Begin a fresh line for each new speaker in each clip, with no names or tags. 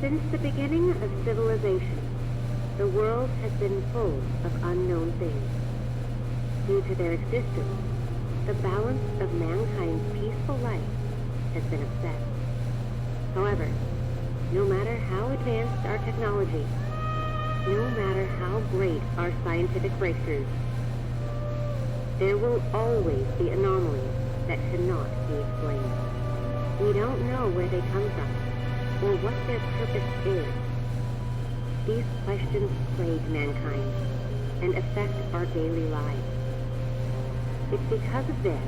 Since the beginning of civilization, the world has been full of unknown things. Due to their existence, the balance of mankind's peaceful life has been upset. However, no matter how advanced our technology, no matter how great our scientific breakthroughs, there will always be anomalies that cannot be explained. We don't know where they come from, or what their purpose is. These questions plague mankind and affect our daily lives. It's because of this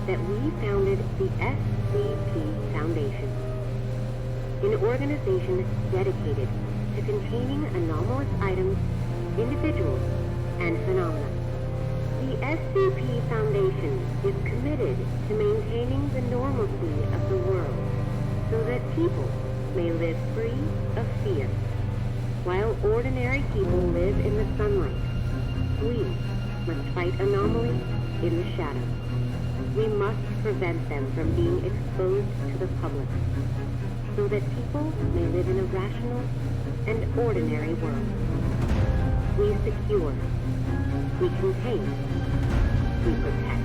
that we founded the SCP Foundation, an organization dedicated to containing anomalous items, individuals, and phenomena. The SCP Foundation is committed to maintaining the normalcy of the world so that people may live free of fear. While ordinary people live in the sunlight, we must fight anomalies in the shadows. We must prevent them from being exposed to the public so that people may live in a rational and ordinary world. We secure, we contain, we protect.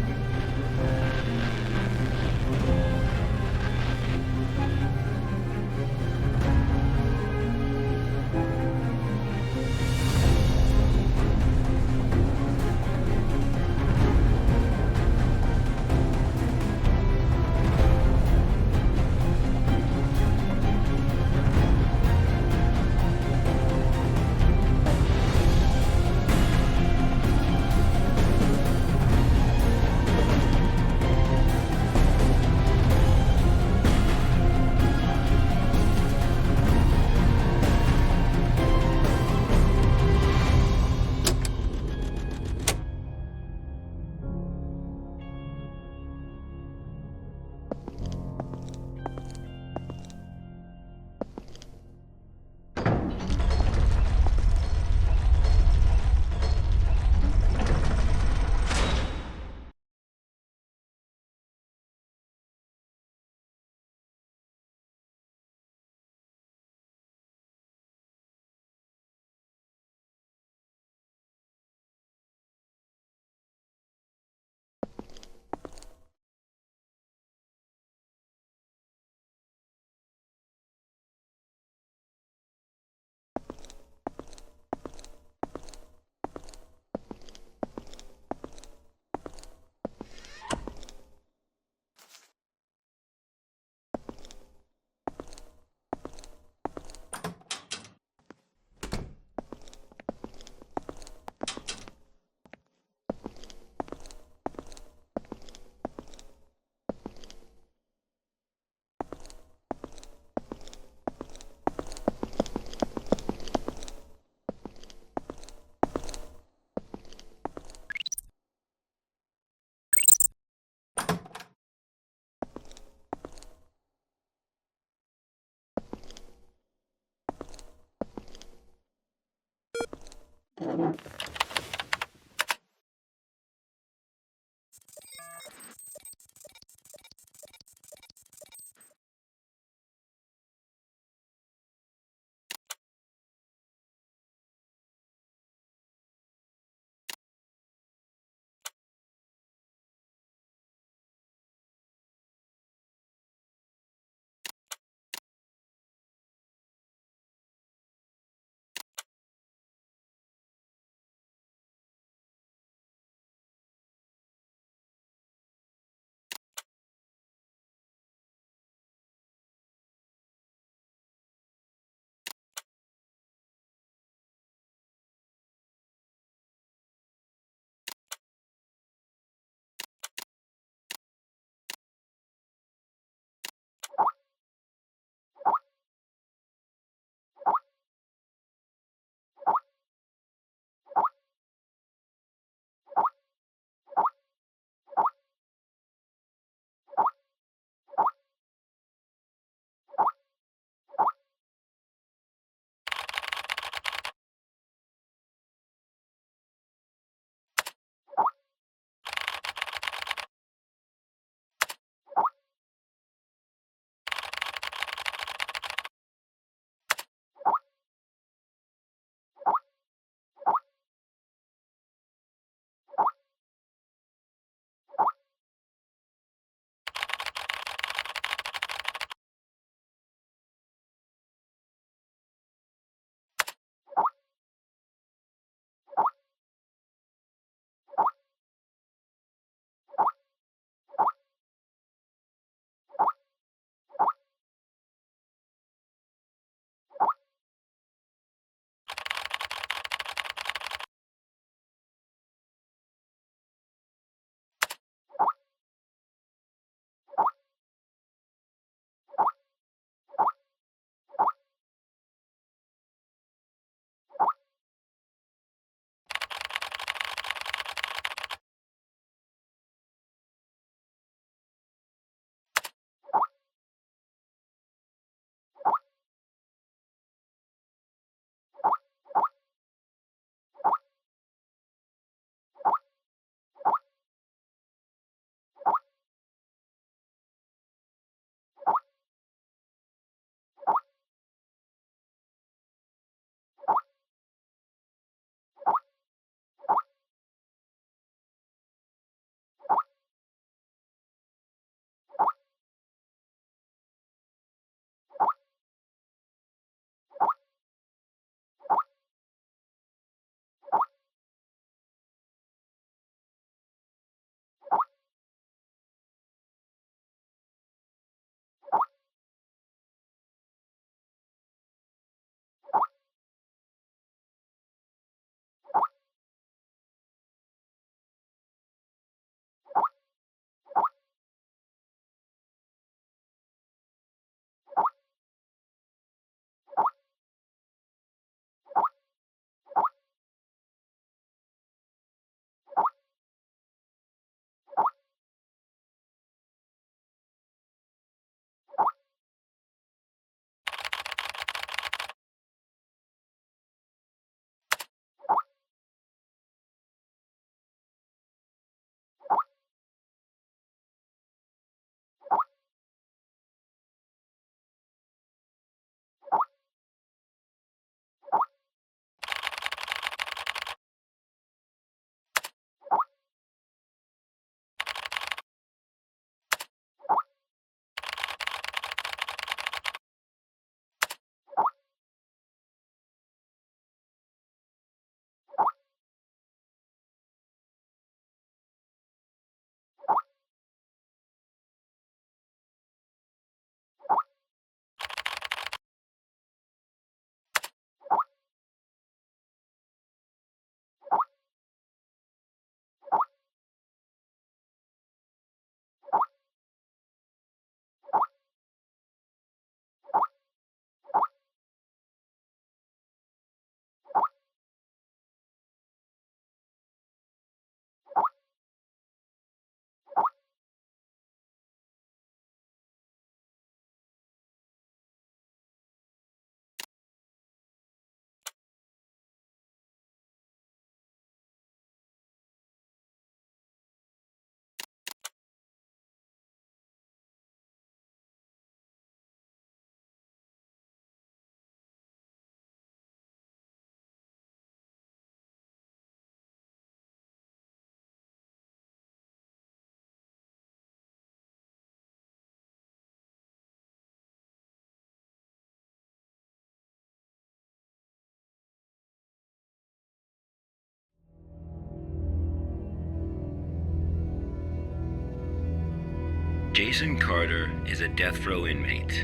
Jason Carter is a death row inmate.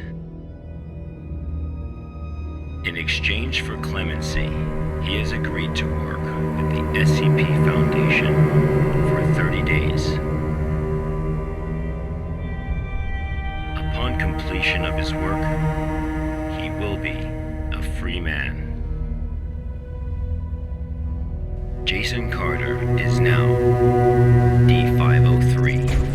In exchange for clemency, he has agreed to work with the SCP Foundation for 30 days. Upon completion of his work, he will be a free man. Jason Carter is now D503.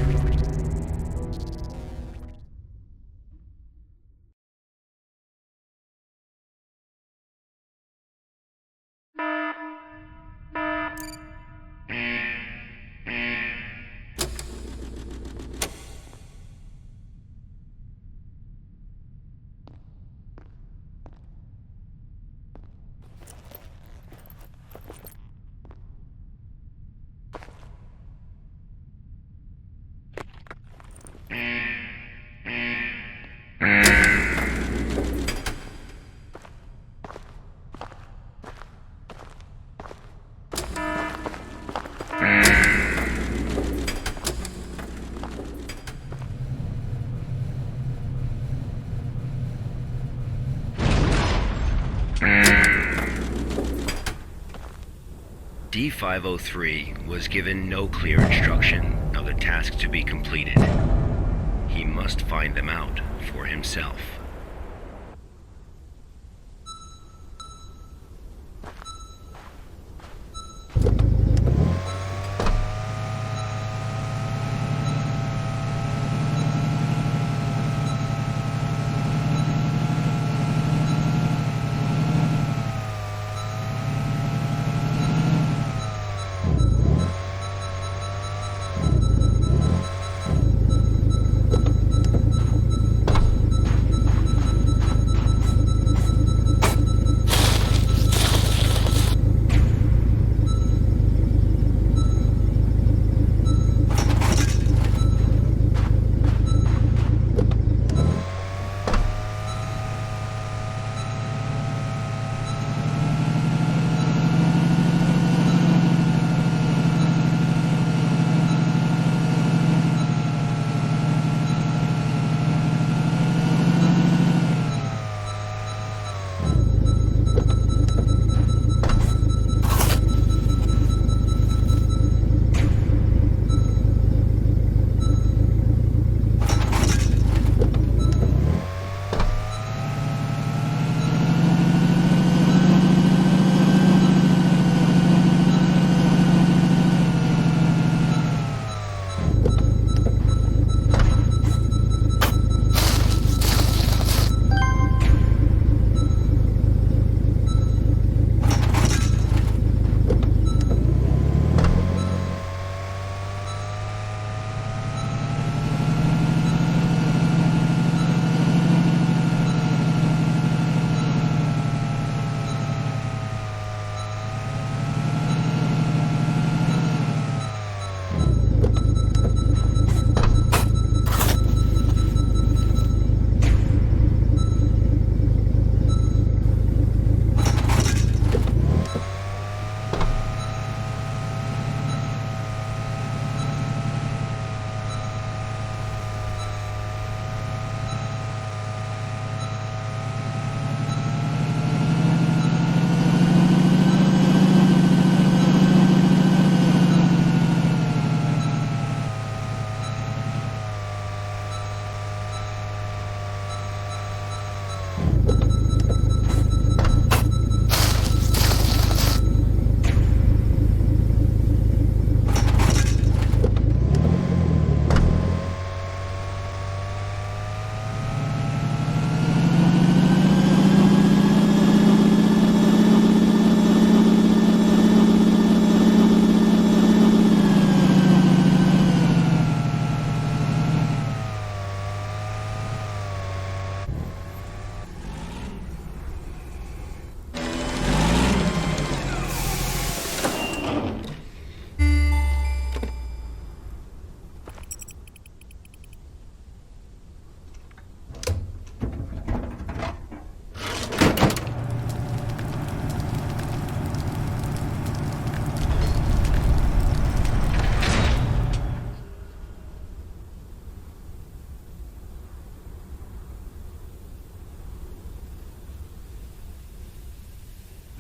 D503 was given no clear instruction of the task to be completed. He must find them out for himself.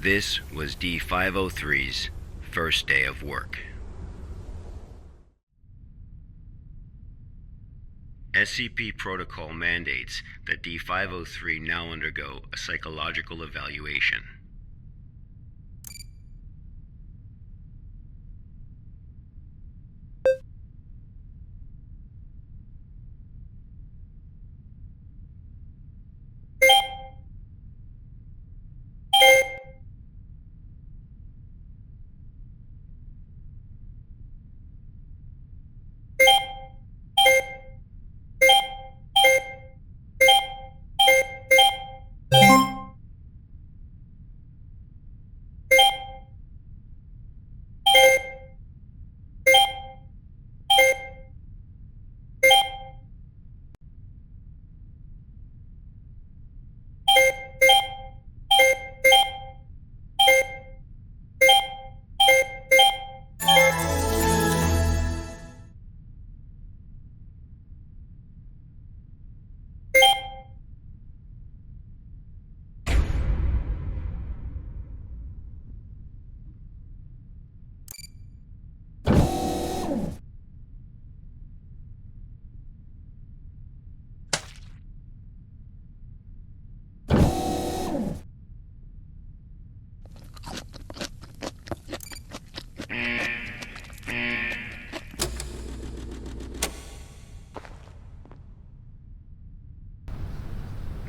This was D-503's first day of work. SCP protocol mandates that D-503 now undergo a psychological evaluation.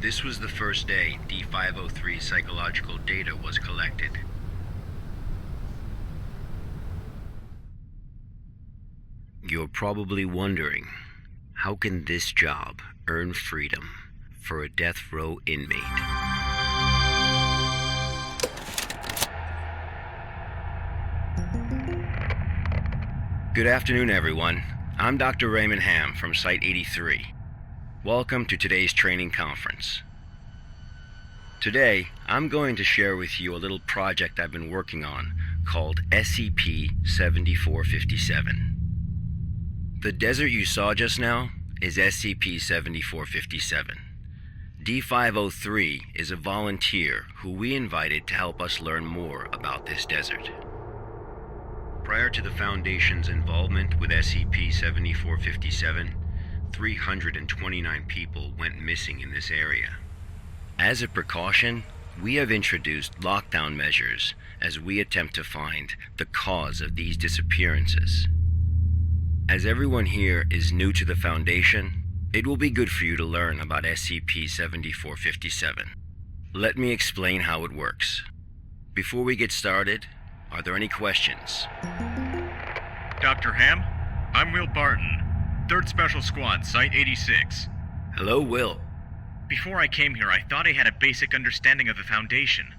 This was the first day D-503 psychological data was collected. You're probably wondering, how can this job earn freedom for a death row inmate? Good afternoon, everyone. I'm Dr. Raymond Hamm from Site 83. Welcome to today's training conference. Today, I'm going to share with you a little project I've been working on called SCP-7457. The desert you saw just now is SCP-7457. D-503 is a volunteer who we invited to help us learn more about this desert. Prior to the Foundation's involvement with SCP-7457, 329 people went missing in this area. As a precaution, we have introduced lockdown measures as we attempt to find the cause of these disappearances. As everyone here is new to the Foundation, it will be good for you to learn about SCP-7457. Let me explain how it works. Before we get started, are there any questions?
Dr. Hamm, I'm Will Barton, 3rd Special Squad, Site 86.
Hello, Will.
Before I came here, I thought I had a basic understanding of the Foundation.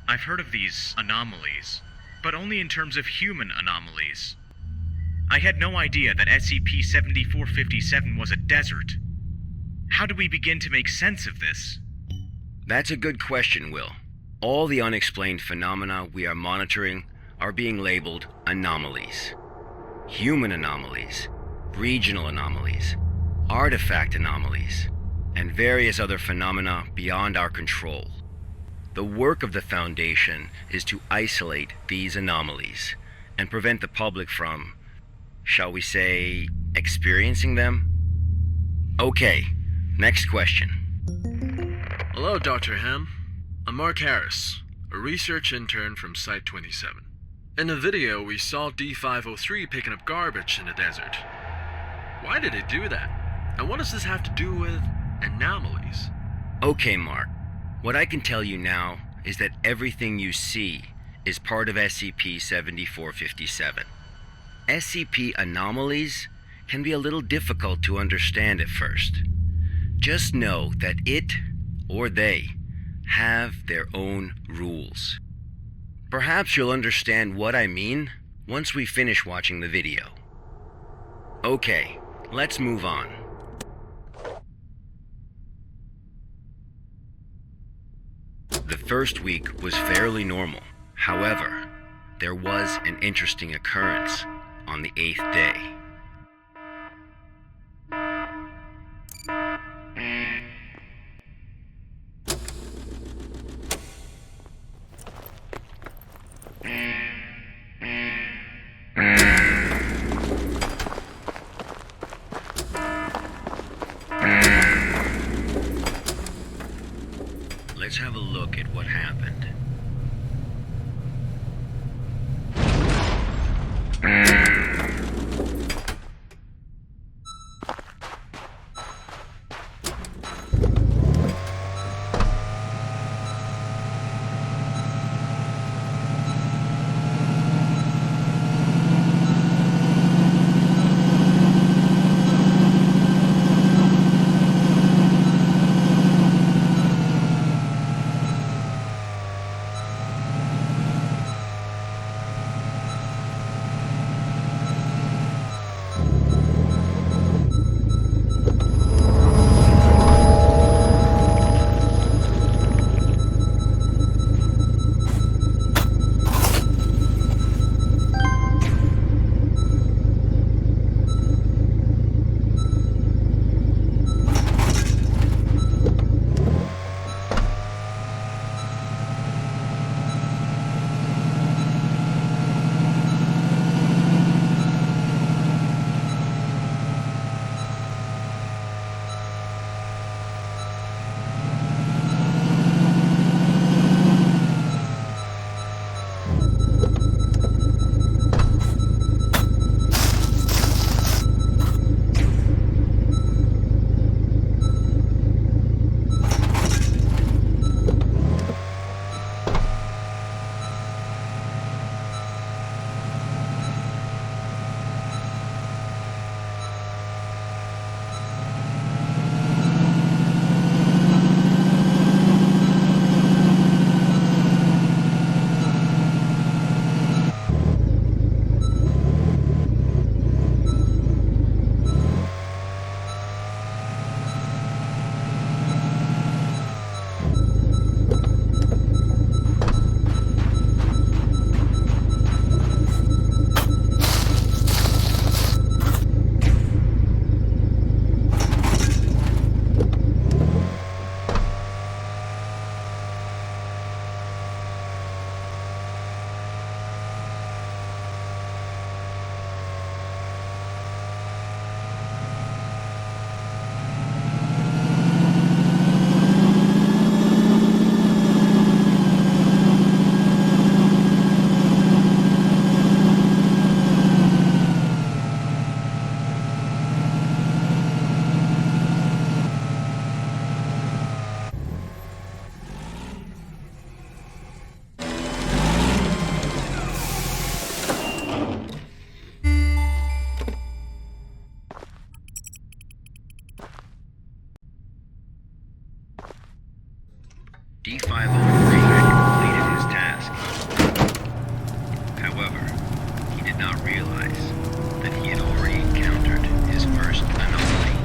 I've heard of these anomalies, but only in terms of human anomalies. I had no idea that SCP-7457 was a desert. How do we begin to make sense of this?
That's a good question, Will. All the unexplained phenomena we are monitoring are being labeled anomalies. Human anomalies, regional anomalies, artifact anomalies, and various other phenomena beyond our control. The work of the Foundation is to isolate these anomalies and prevent the public from, shall we say, experiencing them? Okay, next question.
Hello, Dr. Hamm. I'm Mark Harris, a research intern from Site 27. In the video, we saw D-503 picking up garbage in the desert. Why did it do that? And what does this have to do with anomalies?
Okay, Mark. What I can tell you now is that everything you see is part of SCP-7457. SCP anomalies can be a little difficult to understand at first. Just know that it, or they, have their own rules. Perhaps you'll understand what I mean once we finish watching the video. Okay, let's move on. The first week was fairly normal. However, there was an interesting occurrence on the 8th day. let's have a look at what happened. D503 had completed his task. However, he did not realize that he had already encountered his first anomaly.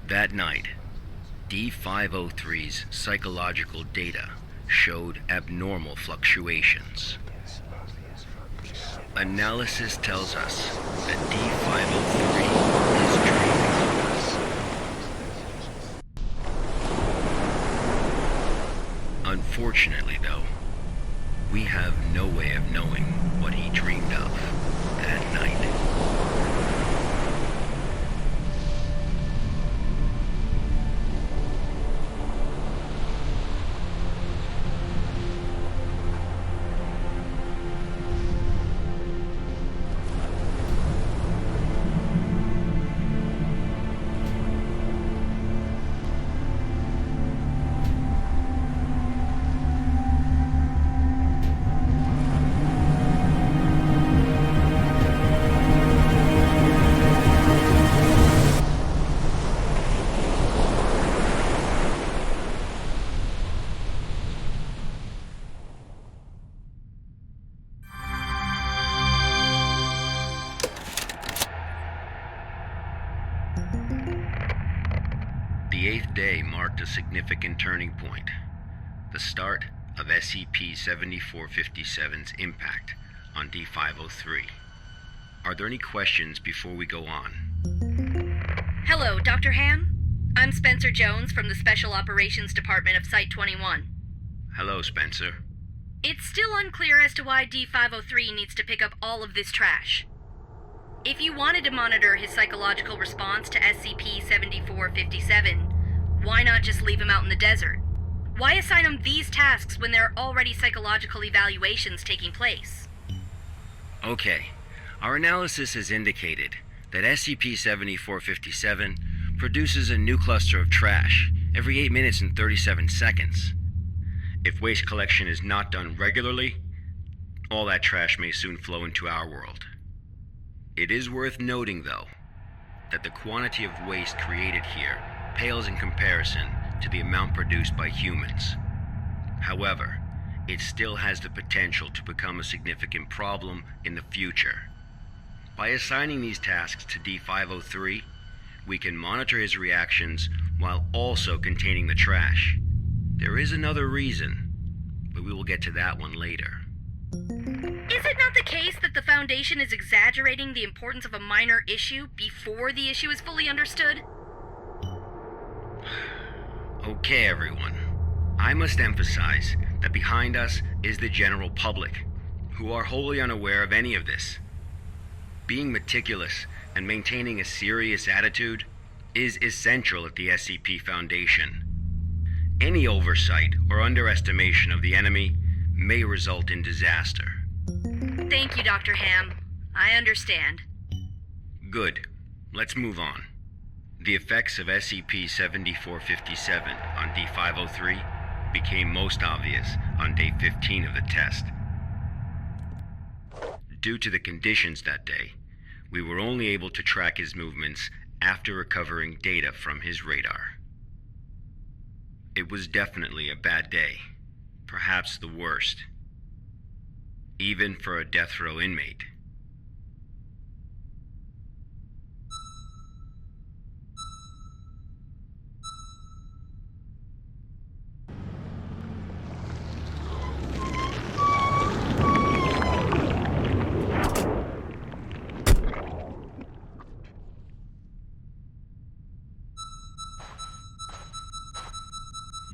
That night, D503's psychological data showed abnormal fluctuations. Analysis tells us that D503 is dreaming. Unfortunately, though, we have no way of knowing what he dreamed of that night. day marked a significant turning point, the start of SCP-7457's impact on D503. Are there any questions before we go on?
Hello, Dr. Hamm? I'm Spencer Jones from the Special Operations Department of Site-21.
Hello, Spencer.
It's still unclear as to why D503 needs to pick up all of this trash. If you wanted to monitor his psychological response to SCP-7457, why not just leave him out in the desert? Why assign him these tasks when there are already psychological evaluations taking place?
Okay, our analysis has indicated that SCP-7457 produces a new cluster of trash every 8 minutes and 37 seconds. If waste collection is not done regularly, all that trash may soon flow into our world. It is worth noting, though, that the quantity of waste created here pales in comparison to the amount produced by humans. However, it still has the potential to become a significant problem in the future. By assigning these tasks to D503, we can monitor his reactions while also containing the trash. There is another reason, but we will get to that one later.
Is it not the case that the Foundation is exaggerating the importance of a minor issue before the issue is fully understood?
Okay, everyone. I must emphasize that behind us is the general public, who are wholly unaware of any of this. Being meticulous and maintaining a serious attitude is essential at the SCP Foundation. Any oversight or underestimation of the enemy may result in disaster.
Thank you, Dr. Hamm. I understand.
Good. Let's move on. The effects of SCP-7457 on D503 became most obvious on day 15 of the test. Due to the conditions that day, we were only able to track his movements after recovering data from his radar. It was definitely a bad day, perhaps the worst, even for a death row inmate.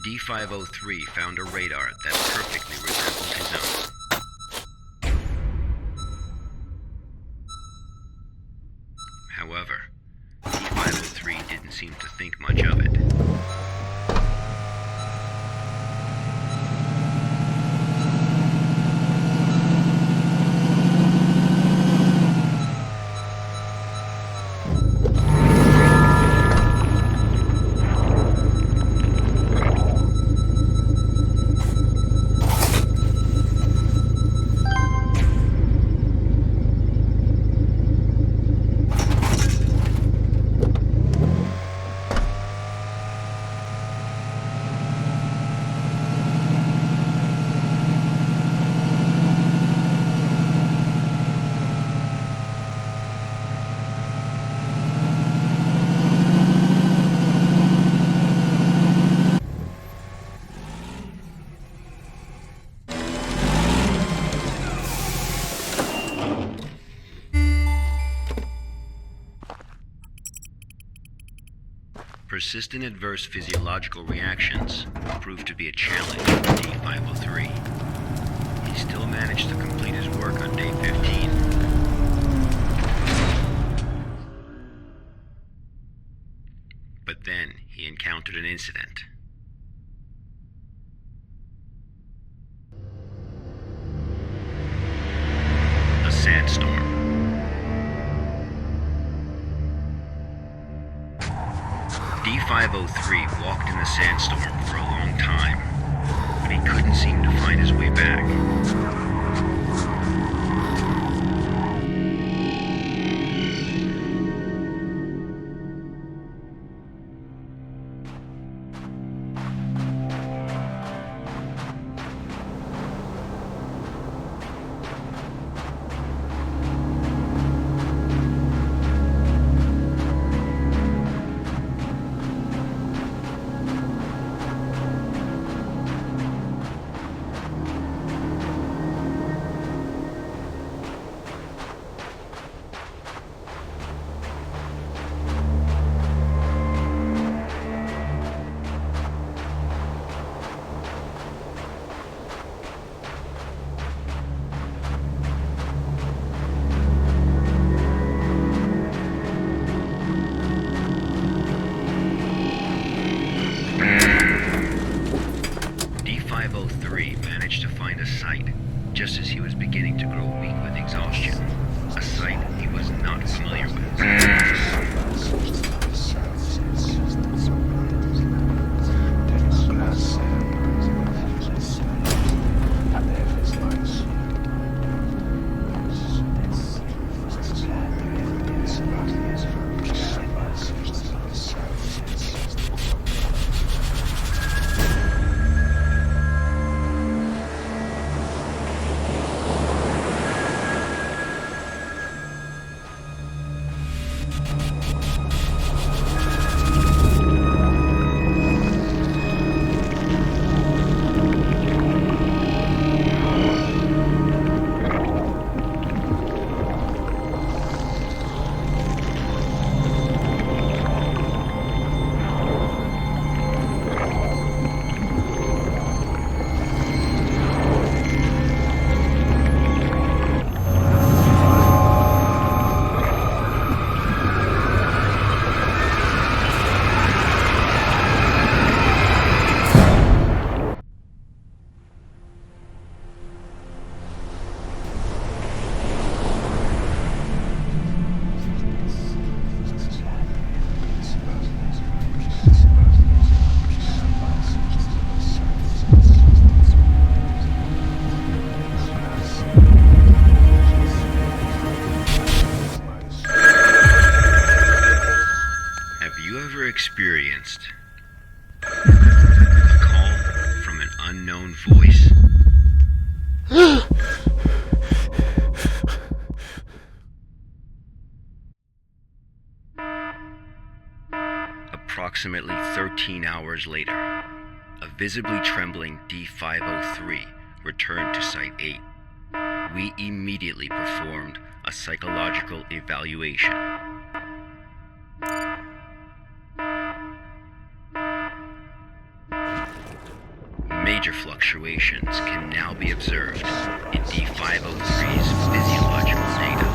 D503 found a radar that perfectly resembled his own. However, D503 didn't seem to think much of it. Persistent adverse physiological reactions proved to be a challenge for D503. He still managed to complete his work on day 15. But then he encountered an incident. A sandstorm. D503 walked in the sandstorm for a long time, but he couldn't seem to find his way back. a sight, just as he was beginning to grow weak with exhaustion, a sight he was not familiar with. Experienced a call from an unknown voice. Approximately 13 hours later, a visibly trembling D503 returned to Site 8. We immediately performed a psychological evaluation. Major fluctuations can now be observed in D503's physiological data.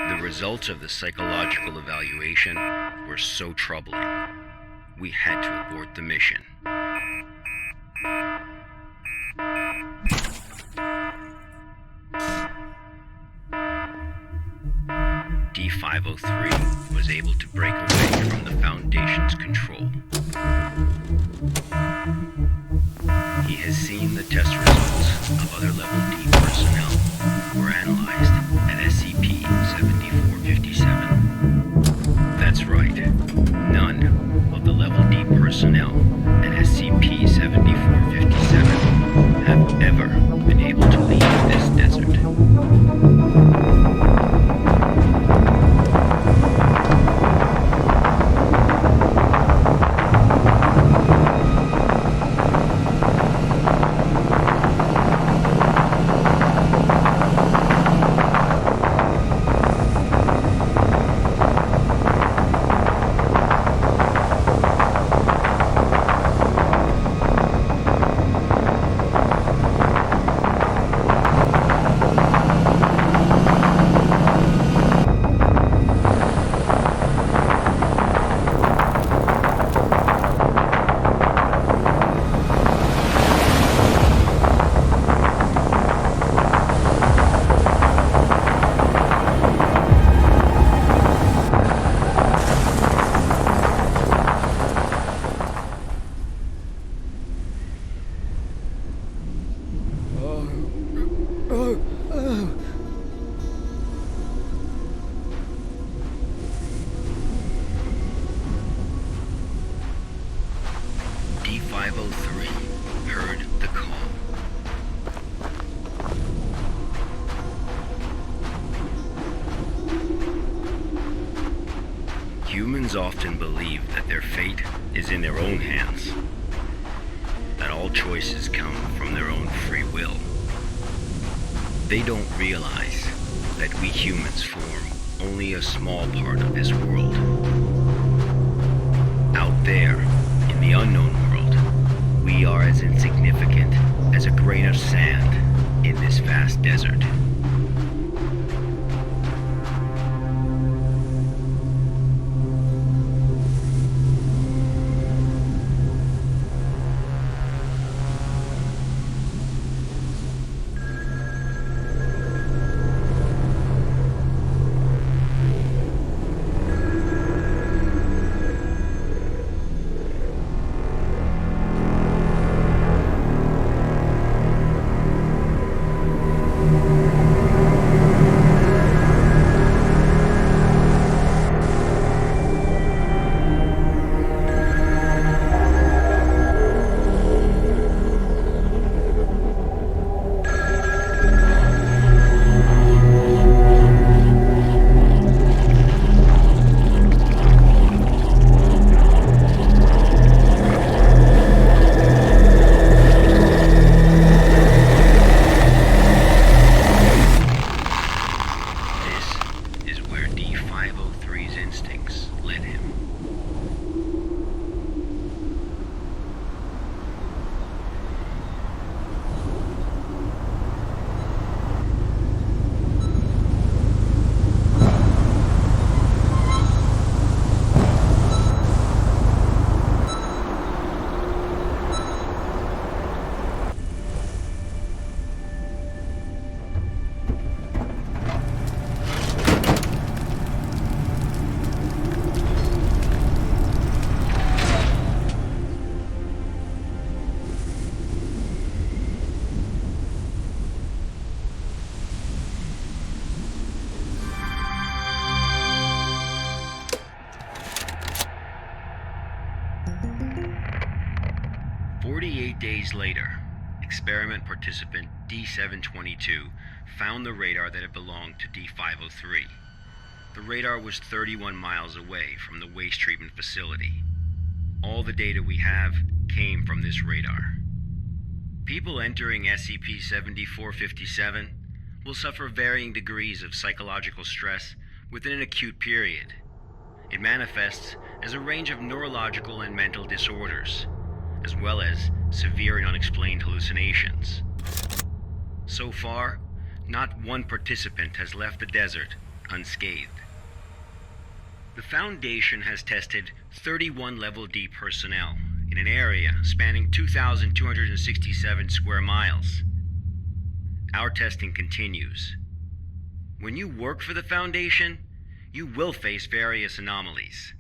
The results of the psychological evaluation were so troubling, we had to abort the mission. D503 was able to break away from the Foundation's control. He has seen the test results of other Level D personnel who were analyzed at SCP-7457. That's right, none of the Level D personnel at SCP-7457 have ever been able to leave this desert. D503 heard the call. Humans often believe that their fate is in their own hands, that all choices come from their own free will. They don't realize that we humans form only a small part of this world. Out there, in the unknown world, we are as insignificant as a grain of sand in this vast desert. instincts led him. Days later, experiment participant D722 found the radar that had belonged to D503. The radar was 31 miles away from the waste treatment facility. All the data we have came from this radar. People entering SCP-7457 will suffer varying degrees of psychological stress within an acute period. It manifests as a range of neurological and mental disorders, as well as severe and unexplained hallucinations. So far, not one participant has left the desert unscathed. The Foundation has tested 31 Level D personnel in an area spanning 2,267 square miles. Our testing continues. When you work for the Foundation, you will face various anomalies.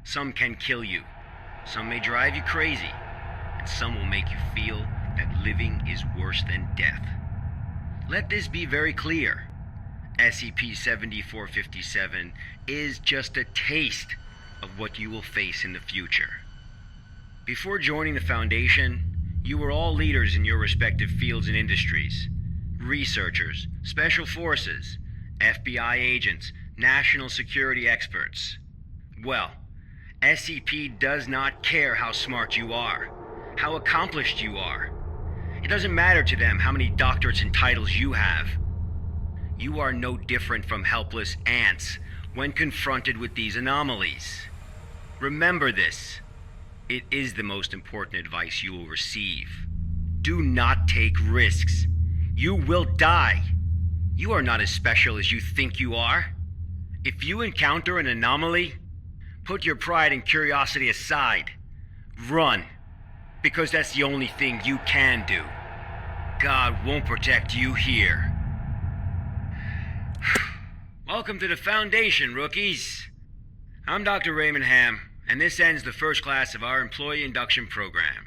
Some can kill you, some may drive you crazy, and some will make you feel that living is worse than death. Let this be very clear. SCP-7457 is just a taste of what you will face in the future. Before joining the Foundation, you were all leaders in your respective fields and industries. Researchers, special forces, FBI agents, national security experts. Well, SCP does not care how smart you are, how accomplished you are. It doesn't matter to them how many doctorates and titles you have. You are no different from helpless ants when confronted with these anomalies. Remember this. It is the most important advice you will receive. Do not take risks. You will die. You are not as special as you think you are. If you encounter an anomaly, put your pride and curiosity aside. Run. Because that's the only thing you can do. God won't protect you here. Welcome to the Foundation, rookies. I'm Dr. Raymond Hamm, and this ends the first class of our employee induction program.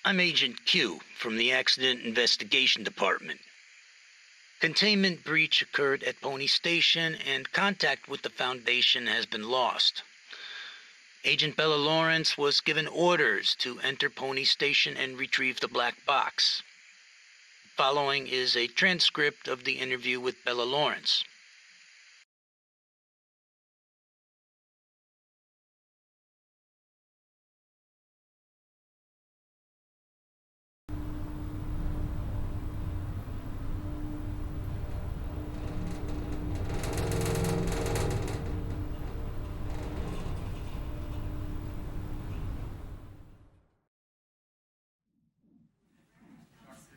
I'm Agent Q from the Accident Investigation Department. Containment breach occurred at Pony Station, and contact with the Foundation has been lost. Agent Bella Lawrence was given orders to enter Pony Station and retrieve the black box. Following is a transcript of the interview with Bella Lawrence.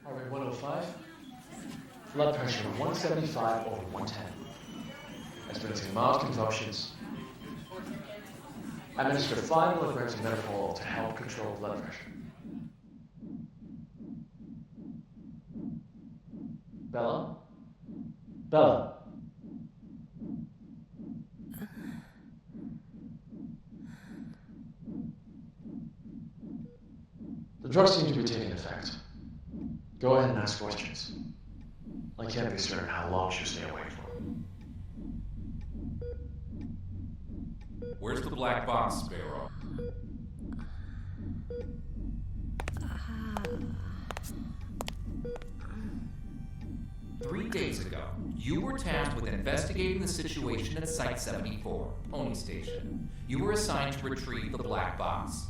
Heart rate 105. Blood pressure 175 over 110. Experiencing mild convulsions. Administer 5 milligrams of metformin to help control blood pressure. Bella? Bella? The drugs seem to be taking effect. Go ahead and ask questions. I can't be certain how long she'll stay awake for.
Where's the black box, Sparrow? Three days ago, you were tasked with investigating the situation at Site 74, Pony Station. You were assigned to retrieve the black box.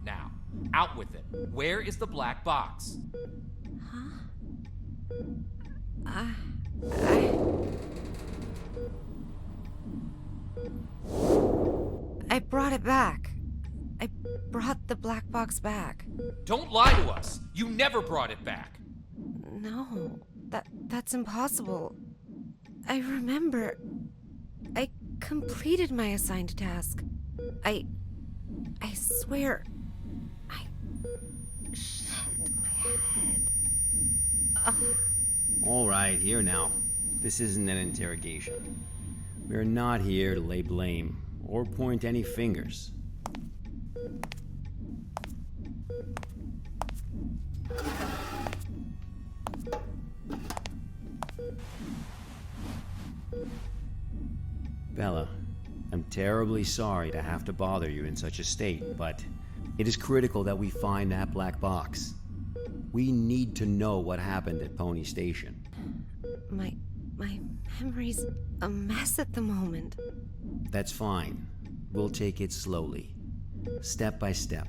Now, out with it. Where is the black box?
I brought it back. I brought the black box back.
Don't lie to us! You never brought it back!
No, that's impossible. I remember. I completed my assigned task. I swear. Shit, my head.
All right, here now. This isn't an interrogation. We're not here to lay blame or point any fingers. Bella, I'm terribly sorry to have to bother you in such a state, but it is critical that we find that black box. We need to know what happened at Pony Station.
My memory's a mess at the moment.
That's fine. We'll take it slowly, step by step.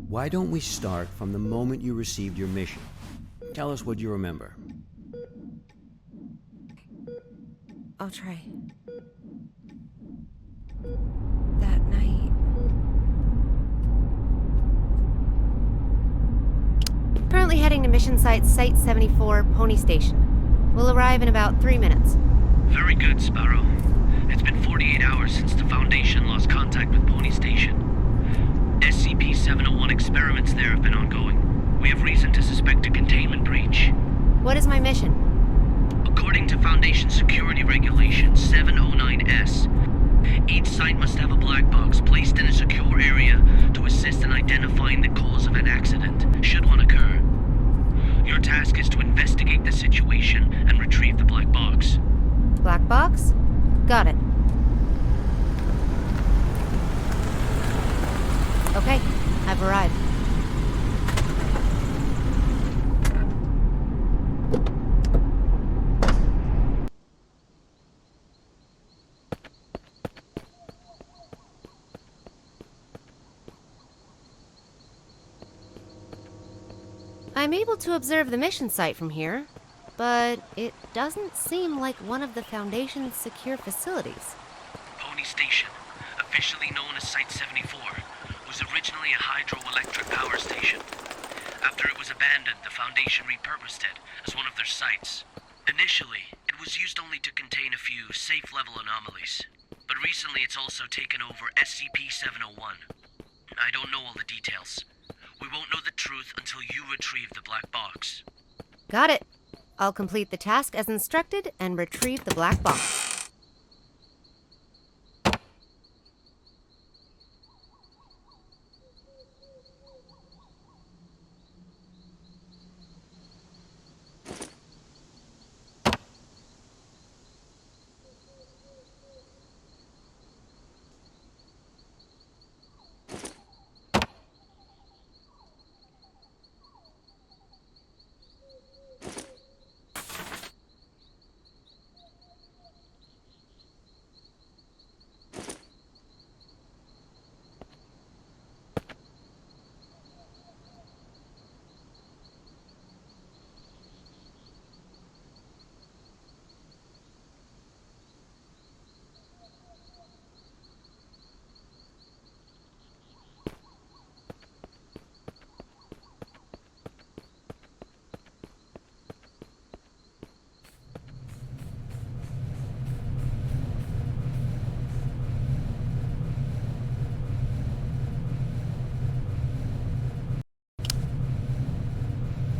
Why don't we start from the moment you received your mission? Tell us what you remember.
I'll try. That night. Currently heading to mission site Site 74, Pony Station. We'll arrive in about 3 minutes.
Very good, Sparrow. It's been 48 hours since the Foundation lost contact with Pony Station. SCP-701 experiments there have been ongoing. We have reason to suspect a containment breach.
What is my mission?
According to Foundation Security Regulation 709S, each site must have a black box placed in a secure area to assist in identifying the cause of an accident, should one occur. Your task is to investigate the situation and retrieve the black box.
Black box? Got it. Okay, I've arrived. I'm able to observe the mission site from here, but it doesn't seem like one of the Foundation's secure facilities.
Pony Station, officially known as Site 74, was originally a hydroelectric power station. After it was abandoned, the Foundation repurposed it as one of their sites. Initially, it was used only to contain a few safe-level anomalies, but recently it's also taken over SCP-701. I don't know all the details. We won't know the truth until you retrieve the black box.
Got it. I'll complete the task as instructed and retrieve the black box.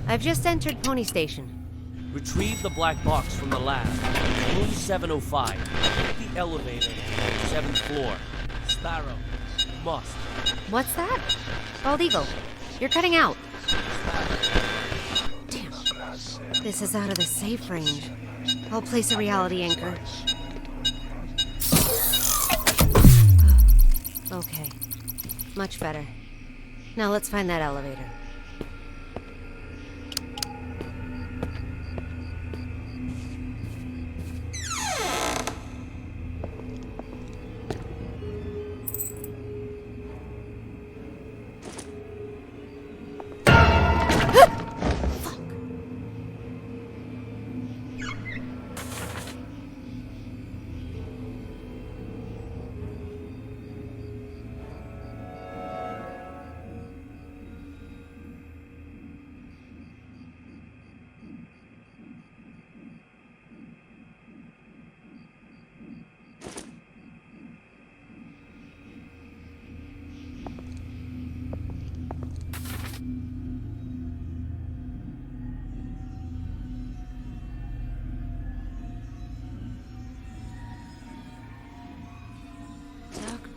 I've just entered Pony Station.
Retrieve the black box from the lab. Room 705. Take the elevator. 7th floor. Sparrow. Must.
What's that? Bald Eagle, you're cutting out. Damn. This is out of the safe range. I'll place a reality anchor. Oh, okay. Much better. Now let's find that elevator.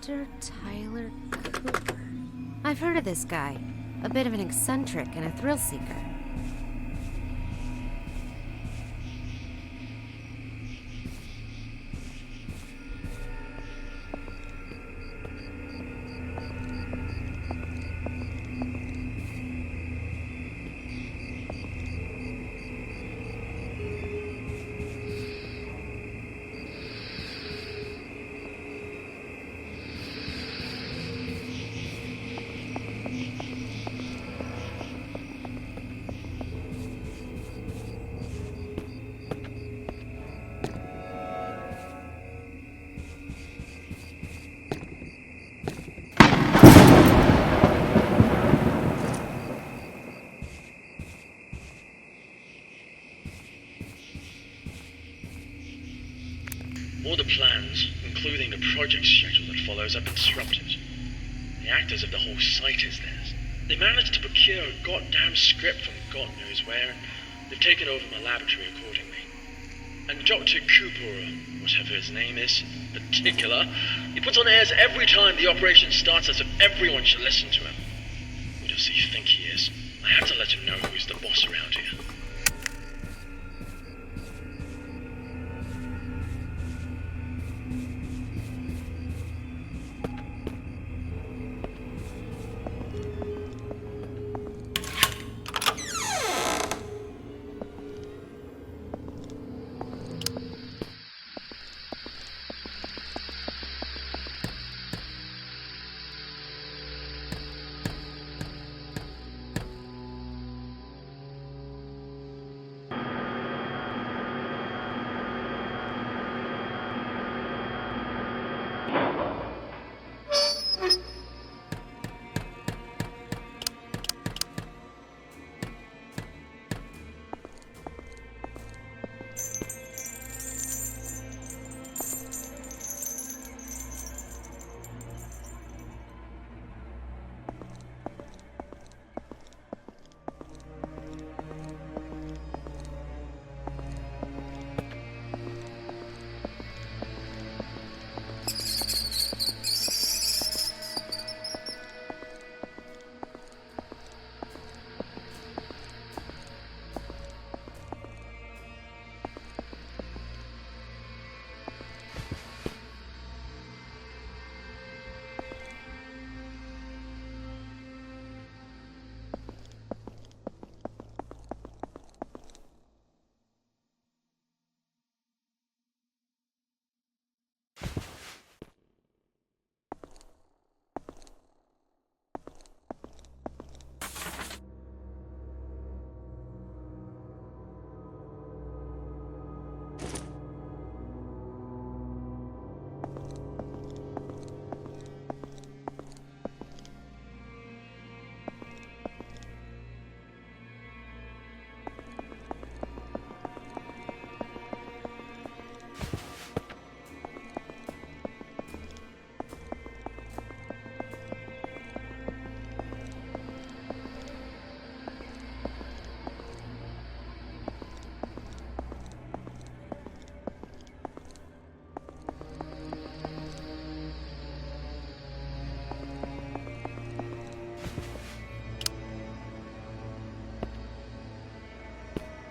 Dr. Tyler Cooper. I've heard of this guy. A bit of an eccentric and a thrill seeker.
All the plans, including the project schedule that follows, have been disrupted. The actors of the whole site is theirs. They managed to procure a goddamn script from God knows where, and they've taken over my laboratory accordingly. And Dr. Cooper, or whatever his name is, in particular, he puts on airs every time the operation starts as if everyone should listen to him. Who does he think he is? I have to let him know who's the boss around here.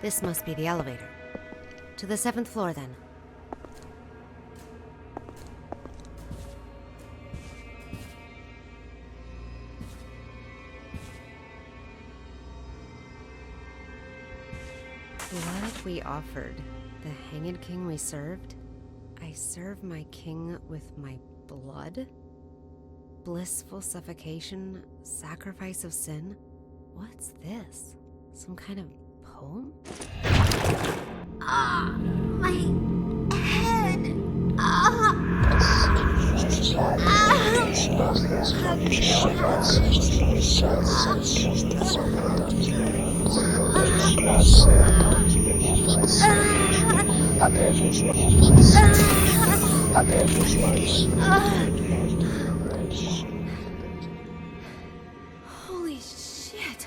This must be the elevator. To the 7th floor, then. Blood we offered, the hanged king we served. I serve my king with my blood? Blissful suffocation, sacrifice of sin? What's this? Some kind of poem?
My head.
Holy shit.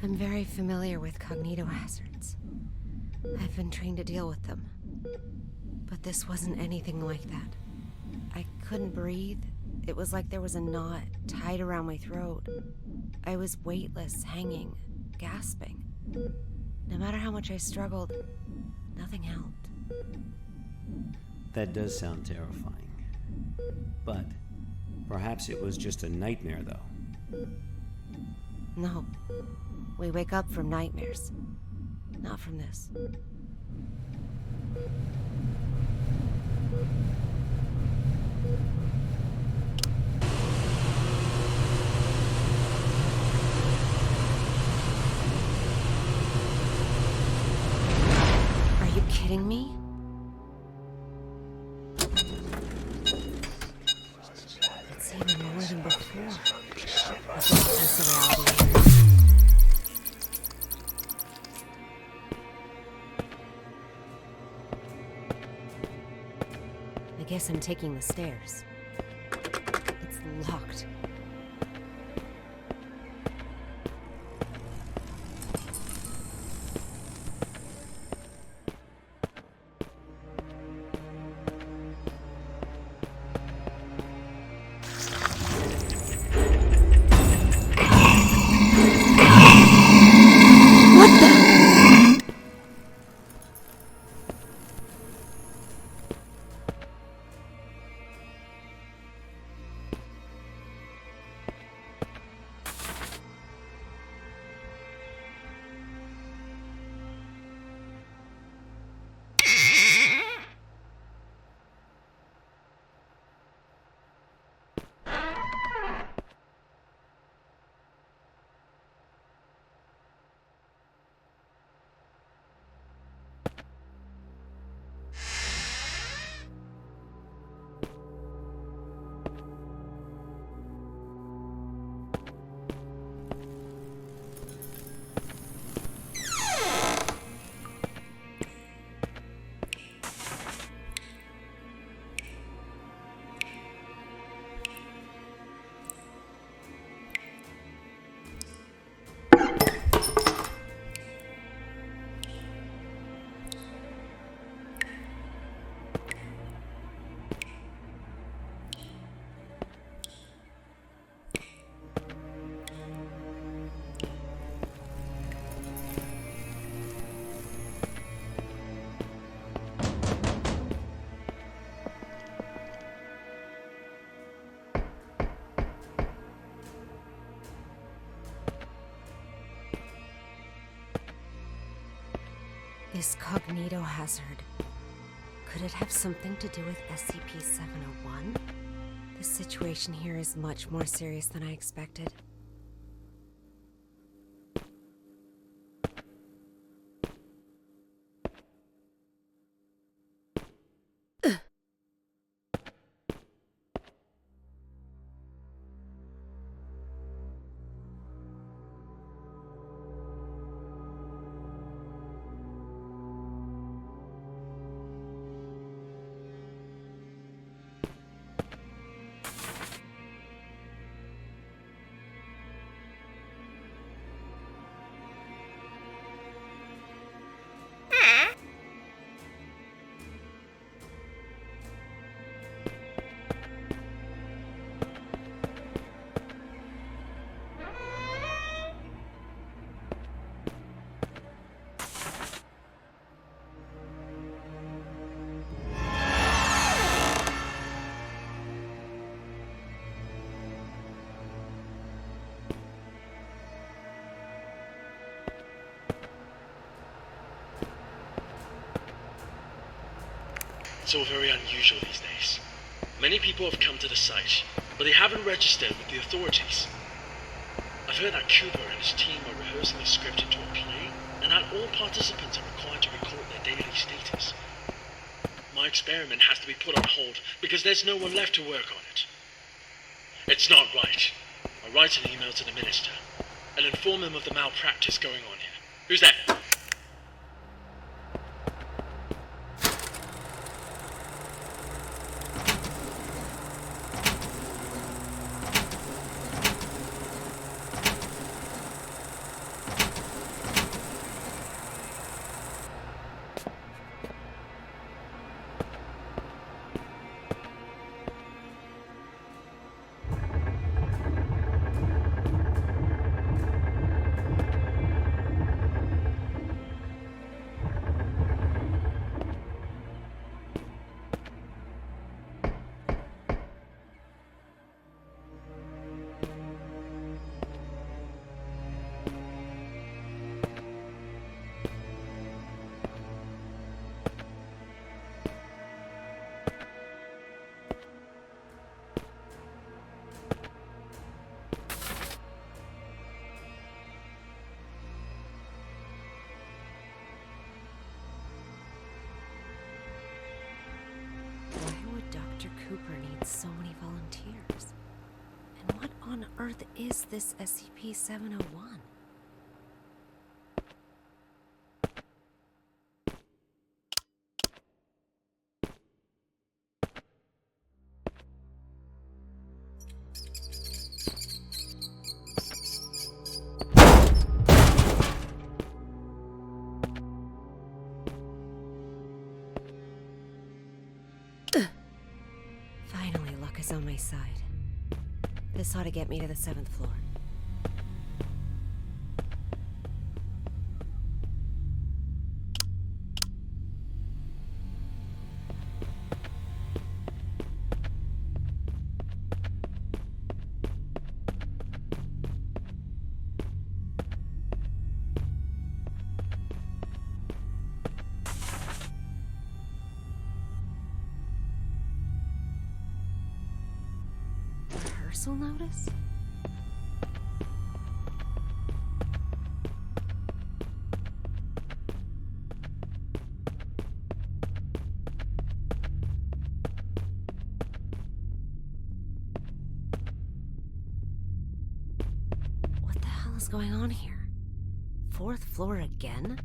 I'm very familiar with cognito hazards. I've been trained to deal with them. But this wasn't anything like that. I couldn't breathe. It was like there was a knot tied around my throat. I was weightless, hanging, gasping. No matter how much I struggled, nothing helped.
That does sound terrifying. But perhaps it was just a nightmare, though.
No. We wake up from nightmares. Not from this. Are you kidding me? It's even more than before. I guess that's the reality here. I guess I'm taking the stairs. It's locked. This cognito hazard. Could it have something to do with SCP-701? The situation here is much more serious than I expected.
It's all very unusual these days. Many people have come to the site, but they haven't registered with the authorities. I've heard that Cooper and his team are rehearsing a script into a play, and that all participants are required to record their daily status. My experiment has to be put on hold because there's no one left to work on it. It's not right. I'll write an email to the minister and inform him of the malpractice going on here. Who's that?
Cooper needs so many volunteers. And what on earth is this SCP-701? Finally, luck is on my side. This ought to get me to the 7th floor. Rehearsal notice? What the hell is going on here? 4th floor again?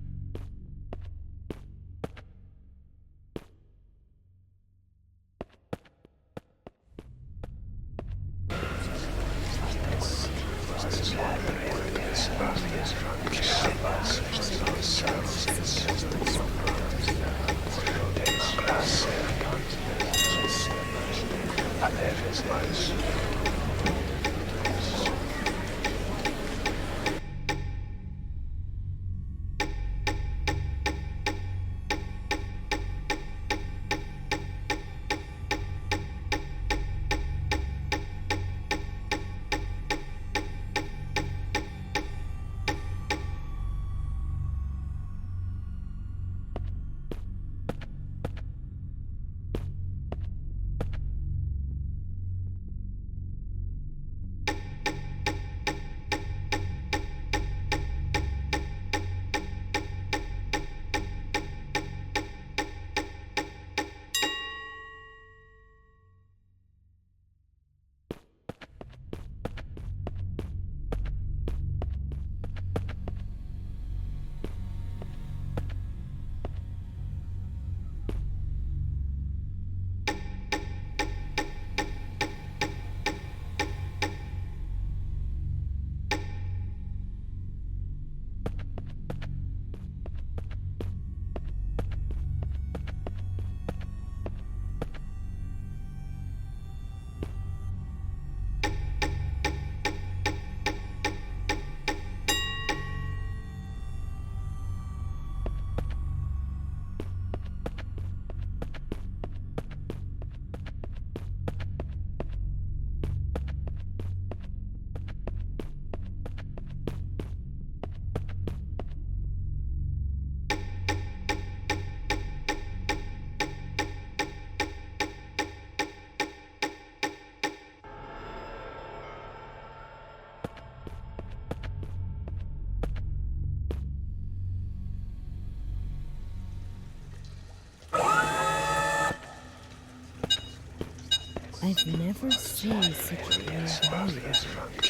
I've never seen such a weird valley before. The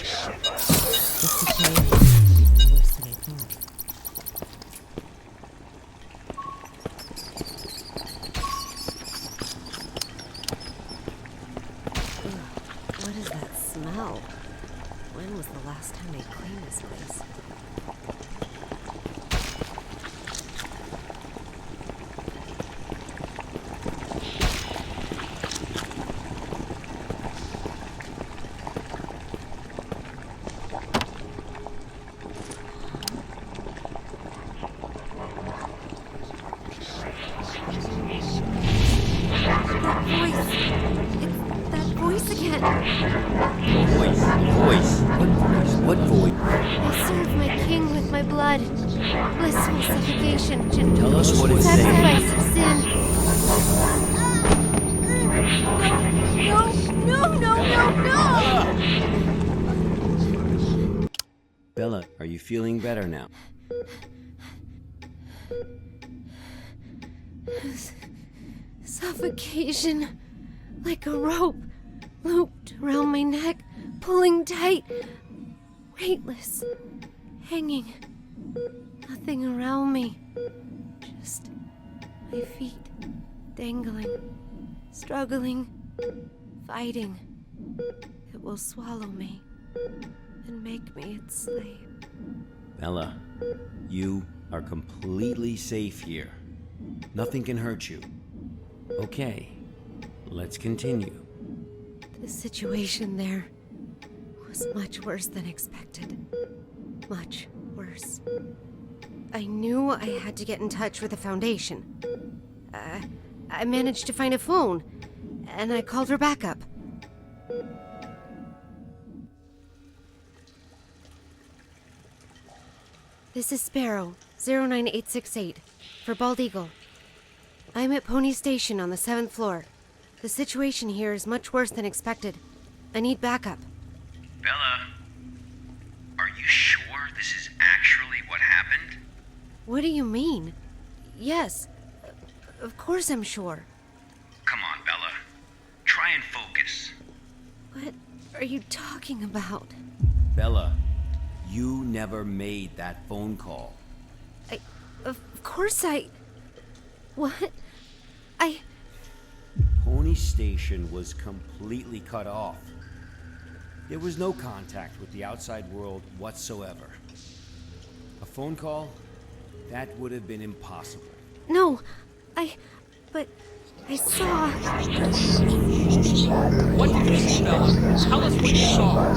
situation is worse than I thought. Ugh, what is that smell? When was the last time I cleaned this place?
What voice?
I serve my king with my blood. Blissful suffocation.
Tell us what it says.
Sacrifice of sin. No!
Bella, are you feeling better now?
Suffocation. Like a rope. Looped around my neck. Pulling tight. Weightless. Hanging. Nothing around me. Just my feet dangling. Struggling. Fighting. It will swallow me. And make me its slave.
Bella, you are completely safe here. Nothing can hurt you. Okay, let's continue.
The situation there was much worse than expected. Much worse. I knew I had to get in touch with the Foundation. I managed to find a phone, and I called her backup. This is Sparrow, 09868, for Bald Eagle. I'm at Pony Station on the 7th floor. The situation here is much worse than expected. I need backup.
Bella, are you sure this is actually what happened?
What do you mean? Yes, of course I'm sure.
Come on, Bella. Try and focus.
What are you talking about?
Bella, you never made that phone call.
Of course What?
Pony Station was completely cut off. There was no contact with the outside world whatsoever. A phone call? That would have been impossible.
No, but I saw...
What did you see, Bella? Tell us what you saw.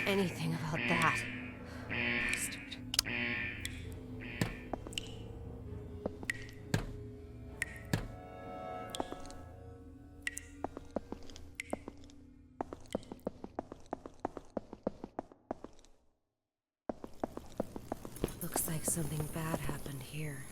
Anything about that. Bastard. Looks like something bad happened here.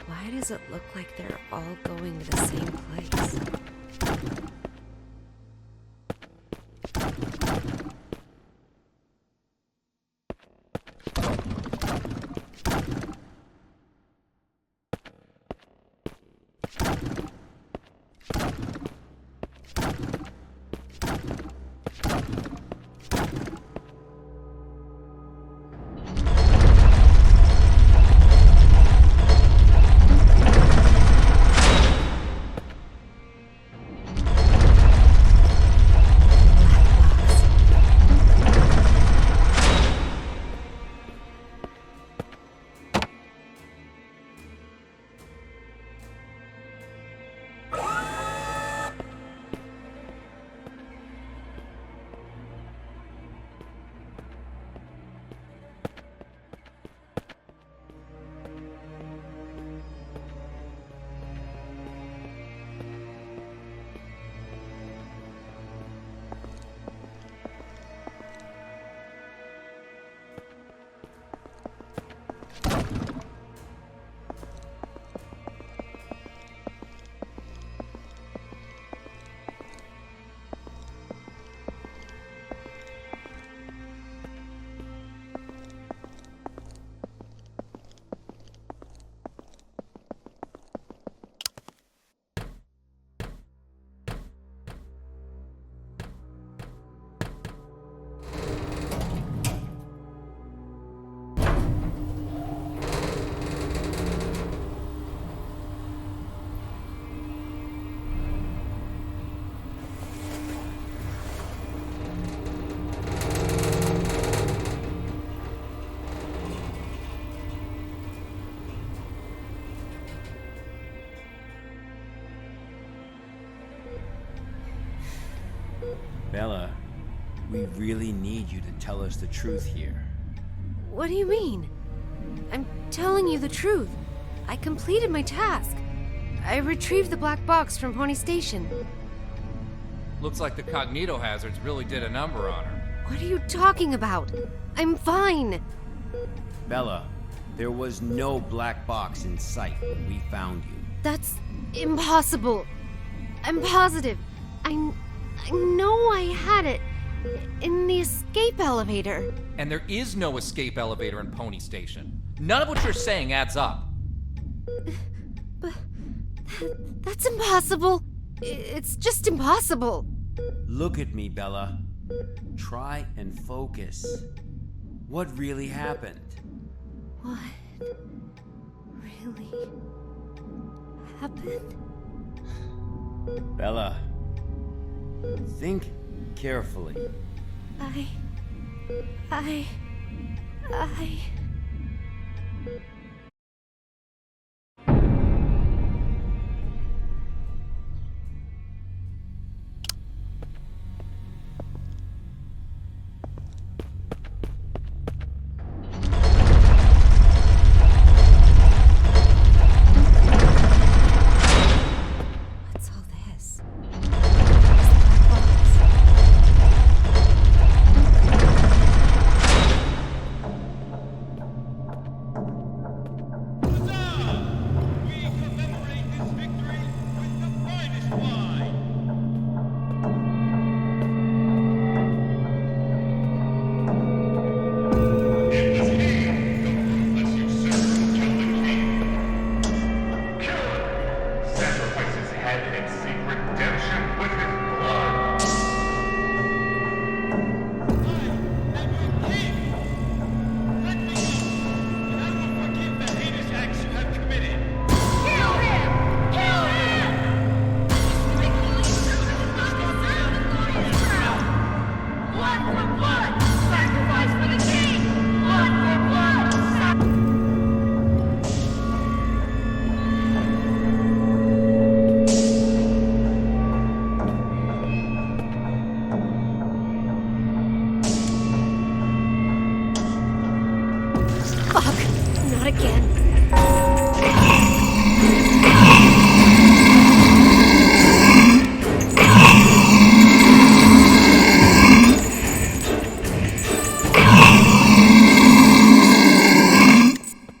Why does it look like they're all going to the same place?
Bella, we really need you to tell us the truth here.
What do you mean? I'm telling you the truth. I completed my task. I retrieved the black box from Pony Station.
Looks like the cognito hazards really did a number on her.
What are you talking about? I'm fine.
Bella, there was no black box in sight when we found you.
That's impossible. I'm positive. I know I had it in the escape elevator.
And there is no escape elevator in Pony Station. None of what you're saying adds up.
But that's impossible. It's just impossible.
Look at me, Bella. Try and focus. What really happened?
What really happened?
Bella, think carefully.
I... What's all this? Where's the black box?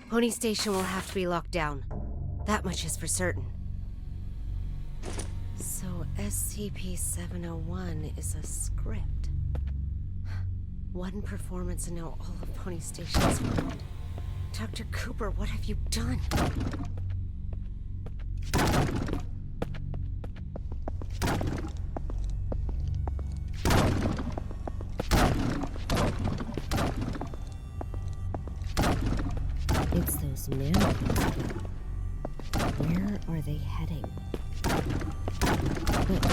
Pony Station will have to be locked down. That much is for certain. So SCP-701 is a script. One performance and now all of Pony Station is ruined. Dr. Cooper, what have you done? It's those mannequins again. Where are they heading? But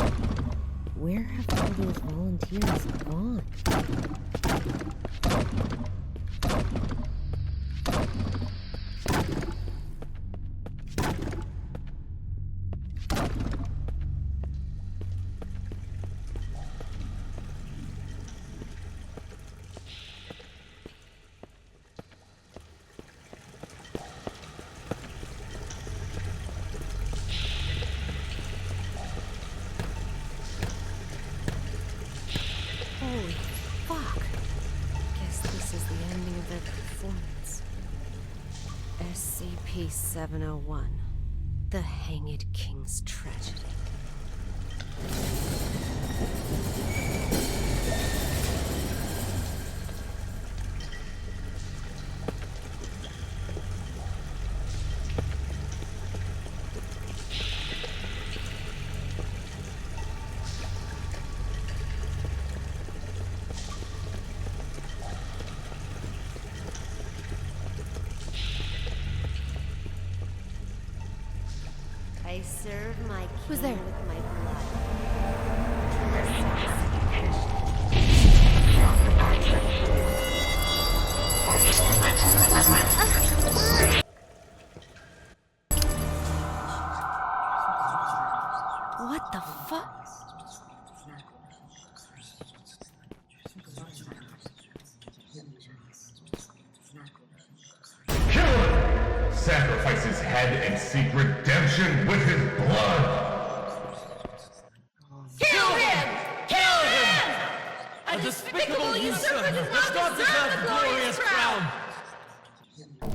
where have all those volunteers gone? Holy fuck. Guess this is the ending of their performance. SCP-701. The Hanged King's Tragedy. I serve my king with my blood. What the fuck?
Sacrifice his head and seek redemption with his blood!
Kill him! Kill him! A despicable usurper does not deserve the glorious crown!
What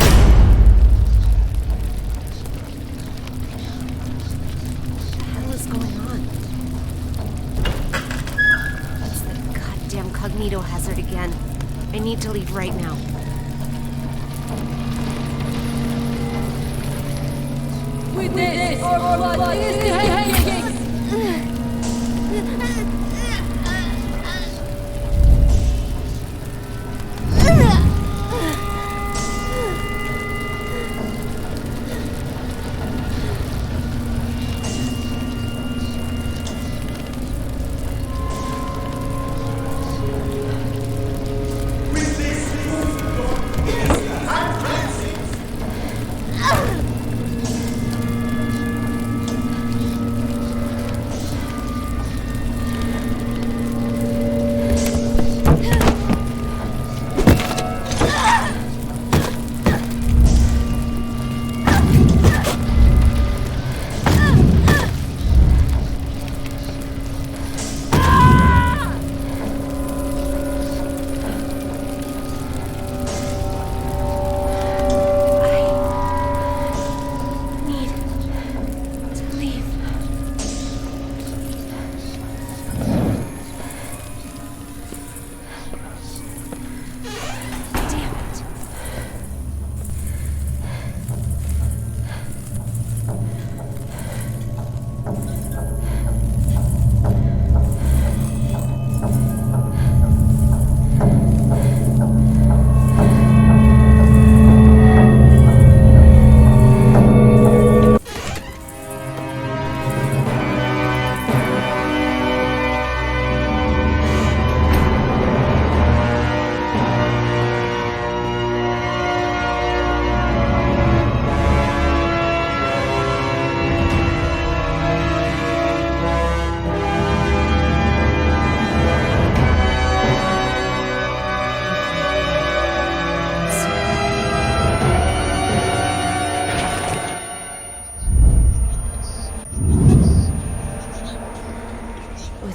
the hell is going on? It's the goddamn cognito hazard again. I need to leave right now.
With this, our blood is the Hanged King!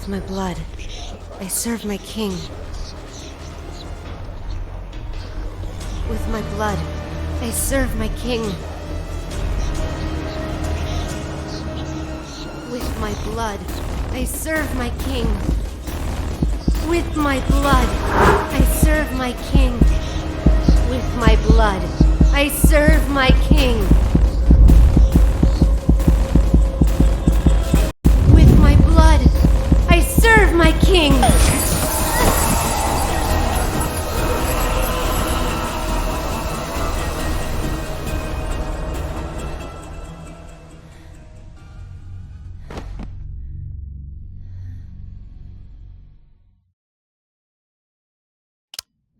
With my blood, I serve my king. With my blood, I serve my king. With my blood, I serve my king. With my blood, I serve my king. With my blood, I serve my king. With my blood, I serve my king.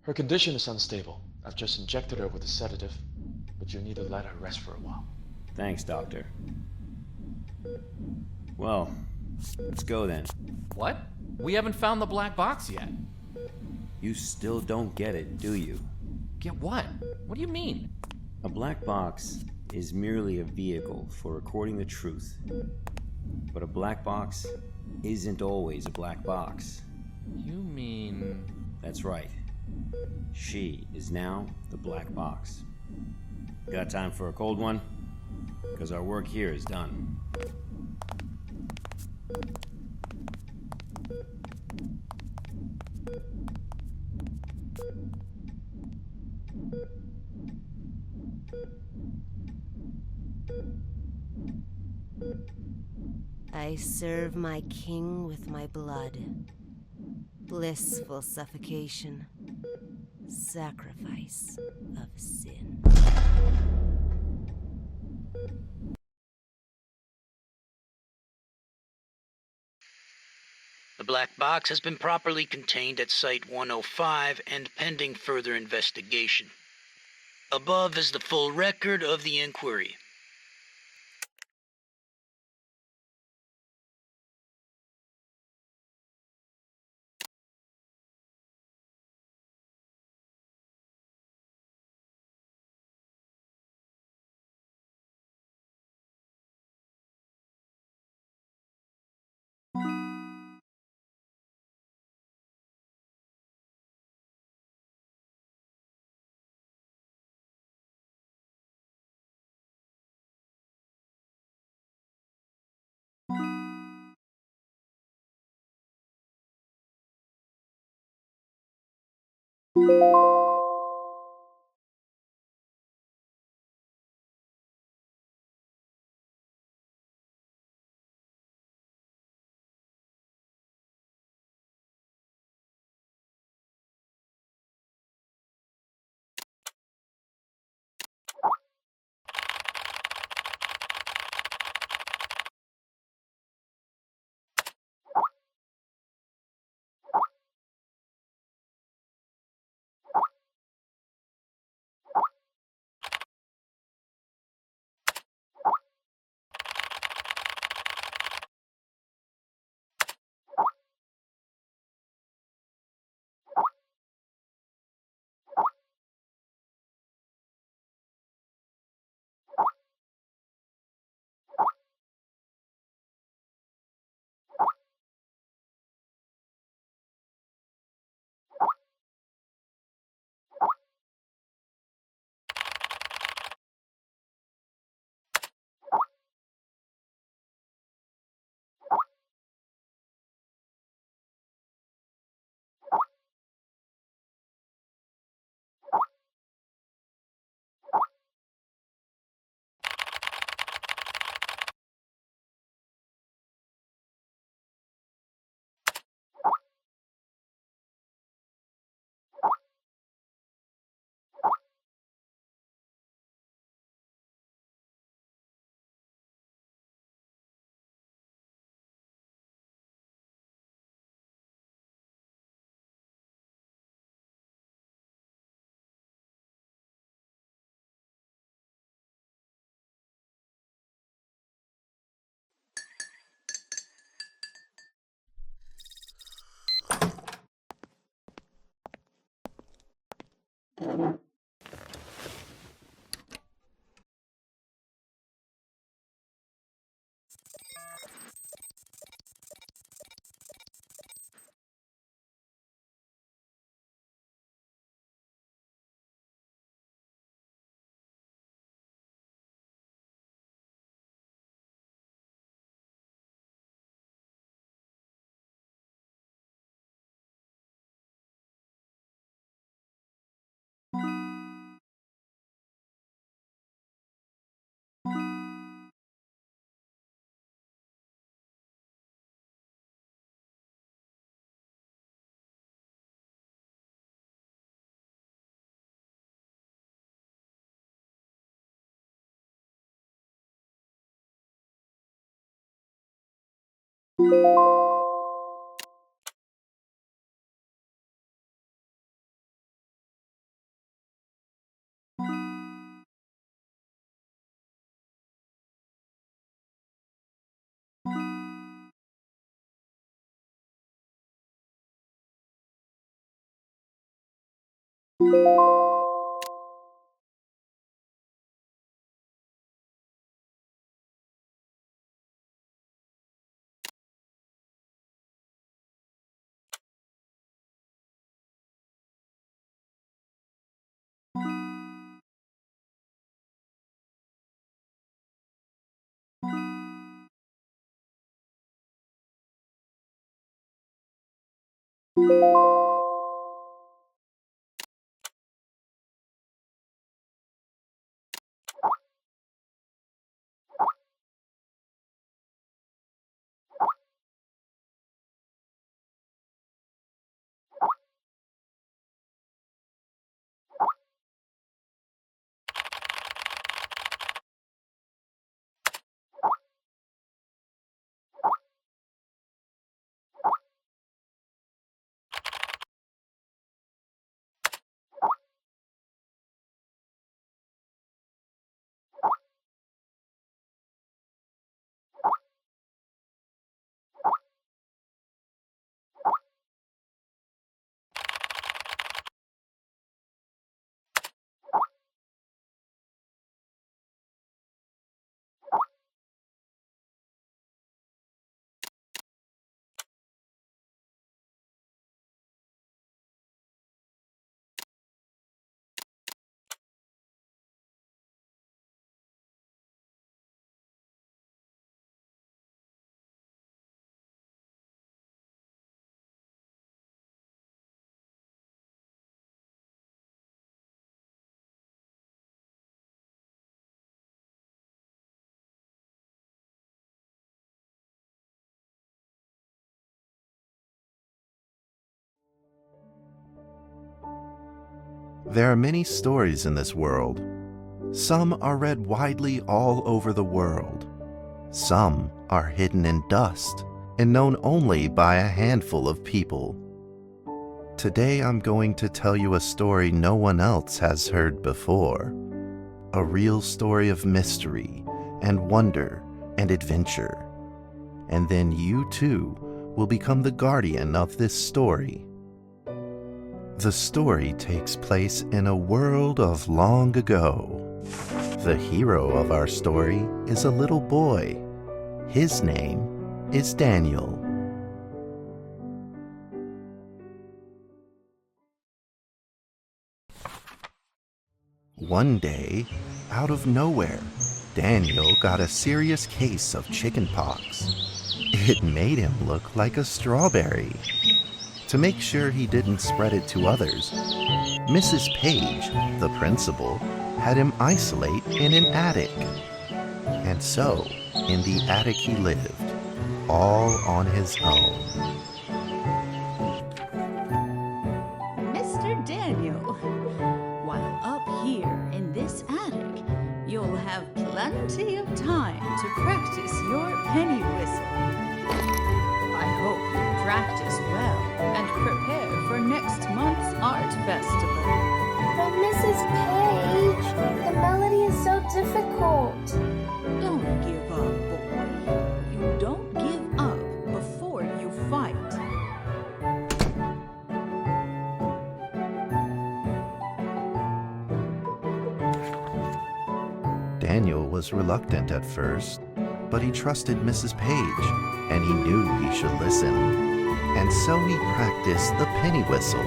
Her condition is unstable. I've just injected her with a sedative, but you'll need to let her rest for a while.
Thanks, Doctor. Well, let's go then.
What? We haven't found the black box yet.
You still don't get it, do you?
Get what? What do you mean?
A black box is merely a vehicle for recording the truth. But a black box isn't always a black box.
You mean...
That's right. She is now the black box. Got time for a cold one? Because our work here is done.
I serve my king with my blood. Blissful suffocation. Sacrifice of sin.
The black box has been properly contained at Site-105 and pending further investigation. Above is the full record of the inquiry.
There are many stories in this world. Some are read widely all over the world. Some are hidden in dust and known only by a handful of people. Today I'm going to tell you a story no one else has heard before. A real story of mystery and wonder and adventure. And then you too will become the guardian of this story. The story takes place in a world of long ago. The hero of our story is a little boy. His name is Daniel. One day, out of nowhere, Daniel got a serious case of chickenpox. It made him look like a strawberry. To make sure he didn't spread it to others, Mrs. Page, the principal, had him isolate in an attic. And so, in the attic he lived, all on his own.
Mr. Daniel, while up here in this attic, you'll have plenty of time to practice your penny whistle. I hope you practice well and prepare for next month's art festival.
But Mrs. Page, the melody is so difficult.
Don't give up, boy. You don't give up before you fight.
Daniel was reluctant at first, but he trusted Mrs. Page, and he knew he should listen. And so he practiced the penny whistle.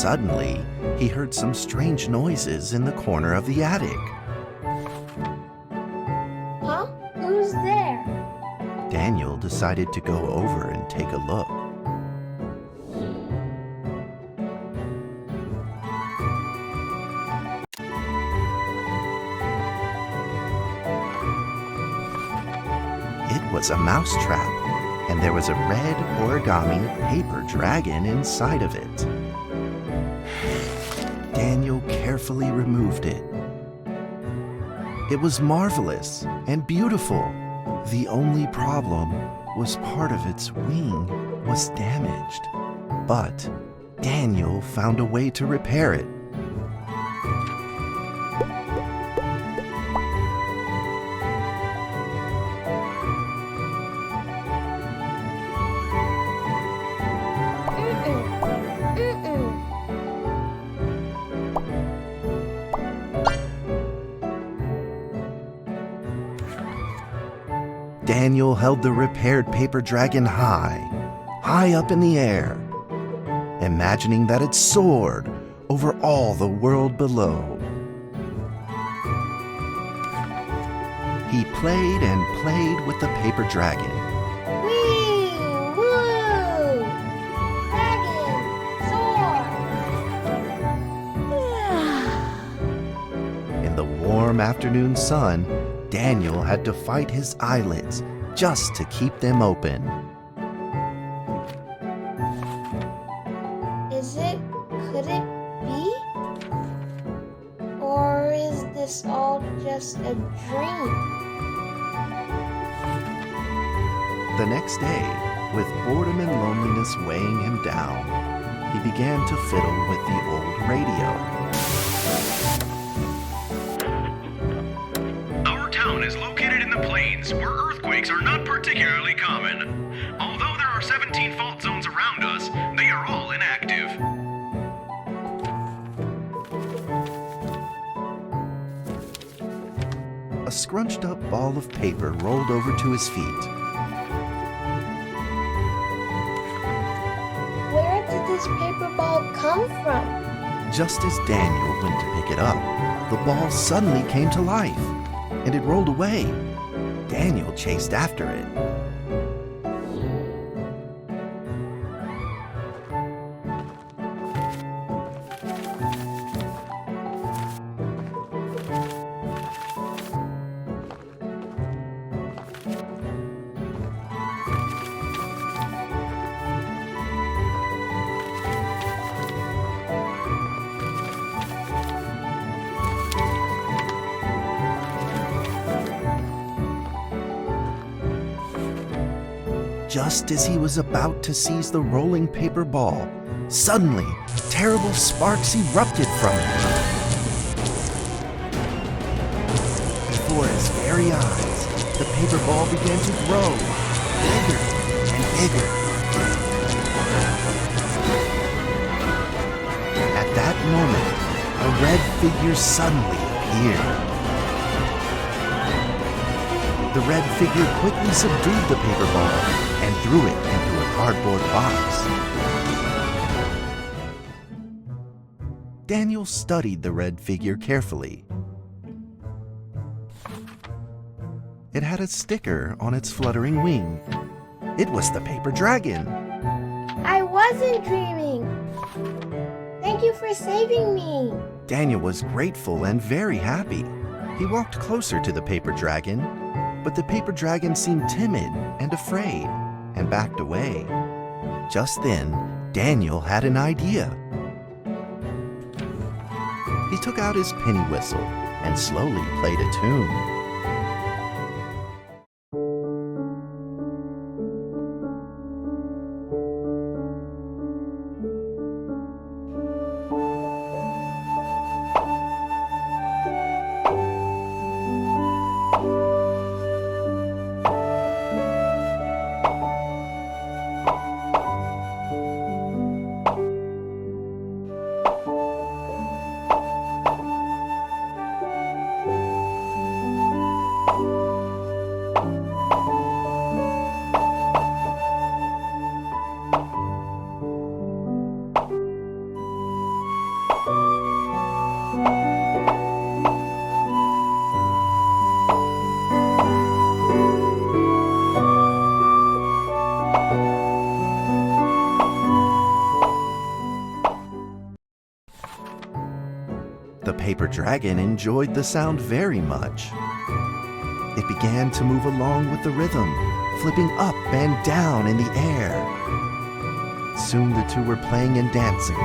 Suddenly, he heard some strange noises in the corner of the attic.
Huh? Who's there?
Daniel decided to go over and take a look. It was a mousetrap, and there was a red origami paper dragon inside of it. Daniel carefully removed it. It was marvelous and beautiful. The only problem was part of its wing was damaged, but Daniel found a way to repair it. Daniel held the repaired paper dragon high up in the air, imagining that it soared over all the world below. He played and played with the paper dragon.
Whee! Woo! Dragon! Soar!
In the warm afternoon sun, Daniel had to fight his eyelids just to keep them open.
Could it be? Or is this all just a dream?
The next day, with boredom and loneliness weighing him down, he began to fiddle with the old radio.
Is located in the plains where earthquakes are not particularly common. Although there are 17 fault zones around us, they are all inactive.
A scrunched up ball of paper rolled over to his feet.
Where did this paper ball come from?
Just as Daniel went to pick it up, the ball suddenly came to life, and it rolled away. Daniel chased after it. Just as he was about to seize the rolling paper ball, suddenly, terrible sparks erupted from it. Before his very eyes, the paper ball began to grow, bigger and bigger. At that moment, a red figure suddenly appeared. The red figure quickly subdued the paper ball and threw it into a cardboard box. Daniel studied the red figure carefully. It had a sticker on its fluttering wing. It was the paper dragon.
I wasn't dreaming. Thank you for saving me.
Daniel was grateful and very happy. He walked closer to the paper dragon, but the paper dragon seemed timid and afraid and backed away. Just then, Daniel had an idea. He took out his penny whistle and slowly played a tune. paper dragon enjoyed the sound very much. It began to move along with the rhythm, flipping up and down in the air. Soon the two were playing and dancing,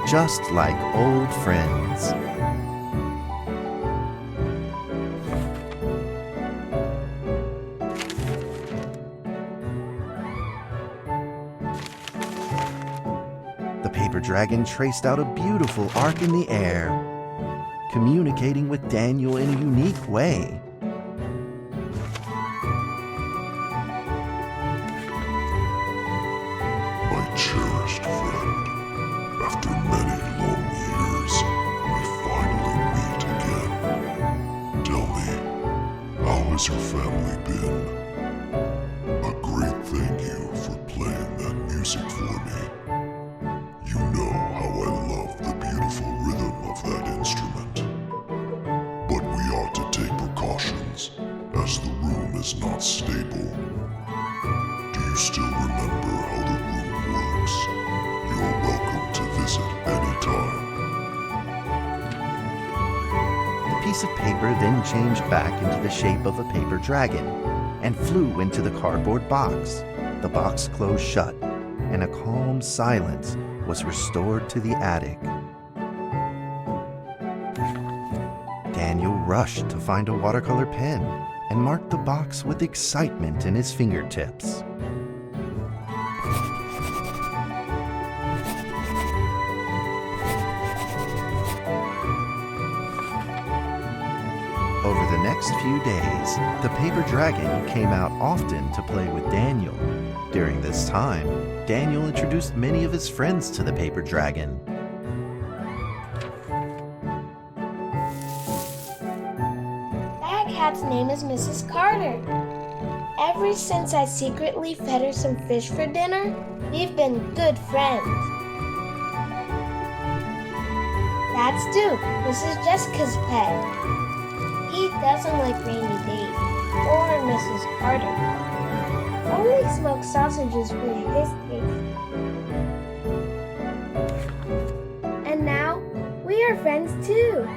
just like old friends. The paper dragon traced out a beautiful arc in the air, communicating with Daniel in a unique way.
My cherished friend, after many long years, we finally meet again. Tell me, how has your family been? A great thank you for playing that music for me. You know how I love the beautiful rhythm of that instrument. But we ought to take precautions, as the room is not stable. Do you still remember how the room works? You're welcome to visit anytime.
The piece of paper then changed back into the shape of a paper dragon and flew into the cardboard box. The box closed shut, and a calm silence was restored to the attic. Daniel rushed to find a watercolor pen and marked the box with excitement in his fingertips. Over the next few days, the paper dragon came out often to play with Daniel. During this time, Daniel introduced many of his friends to the paper dragon.
That cat's name is Mrs. Carter. Ever since I secretly fed her some fish for dinner, we've been good friends. That's Duke, Mrs. Jessica's pet. He doesn't like rainy days or Mrs. Carter. Only smoked sausages for his taste. And now, we are friends too.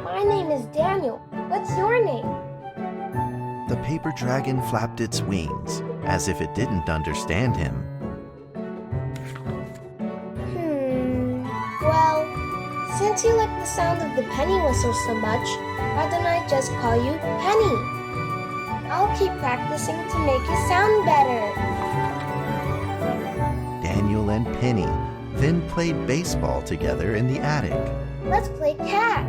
My name is Daniel. What's your name?
The paper dragon flapped its wings, as if it didn't understand him.
Well, since you like the sound of the penny whistle so much, why don't I just call you Penny? I'll keep practicing to make you sound better.
Daniel and Penny then played baseball together in the attic.
Let's play cat.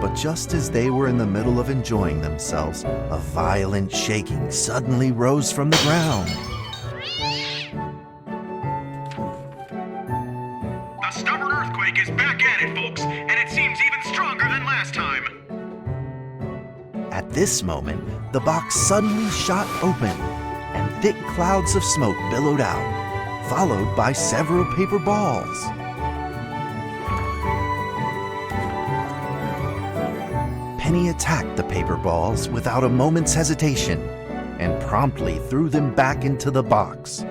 But just as they were in the middle of enjoying themselves, a violent shaking suddenly rose from the ground.
A stubborn earthquake is back at it, folks, and it seems even stronger than last time.
At this moment, the box suddenly shot open, and thick clouds of smoke billowed out, followed by several paper balls. Penny attacked the paper balls without a moment's hesitation and promptly threw them back into the box.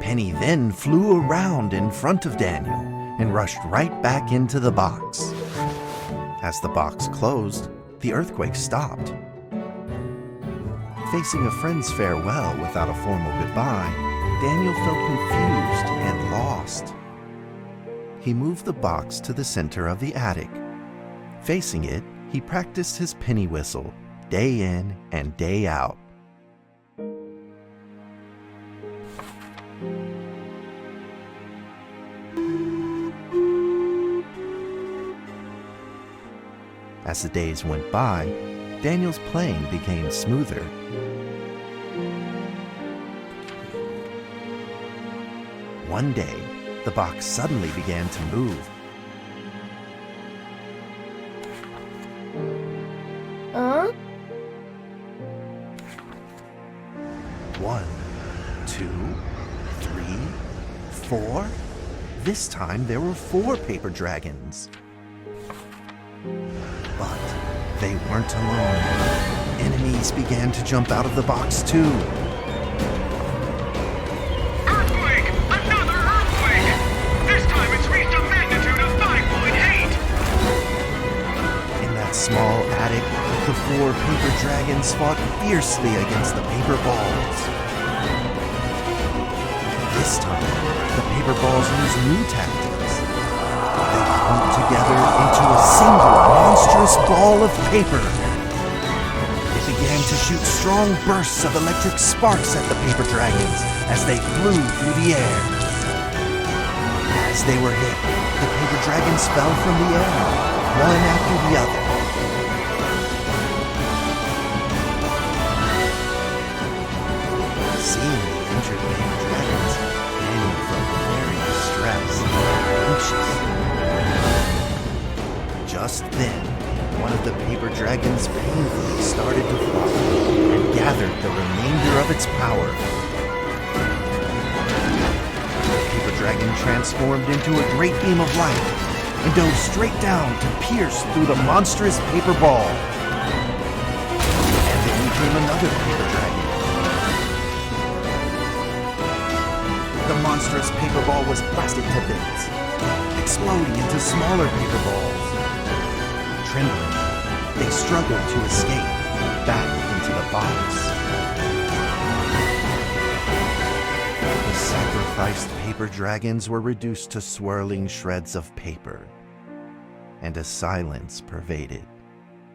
Penny then flew around in front of Daniel and rushed right back into the box. As the box closed, the earthquake stopped. Facing a friend's farewell without a formal goodbye, Daniel felt confused and lost. He moved the box to the center of the attic. Facing it, he practiced his penny whistle, day in and day out. As the days went by, Daniel's playing became smoother. One day, the box suddenly began to move.
Huh?
4? This time there were 4 paper dragons. But they weren't alone. Enemies began to jump out of the box too.
Earthquake! Another earthquake! This time it's reached a magnitude of 5.8!
In that small attic, the 4 paper dragons fought fiercely against the paper balls. This time, the paper balls used new tactics. They clumped together into a single monstrous ball of paper. It began to shoot strong bursts of electric sparks at the paper dragons as they flew through the air. As they were hit, the paper dragons fell from the air, one after the other. Seeing the injured paper dragons, Daniel felt very distressed and anxious. Just then, one of the paper dragons painfully started to fly and gathered the remainder of its power. The paper dragon transformed into a great beam of light and dove straight down to pierce through the monstrous paper ball. And then came another paper dragon. The monstrous paper ball was blasted to bits, exploding into smaller paper balls. Trembling, they struggled to escape back into the box. The sacrificed paper dragons were reduced to swirling shreds of paper, and a silence pervaded.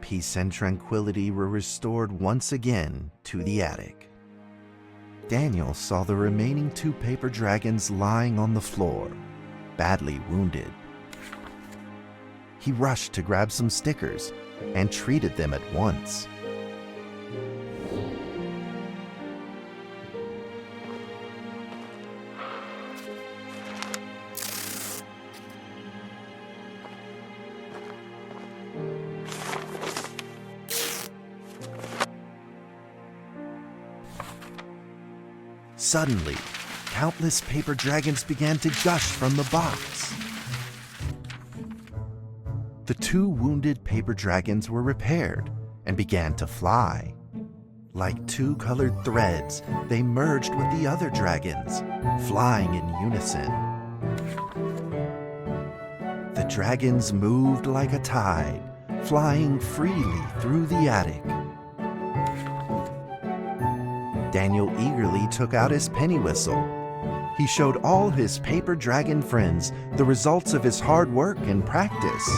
Peace and tranquility were restored once again to the attic. Daniel saw the remaining 2 paper dragons lying on the floor, badly wounded. He rushed to grab some stickers and treated them at once. Suddenly, countless paper dragons began to gush from the box. The 2 wounded paper dragons were repaired and began to fly. Like 2 colored threads, they merged with the other dragons, flying in unison. The dragons moved like a tide, flying freely through the attic. Daniel eagerly took out his penny whistle. He showed all his paper dragon friends the results of his hard work and practice.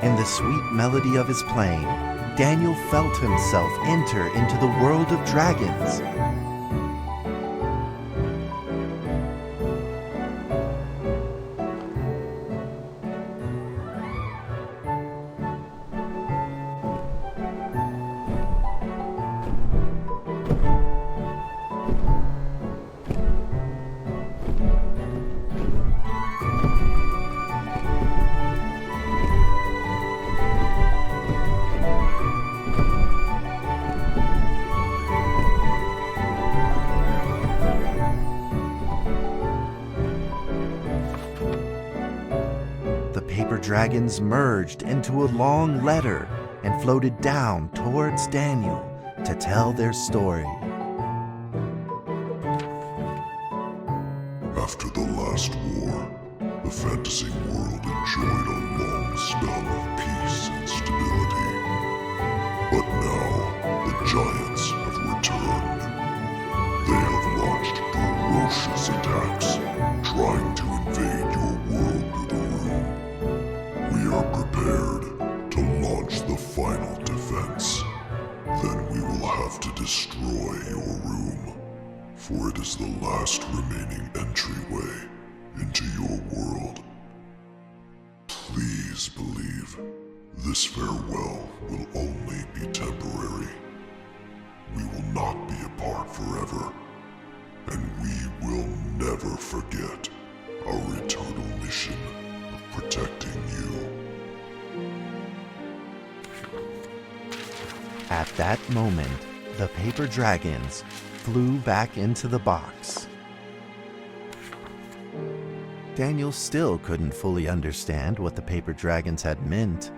In the sweet melody of his playing, Daniel felt himself enter into the world of dragons. dragons merged into a long letter and floated down towards Daniel to tell their story.
After the last war, the fantasy world enjoyed a long spell of peace and stability. But now, the giants have returned. They have launched ferocious attacks, trying to invade your world through the room. We are prepared to launch the final defense. Then we will have to destroy your room, for it is the last remaining entryway into your world. Please believe this farewell will only be temporary. We will not be apart forever, and we will never forget our eternal mission of protecting you.
At that moment, the paper dragons flew back into the box. Daniel still couldn't fully understand what the paper dragons had meant,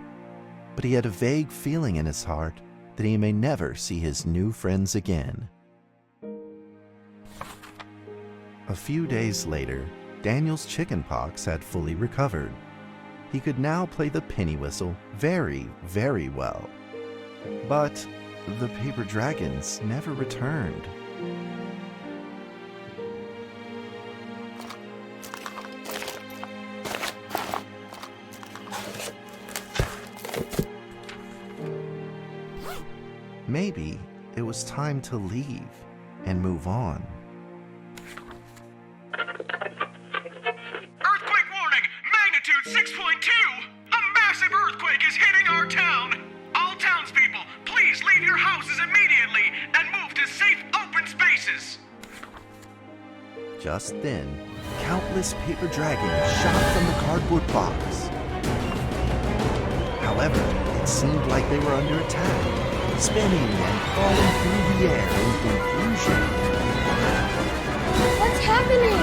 but he had a vague feeling in his heart that he may never see his new friends again. A few days later, Daniel's chickenpox had fully recovered. He could now play the penny whistle very, very well. But the paper dragons never returned. Maybe it was time to leave and move on.
Earthquake warning! Magnitude 6.2! A massive earthquake is hitting our town! All townspeople, please leave your houses immediately and move to safe open spaces!
Just then, countless paper dragons shot from the cardboard box. However, it seemed like they were under attack, spinning and falling through the air in confusion.
What's happening?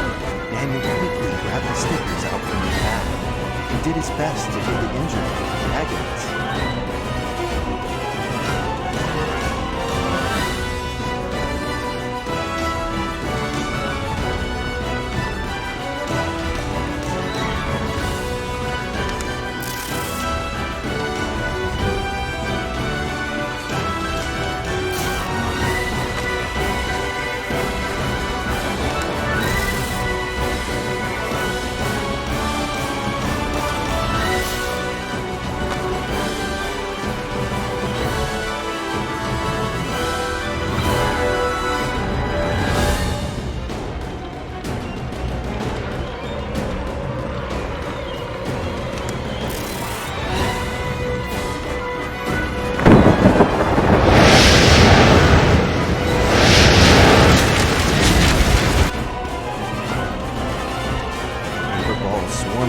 Daniel quickly grabbed the stickers out from his bag and did his best to heal the injured dragons.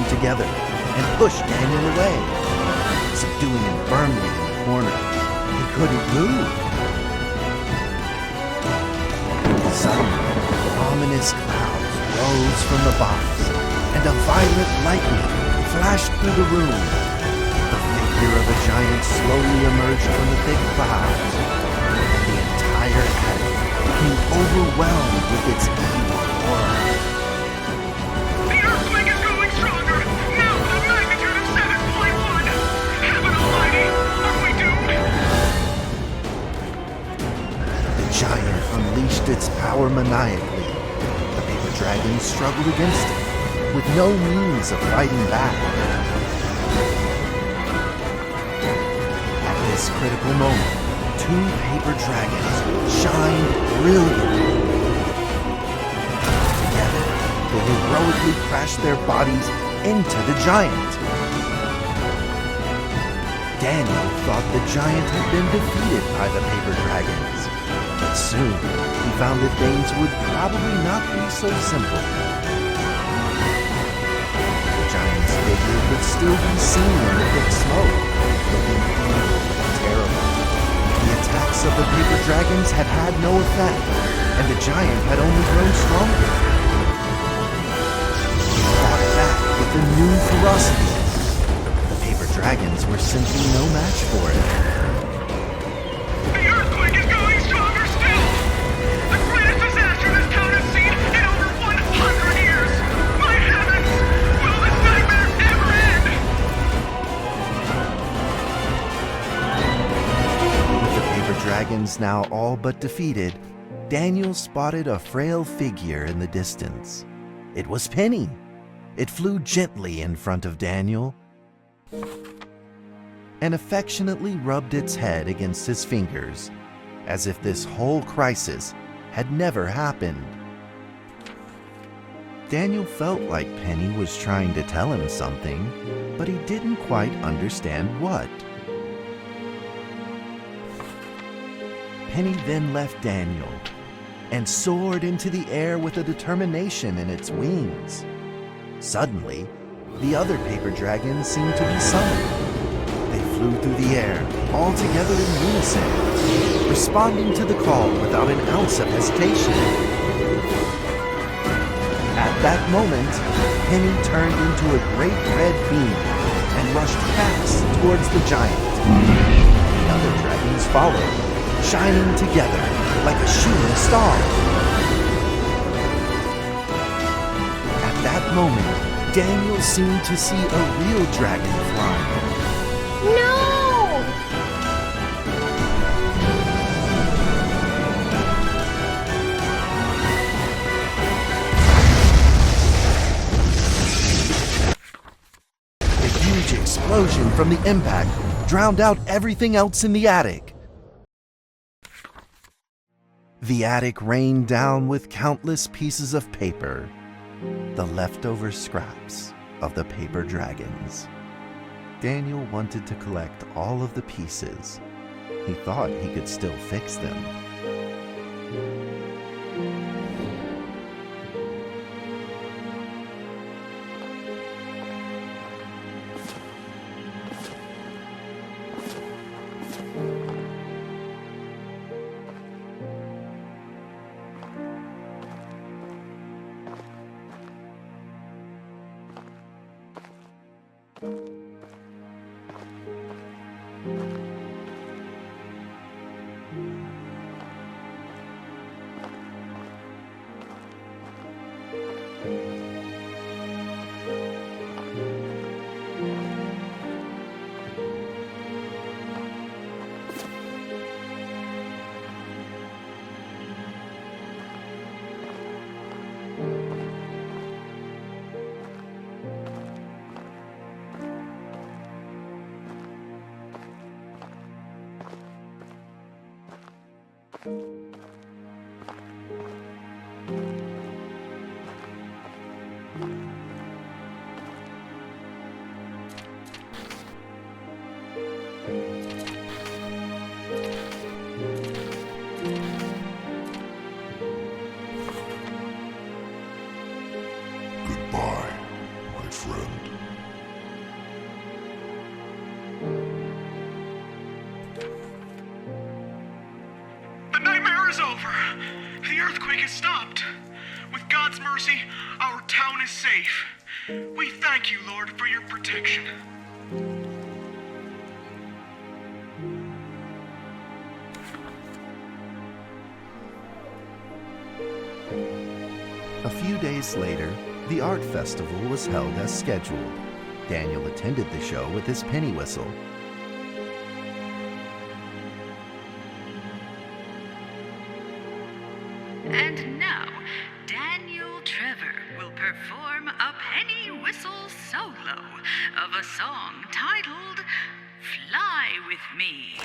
Together and pushed Daniel away, subduing him firmly in the corner. He couldn't move. Suddenly, ominous clouds rose from the box, and a violent lightning flashed through the room. The figure of a giant slowly emerged from the thick clouds, and the entire attic became overwhelmed with its evil horror. The giant unleashed its power maniacally. The paper dragons struggled against it, with no means of fighting back. At this critical moment, two paper dragons shined brilliantly. Together, they heroically crashed their bodies into the giant. Daniel thought the giant had been defeated by the paper dragons, but soon he found that things would probably not be so simple. The giant's figure could still be seen in the thick smoke, looking evil and terrible. The attacks of the paper dragons had had no effect, and the giant had only grown stronger. He fought back with a new ferocity. The dragons were simply no match for it.
The earthquake is going stronger still! The greatest disaster this town has seen in over 100 years! My heavens! Will this nightmare ever end?
With the paper dragons now all but defeated, Daniel spotted a frail figure in the distance. It was Penny. It flew gently in front of Daniel and affectionately rubbed its head against his fingers, as if this whole crisis had never happened. Daniel felt like Penny was trying to tell him something, but he didn't quite understand what. Penny then left Daniel and soared into the air with a determination in its wings. Suddenly, the other paper dragons seemed to be summoned. They flew through the air, all together in unison, responding to the call without an ounce of hesitation. At that moment, Penny turned into a great red beam and rushed fast towards the giant. The other dragons followed, shining together like a shooting star. At that moment, Daniel seemed to see a real dragon flying.
No!
A huge explosion from the impact drowned out everything else in the attic. The attic rained down with countless pieces of paper, the leftover scraps of the paper dragons. Daniel wanted to collect all of the pieces. He thought he could still fix them.
Goodbye, my friend.
The nightmare is over. The earthquake has stopped. With God's mercy, our town is safe. We thank you, Lord, for your protection.
A few days later, the art festival was held as scheduled. Daniel attended the show with his penny whistle.
And now, Daniel Trevor will perform a penny whistle solo of a song titled Fly With Me.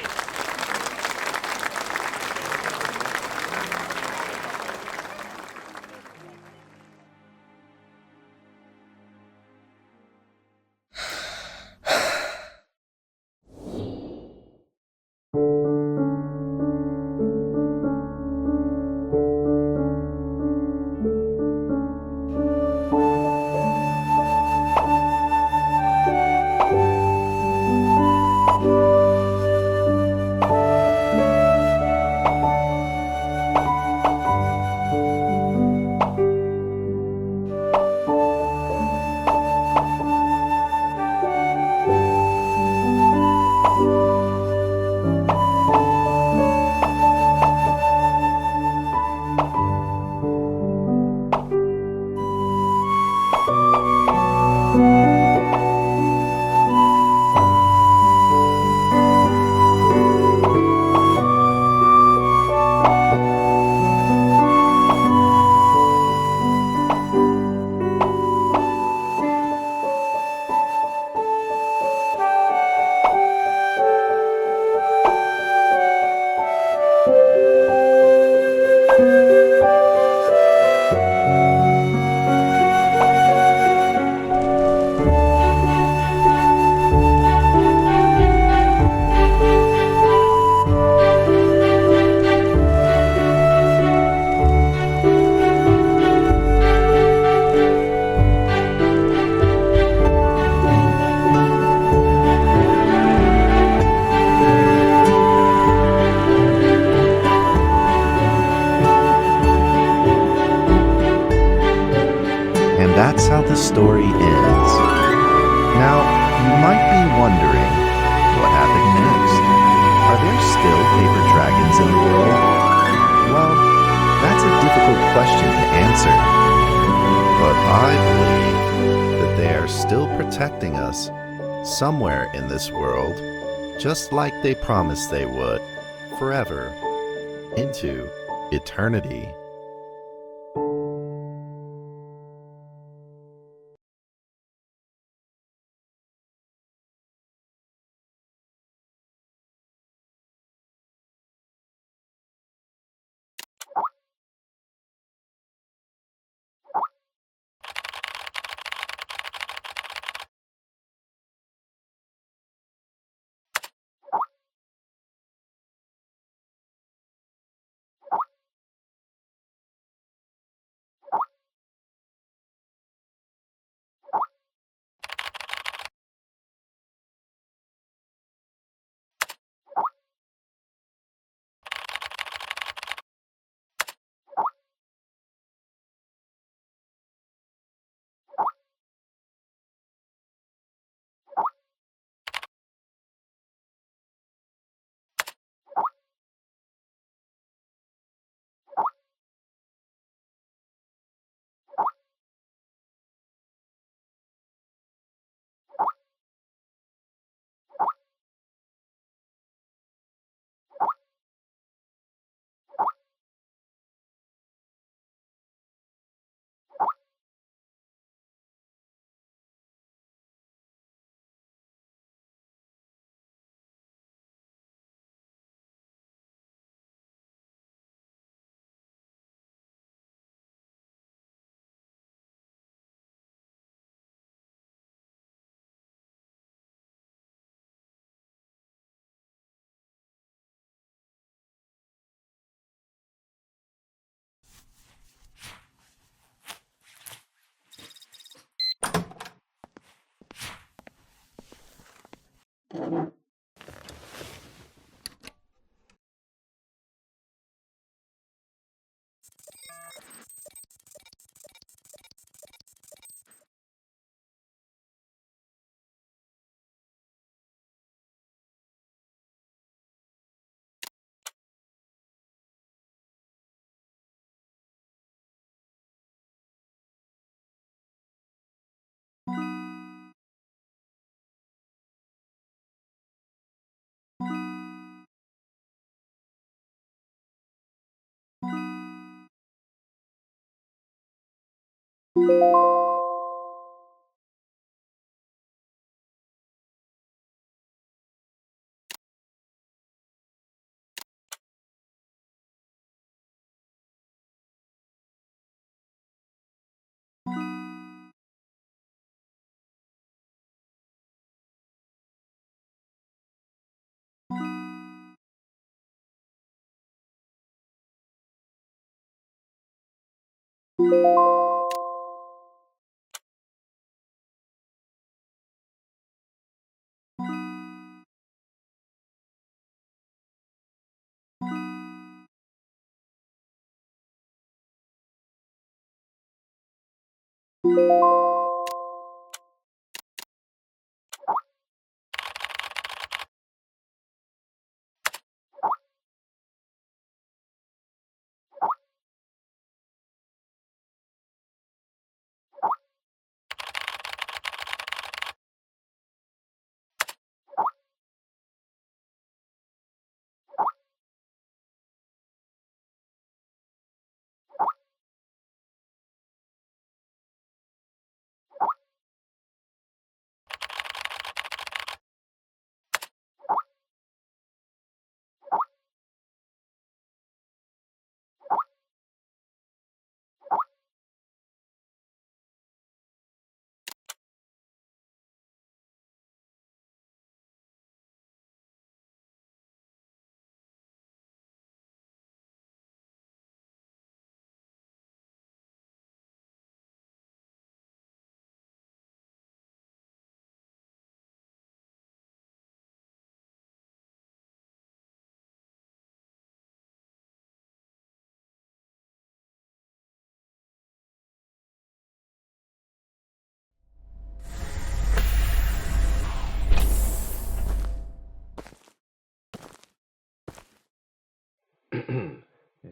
the story ends. Now, you might be wondering, what happened next? Are there still paper dragons in the world? Well, that's a difficult question to answer. But I believe that they are still protecting us somewhere in this world, just like they promised they would, forever, into eternity.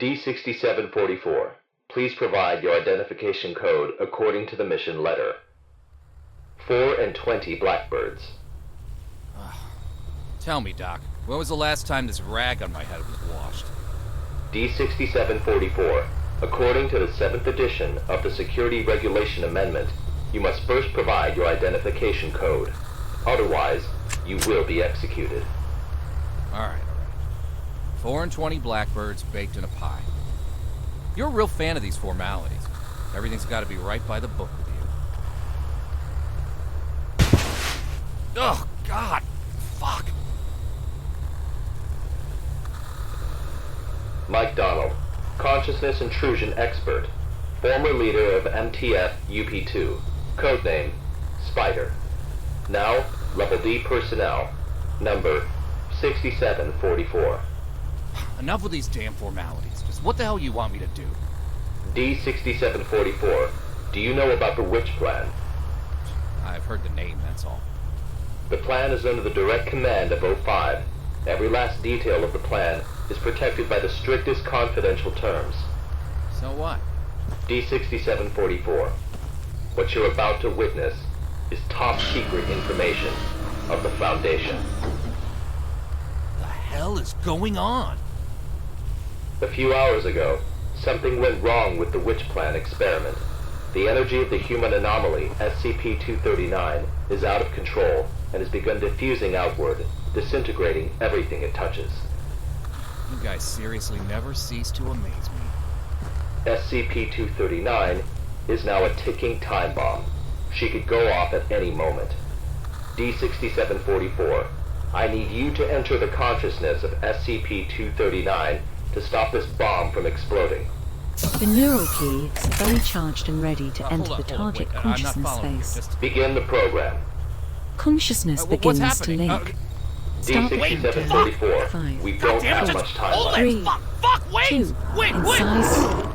D6744, please provide your identification code according to the mission letter. 4 and 20 blackbirds.
Tell me, Doc, when was the last time this rag on my head was washed?
D6744, according to the 7th edition of the Security Regulation Amendment, you must first provide your identification code. Otherwise, you will be executed.
All right. 4 and 20 blackbirds baked in a pie. You're a real fan of these formalities. Everything's got to be right by the book with you. Oh, God. Fuck.
Mike Donald, consciousness intrusion expert, former leader of MTF UP2, codename Spider. Now, Level D personnel, number 6744.
Enough with these damn formalities. Just what the hell you want me to do?
D6744, do you know about the Witch Plan?
I've heard the name, that's all.
The plan is under the direct command of O5. Every last detail of the plan is protected by the strictest confidential terms.
So what?
D6744, what you're about to witness is top secret information of the Foundation.
The hell is going on?
A few hours ago, something went wrong with the Witch Plan experiment. The energy of the human anomaly, SCP-239, is out of control and has begun diffusing outward, disintegrating everything it touches.
You guys seriously never cease to amaze me.
SCP-239 is now a ticking time bomb. She could go off at any moment. D6744, I need you to enter the consciousness of SCP-239 to stop this bomb from exploding.
The neural key is fully charged and ready to enter the target consciousness space.
Begin the program.
Consciousness begins to link. Start
D6744, we don't have much time left.
3, 2, and size.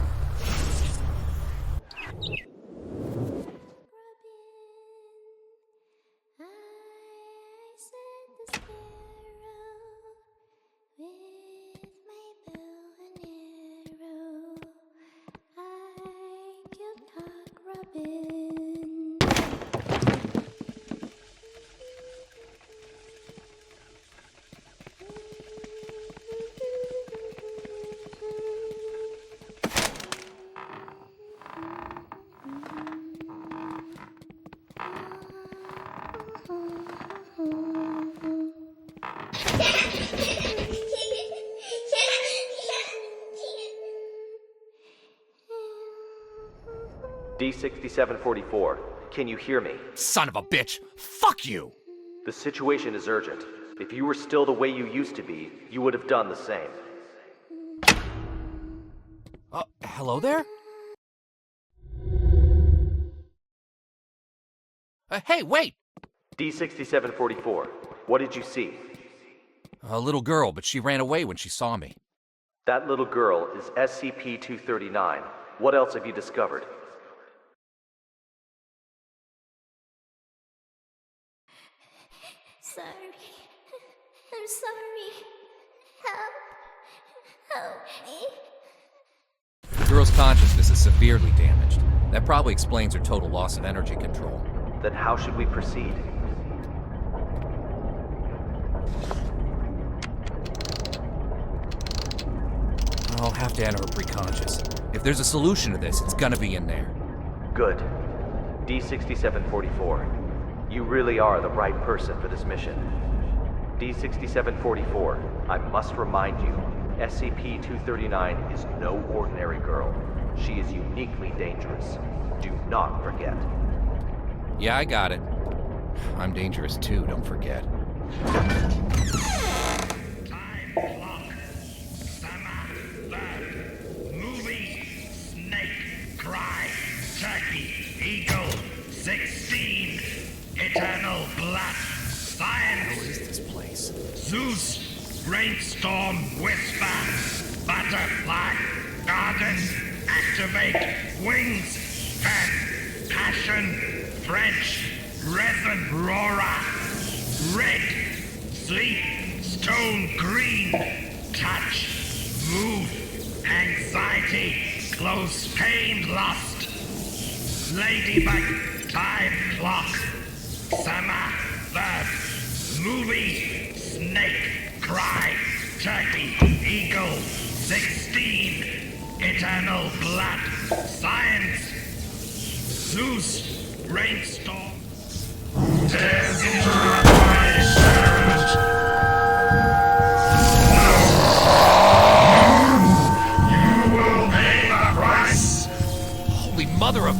D6744, can you hear me?
Son of a bitch! Fuck you!
The situation is urgent. If you were still the way you used to be, you would have done the same.
Hello there? Hey, wait!
D6744, what did you see?
A little girl, but she ran away when she saw me.
That little girl is SCP-239. What else have you discovered?
Sorry. I'm sorry. Help me.
The girl's consciousness is severely damaged. That probably explains her total loss of energy control.
Then how should we proceed?
I'll have to enter her preconscious. If there's a solution to this, it's gonna be in there.
Good. D6744, you really are the right person for this mission. D6744, I must remind you, SCP-239 is no ordinary girl. She is uniquely dangerous. Do not forget.
Yeah, I got it. I'm dangerous too, don't forget.
Time clock. Summer. Bird. Movie. Snake. Cry. Turkey. Eagle. 16. Eternal blood. Science.
What is this place?
Zeus. Rainstorm. Whisper. Butterfly. Garden. Activate. Wings. Pen. Passion. French, resin, Rora, red, sleep, stone, green, touch, move,
anxiety, close pain, lust, ladybug, time clock, summer, bird, movie, snake, cry, turkey, eagle, 16, eternal blood, science, Zeus, rainstorm, tears into my spirit. You will pay the price.
Holy mother of...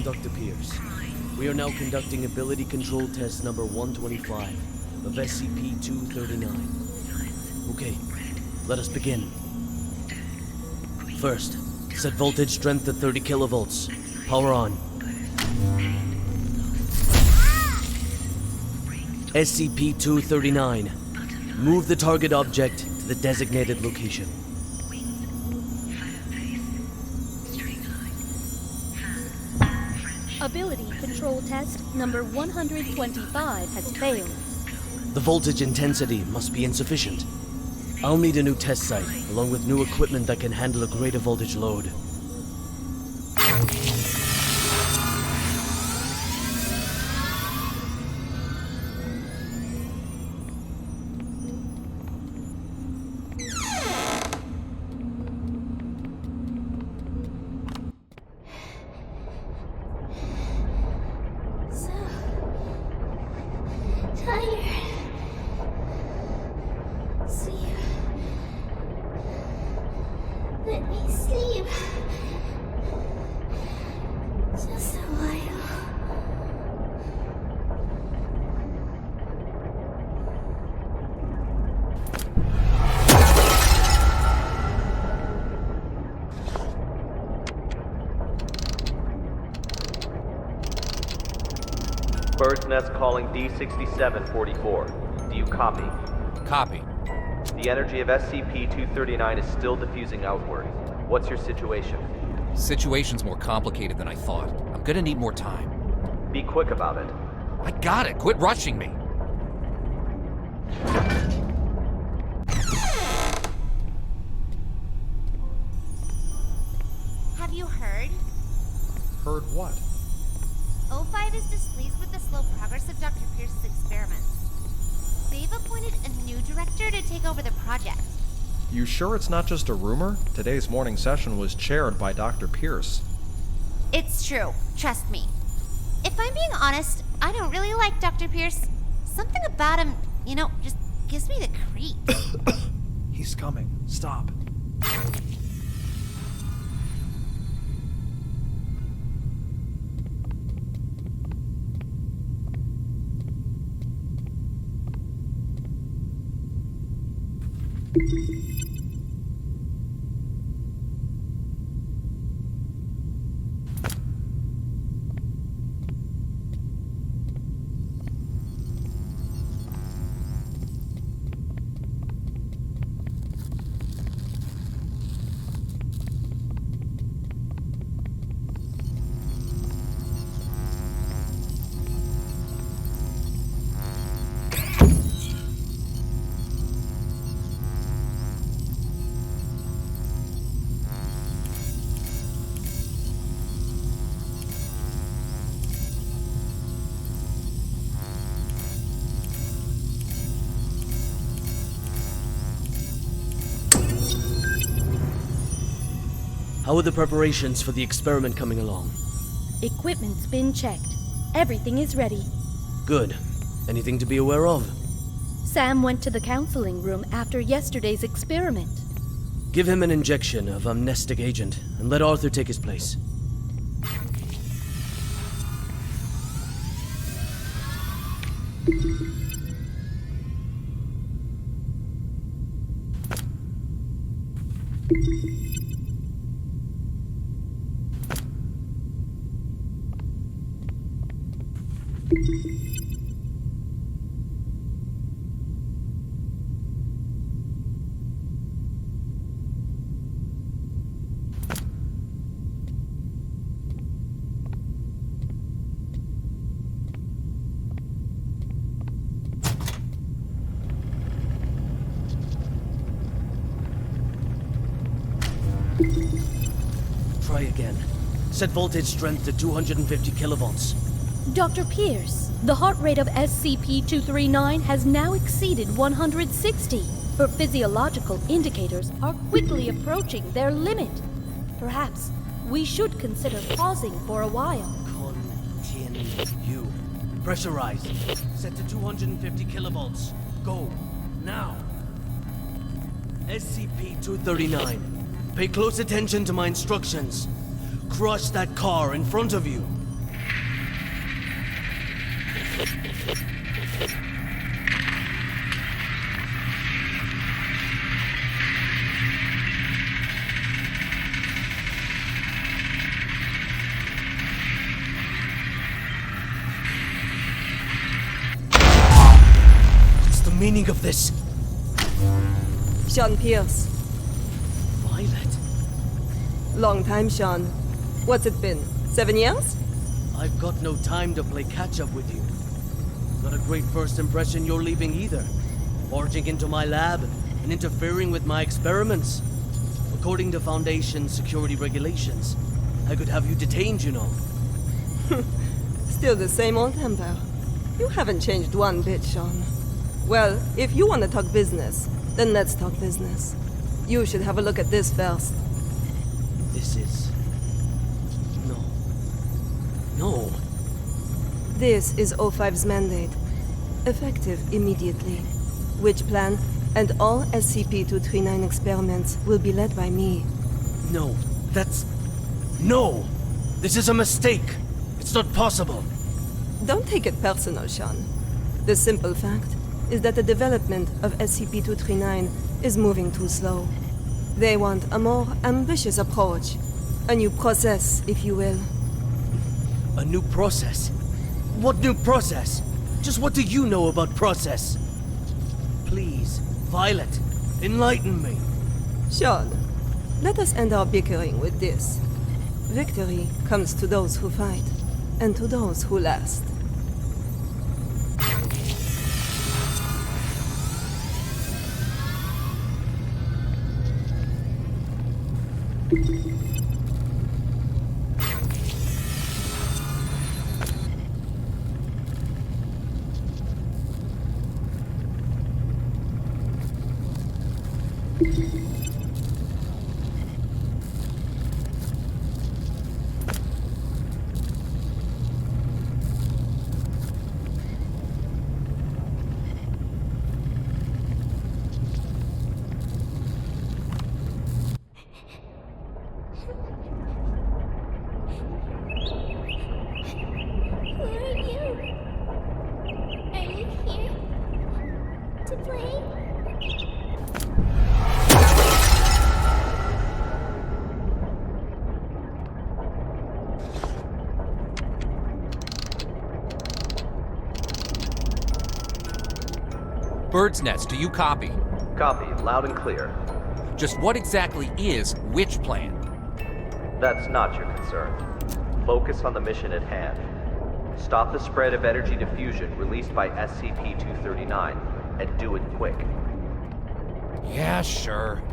Dr. Pierce. We are now conducting ability control test number 125 of SCP-239. Okay, let us begin. First, set voltage strength to 30 kilovolts. Power on. SCP-239. Move the target object to the designated location.
Ability control test number 125 has failed.
The voltage intensity must be insufficient. I'll need a new test site, along with new equipment that can handle a greater voltage load.
Let me sleep. Just a while.
Bird's Nest calling D6744. Do you copy?
Copy.
The energy of SCP-239 is still diffusing outward. What's your situation?
Situation's more complicated than I thought. I'm gonna need more time.
Be quick about it.
I got it. Quit rushing me.
Have you heard?
Heard what?
O5 is displeased with the slow progress of Dr. Pierce's experiments. They've appointed a new director to take over the project.
You sure it's not just a rumor? Today's morning session was chaired by Dr. Pierce.
It's true. Trust me. If I'm being honest, I don't really like Dr. Pierce. Something about him, just gives me the creeps.
He's coming. Stop.
How are the preparations for the experiment coming along?
Equipment's been checked. Everything is ready.
Good. Anything to be aware of?
Sam went to the counseling room after yesterday's experiment.
Give him an injection of amnestic agent, and let Arthur take his place. Try again. Set voltage strength to 250 kilovolts.
Dr. Pierce, the heart rate of SCP-239 has now exceeded 160. Her physiological indicators are quickly approaching their limit. Perhaps we should consider pausing for a while.
Continue. Pressurize. Set to 250 kilovolts. Go. Now. SCP-239. Pay close attention to my instructions. Crush that car in front of you. What's the meaning of this?
Sean Pierce.
Violet?
Long time, Sean. What's it been? 7 years?
I've got no time to play catch-up with you. Not a great first impression you're leaving either. Barging into my lab and interfering with my experiments. According to Foundation security regulations, I could have you detained, you know.
Still the same old temper. You haven't changed one bit, Sean. Well, if you want to talk business, then let's talk business. You should have a look at this first.
This is... No.
This is O5's mandate. Effective immediately. Which plan and all SCP-239 experiments will be led by me.
No, that's... No! This is a mistake! It's not possible!
Don't take it personal, Sean. The simple fact is that the development of SCP-239 is moving too slow. They want a more ambitious approach. A new process, if you will.
A new process? What new process? Just what do you know about process? Please, Violet, enlighten me.
Sean, let us end our bickering with this. Victory comes to those who fight, and to those who last.
Bird's Nest, do you copy?
Copy, loud and clear.
Just what exactly is which plan?
That's not your concern. Focus on the mission at hand. Stop the spread of energy diffusion released by SCP-239, and do it quick.
Yeah, sure.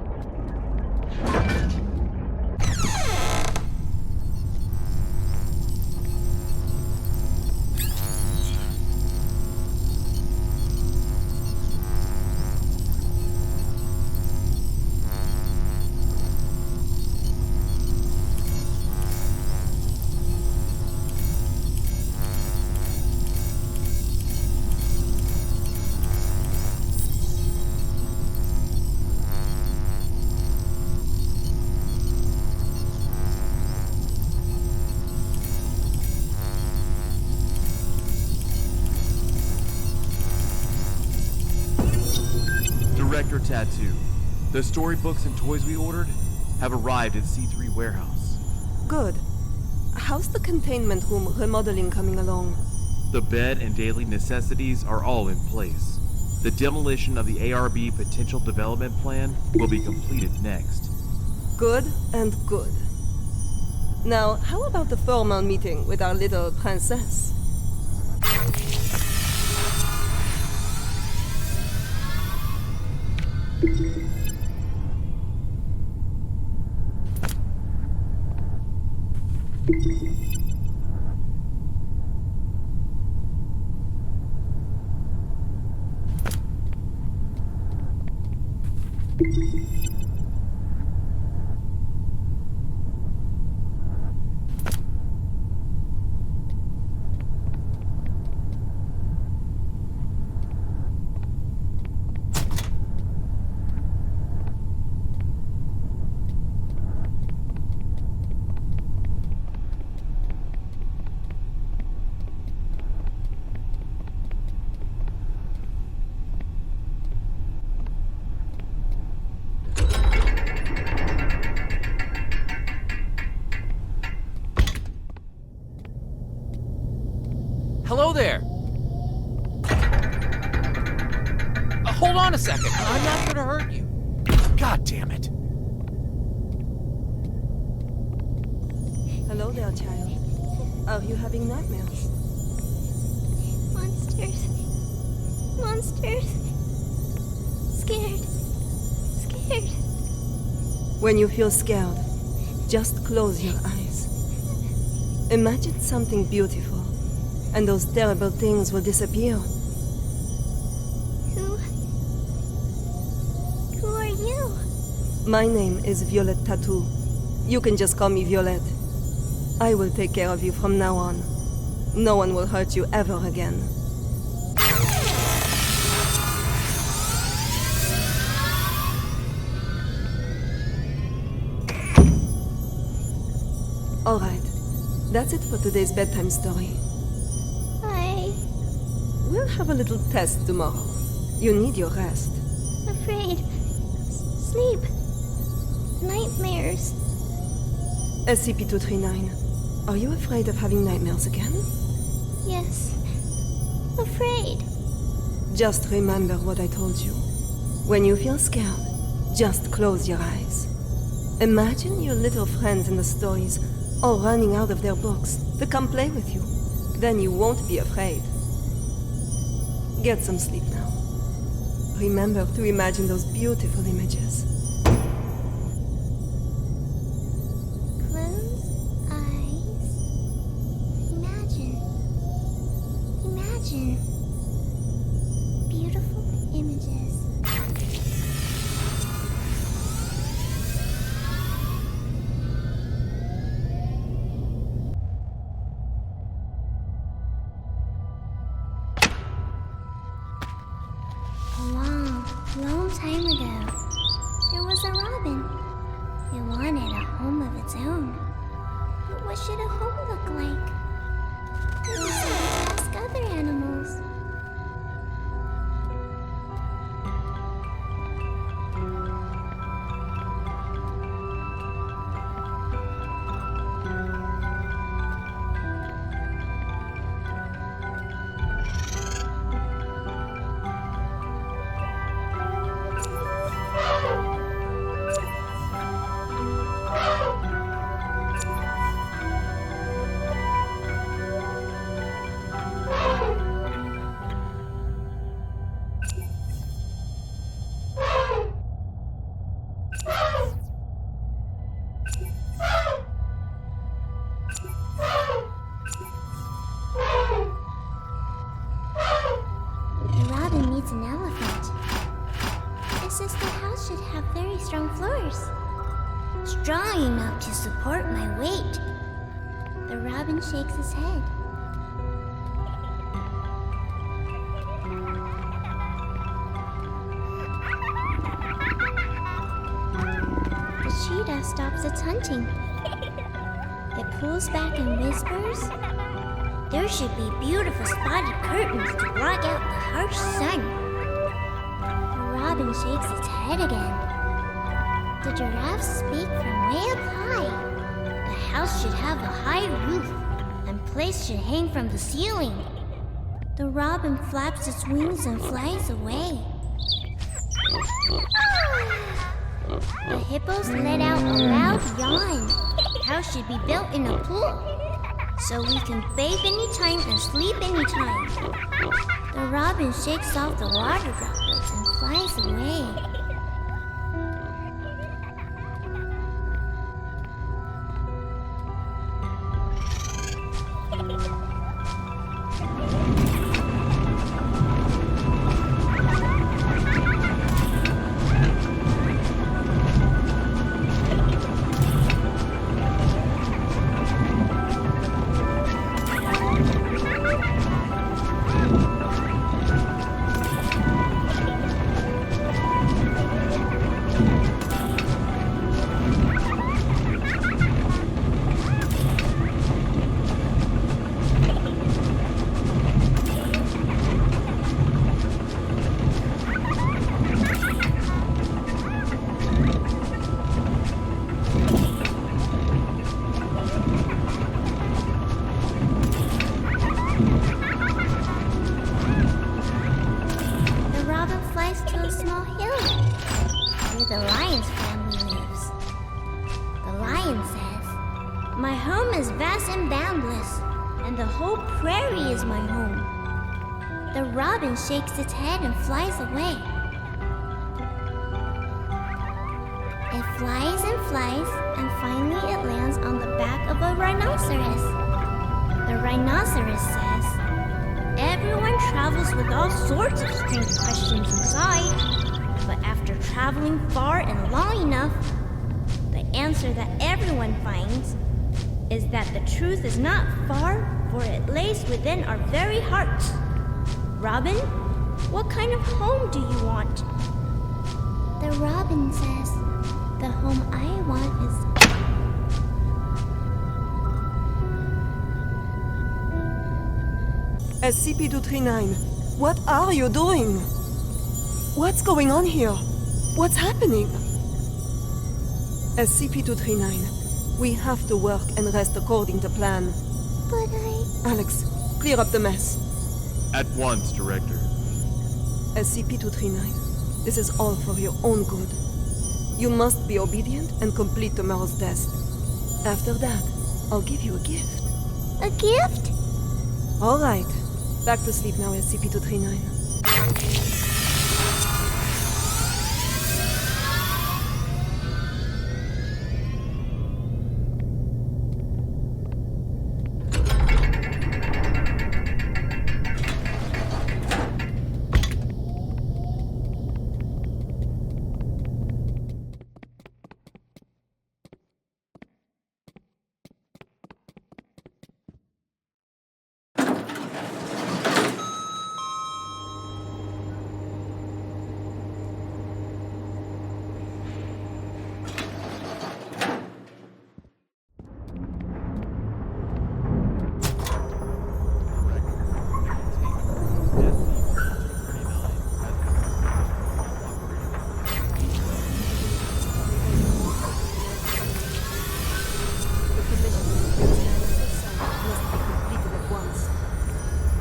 collector tattoo. The storybooks and toys we ordered have arrived at C3 warehouse.
Good. How's the containment room remodeling coming along?
The bed and daily necessities are all in place. The demolition of the ARB potential development plan will be completed next.
Good and good. Now, how about the formal meeting with our little princess?
Hello there! Hold on a second. I'm not gonna hurt you. God damn it.
Hello there, child. Are you having nightmares?
Monsters. Monsters. Scared. Scared.
When you feel scared, just close your eyes. Imagine something beautiful, and those terrible things will disappear.
Who are you?
My name is Violet Tattoo. You can just call me Violet. I will take care of you from now on. No one will hurt you ever again. All right. That's it for today's bedtime story. We'll have a little test tomorrow. You need your rest.
Afraid. Sleep. Nightmares.
SCP-239, are you afraid of having nightmares again?
Yes. Afraid.
Just remember what I told you. When you feel scared, just close your eyes. Imagine your little friends in the stories all running out of their books to come play with you. Then you won't be afraid. Get some sleep now. Remember to imagine those beautiful images.
Close eyes. Imagine. Imagine. Beautiful images. Long time ago, there was a robin. It wanted a home of its own. But what should a home look like? It decided to ask other animals. An elephant. It says the house should have very strong floors. Strong enough to support my weight. The robin shakes his head. The cheetah stops its hunting. It pulls back and whispers, "There should be beautiful spotted curtains to block out the harsh sun." The robin shakes its head again. The giraffes speak from way up high. The house should have a high roof, and plates should hang from the ceiling. The robin flaps its wings and flies away. The hippos let out a loud yawn. The house should be built in a pool, so we can bathe anytime and sleep anytime. The robin shakes off the water droplets and flies away. Shakes its head and flies away. It flies and flies, and finally it lands on the back of a rhinoceros. The rhinoceros says, "Everyone travels with all sorts of strange questions inside, but after traveling far and long enough, the answer that everyone finds is that the truth is not far, for it lays within our very hearts. Robin, what kind of home do you want?" The robin says, "The home I want is..."
SCP-239, what are you doing? What's going on here? What's happening? SCP-239, we have to work and rest according to plan.
But
Alex, clear up the mess.
At once, Director.
SCP-239, this is all for your own good. You must be obedient and complete tomorrow's test. After that, I'll give you a gift.
A gift?
All right. Back to sleep now, SCP-239.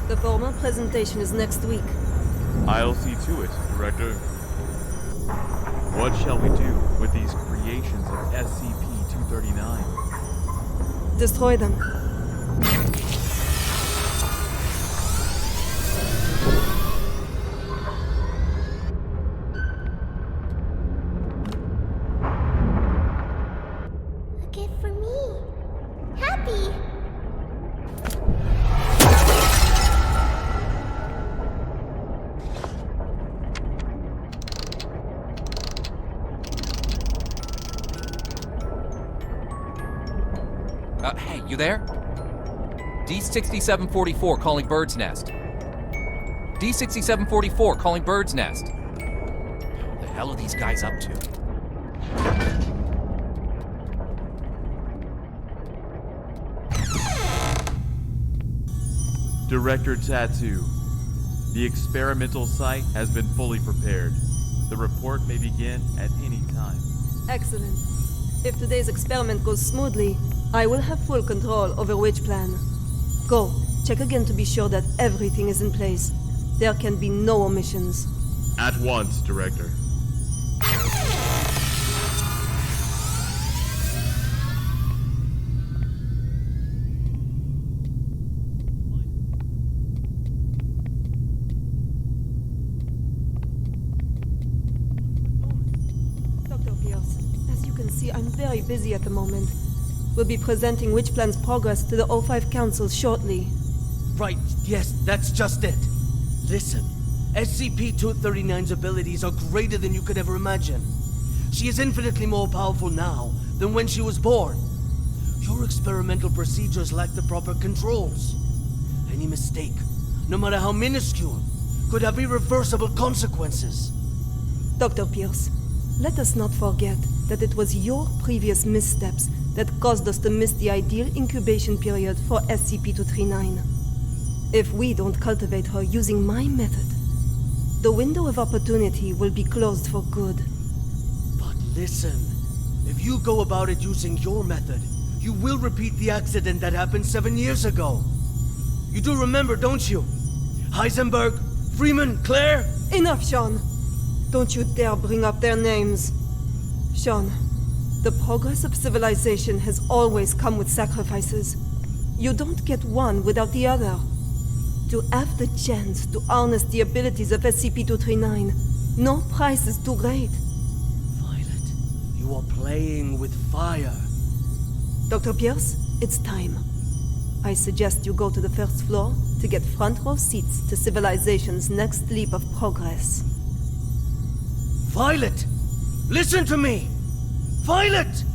The formal presentation is next week.
I'll see to it, Director. What shall we do with these creations of SCP-239?
Destroy them.
A gift for me. Happy!
Hey, you there? D6744 calling Bird's Nest. D6744 calling Bird's Nest. What the hell are these guys up to?
Director Tattoo, the experimental site has been fully prepared. The report may begin at any time.
Excellent. If today's experiment goes smoothly, I will have full control over which plan. Go, check again to be sure that everything is in place. There can be no omissions.
At once, Director.
Dr. Pierce, as you can see, I'm very busy at the moment. We'll be presenting Witch Plan's progress to the O5 Council shortly.
Right, yes, that's just it. Listen, SCP-239's abilities are greater than you could ever imagine. She is infinitely more powerful now than when she was born. Your experimental procedures lack the proper controls. Any mistake, no matter how minuscule, could have irreversible consequences.
Dr. Pierce, let us not forget that it was your previous missteps that caused us to miss the ideal incubation period for SCP-239. If we don't cultivate her using my method, the window of opportunity will be closed for good.
But listen, if you go about it using your method, you will repeat the accident that happened 7 years ago. You do remember, don't you? Heisenberg, Freeman, Claire?
Enough, Sean! Don't you dare bring up their names. Sean, the progress of civilization has always come with sacrifices. You don't get one without the other. To have the chance to harness the abilities of SCP-239, no price is too great.
Violet, you are playing with fire.
Dr. Pierce, it's time. I suggest you go to the first floor to get front row seats to civilization's next leap of progress.
Violet! Listen to me! Violet!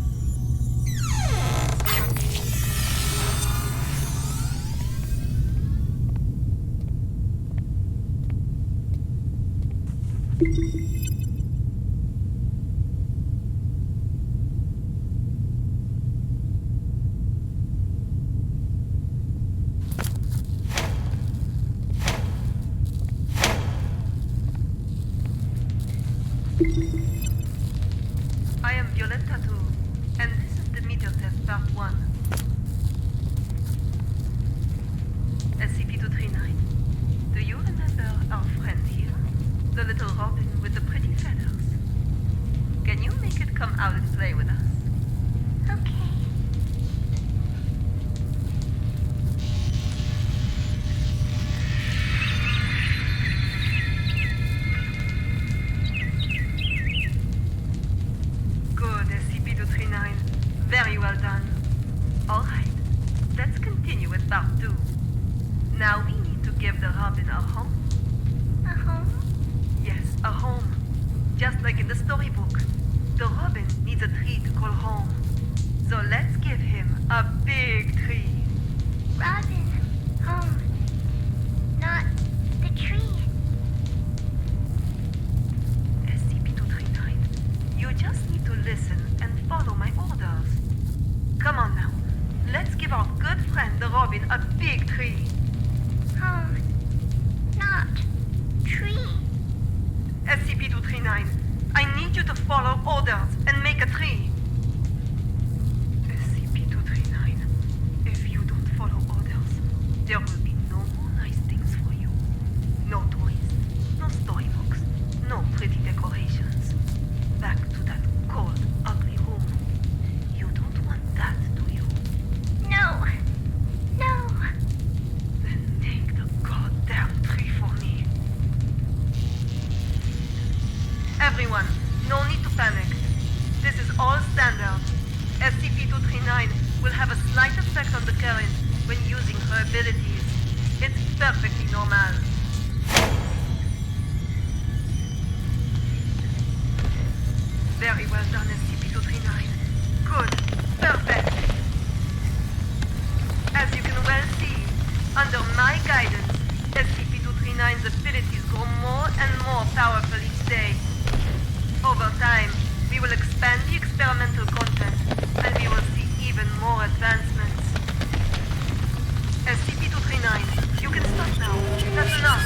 I am Violetta Tattoo, and this is the meter test part 1. SCP-239, do you remember our friend here? The little robin with the pretty feathers? Can you make it come out and play with us?
Okay.
Good, SCP-239. Very well done. Alright, let's continue with part 2. Now we need to give the robin a home.
A home?
Yes, a home. Just like in the storybook. The robin needs a tree to call home. So let's give him a big tree.
Robin, home. Not the tree.
SCP-239, you just need to listen and follow my orders. Come on now. Let's give our good friend the robin a big tree.
Home. Not tree.
SCP-239, I need you to follow orders and make a tree. SCP-239, if you don't follow orders, there will be no more nice things for you. No toys, no storybooks, no pretty decorations. Back to that cold, ugly room. You don't want that, do you?
No. No.
Then take the goddamn tree for me. Everyone, no need to panic. This is all standard. SCP-239 will have a slight effect on the current when using her abilities. It's perfectly normal. Very well done, SCP-239. Good. Perfect. As you can well see, under my guidance, SCP-239's abilities grow more and more powerful each day. Over time, we will expand the experimental content, and we will see even more advancements. SCP-239, you can stop now. That's enough.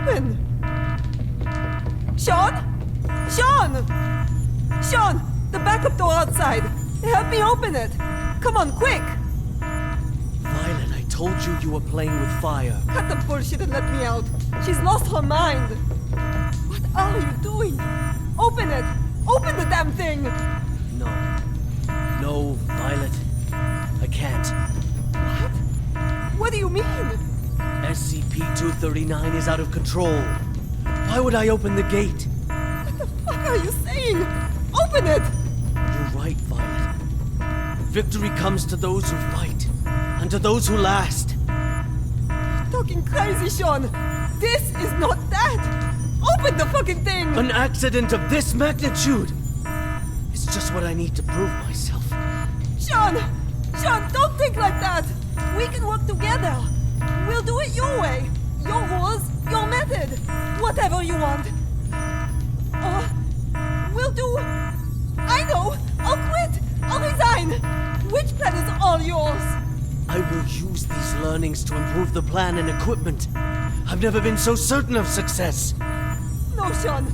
open! Sean? Sean! Sean! The backup door outside! Help me open it! Come on, quick!
Violet, I told you you were playing with fire.
Cut the bullshit and let me out. She's lost her mind. What are you doing? Open it! Open the damn thing!
No, Violet. I can't.
What? What do you mean?
SCP-239 is out of control. Why would I open the gate?
What the fuck are you saying? Open it!
You're right, Violet. Victory comes to those who fight, and to those who last.
You're talking crazy, Sean. This is not that. Open the fucking thing!
An accident of this magnitude! It's just what I need to prove myself.
Sean! Sean, don't think like that! We can work together! We'll do it your way! Your rules, your method! Whatever you want! Or we'll do... I know! I'll quit! I'll resign! Which plan is all yours?
I will use these learnings to improve the plan and equipment. I've never been so certain of success.
No, Sean.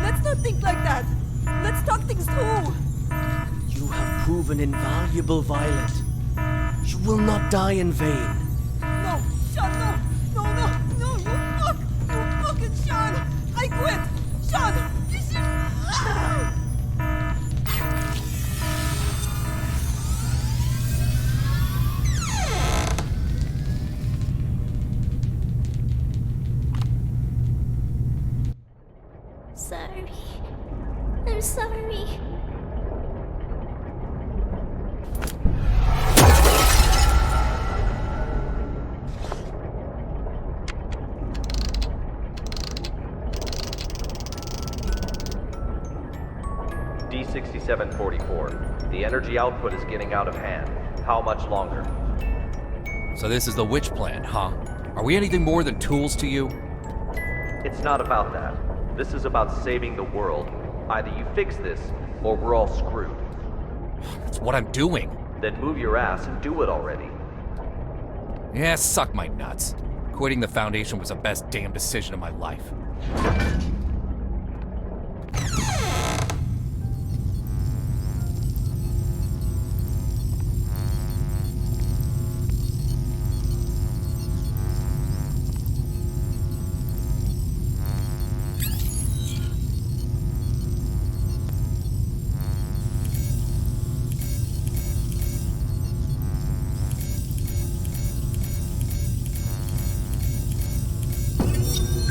Let's not think like that. Let's talk things through.
You have proven invaluable, Violet. You will not die in vain.
No, Sean, no. No, you fucking Sean. I quit. Sean, you should...
Sorry. I'm sorry.
D6744. The energy output is getting out of hand. How much longer?
So this is the witch plan, huh? Are we anything more than tools to you?
It's not about that. This is about saving the world. Either you fix this, or we're all screwed.
That's what I'm doing.
Then move your ass and do it already.
Yeah, suck my nuts. Quitting the Foundation was the best damn decision of my life.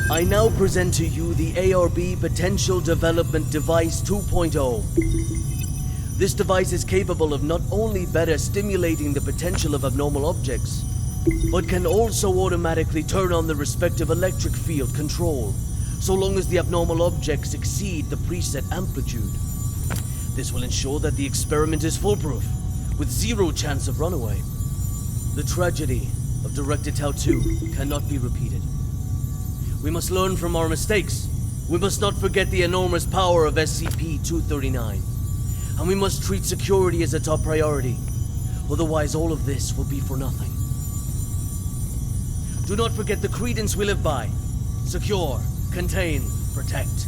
I now present to you the ARB Potential Development Device 2.0. This device is capable of not only better stimulating the potential of abnormal objects, but can also automatically turn on the respective electric field control, so long as the abnormal objects exceed the preset amplitude. This will ensure that the experiment is foolproof, with zero chance of runaway. The tragedy of Directed Tau 2 cannot be repeated. We must learn from our mistakes. We must not forget the enormous power of SCP-239. And we must treat security as a top priority. Otherwise, all of this will be for nothing. Do not forget the credence we live by. Secure, contain, protect.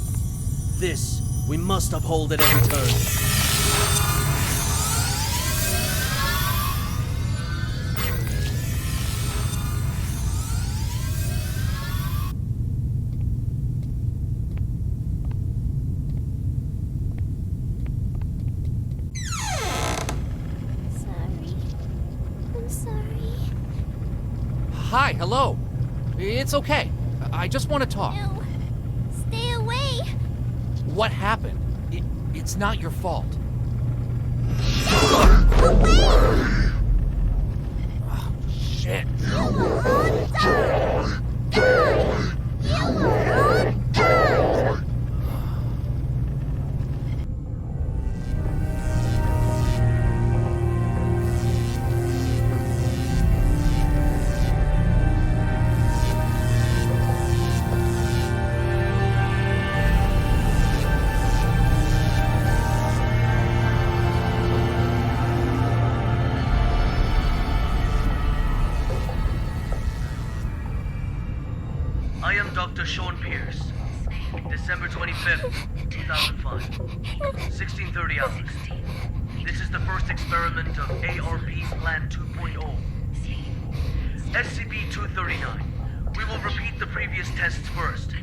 This we must uphold at every turn.
Hi, hello. It's okay. I just want to talk.
No. Stay away.
What happened? It's not your fault.
Away!
Oh, shit.
You will all die. Die. You will all die.
Dr. Sean Pierce. December 25th, 2005. 1630 hours. This is the first experiment of ARP Plan 2.0. SCP-239. We will repeat the previous tests first.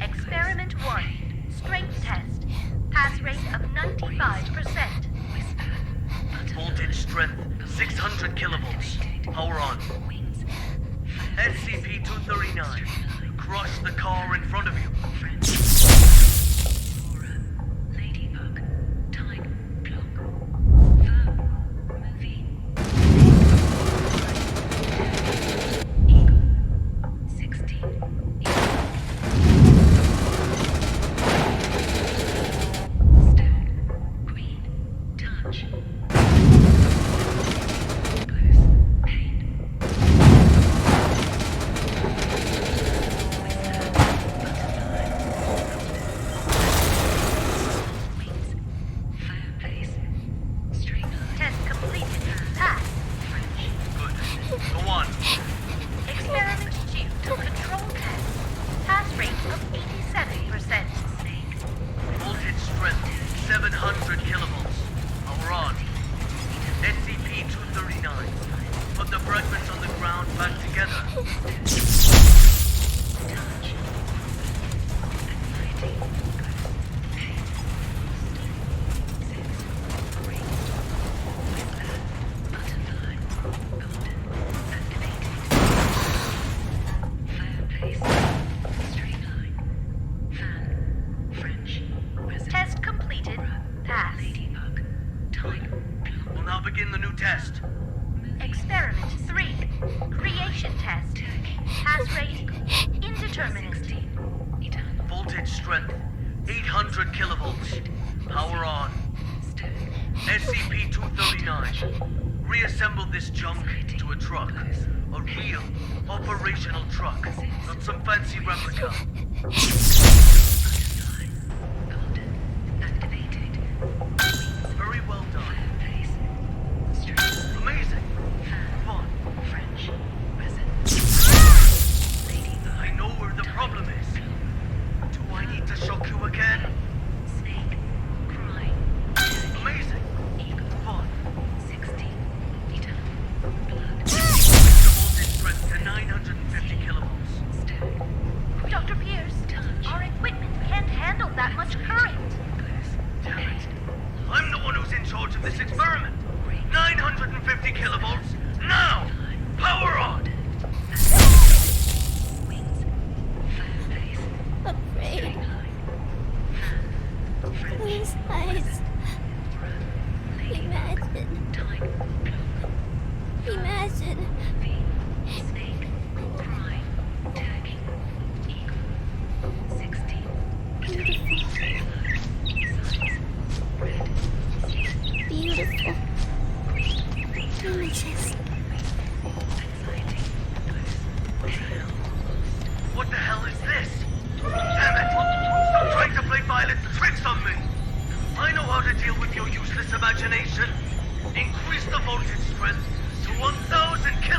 Experiment 1. Strength test. Pass rate of 95%.
Voltage strength 600 kilovolts. Power on. SCP-239. Crush the car in front of you. Reassemble this junk to a truck. A real, operational truck, not some fancy replica. Very well done. Amazing. Fun. I know where the problem is. Do I need to shock you again? Amazing. Fun. To 950 kilovolts.
Dr. Pierce, our equipment can't handle that much current.
Damn it. I'm the one who's in charge of this experiment. 950 kilovolts, now! Power on!
Afraid. Those eyes. Imagine. Beautiful. Images.
What the hell is this? Damn it! Stop trying to play violent tricks on me! I know how to deal with your useless imagination. Increase the voltage strength to 1000 kilovolts.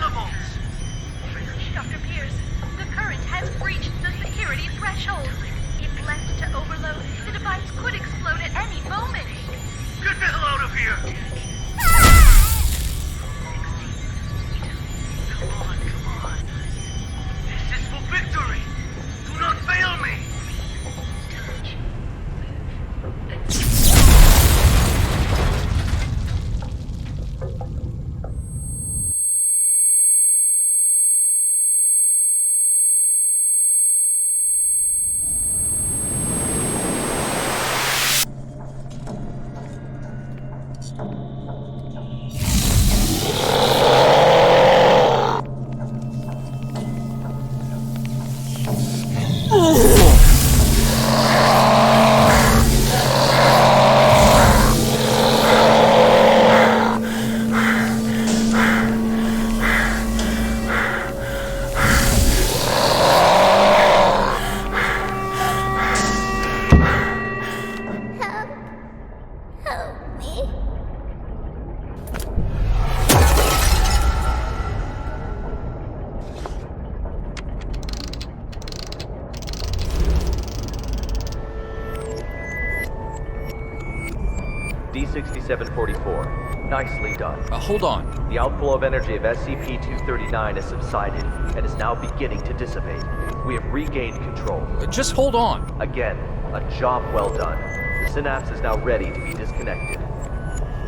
SCP-6744. Nicely done.
Hold on.
The outflow of energy of SCP-239 has subsided and is now beginning to dissipate. We have regained control.
Just hold on.
Again, a job well done. The synapse is now ready to be disconnected.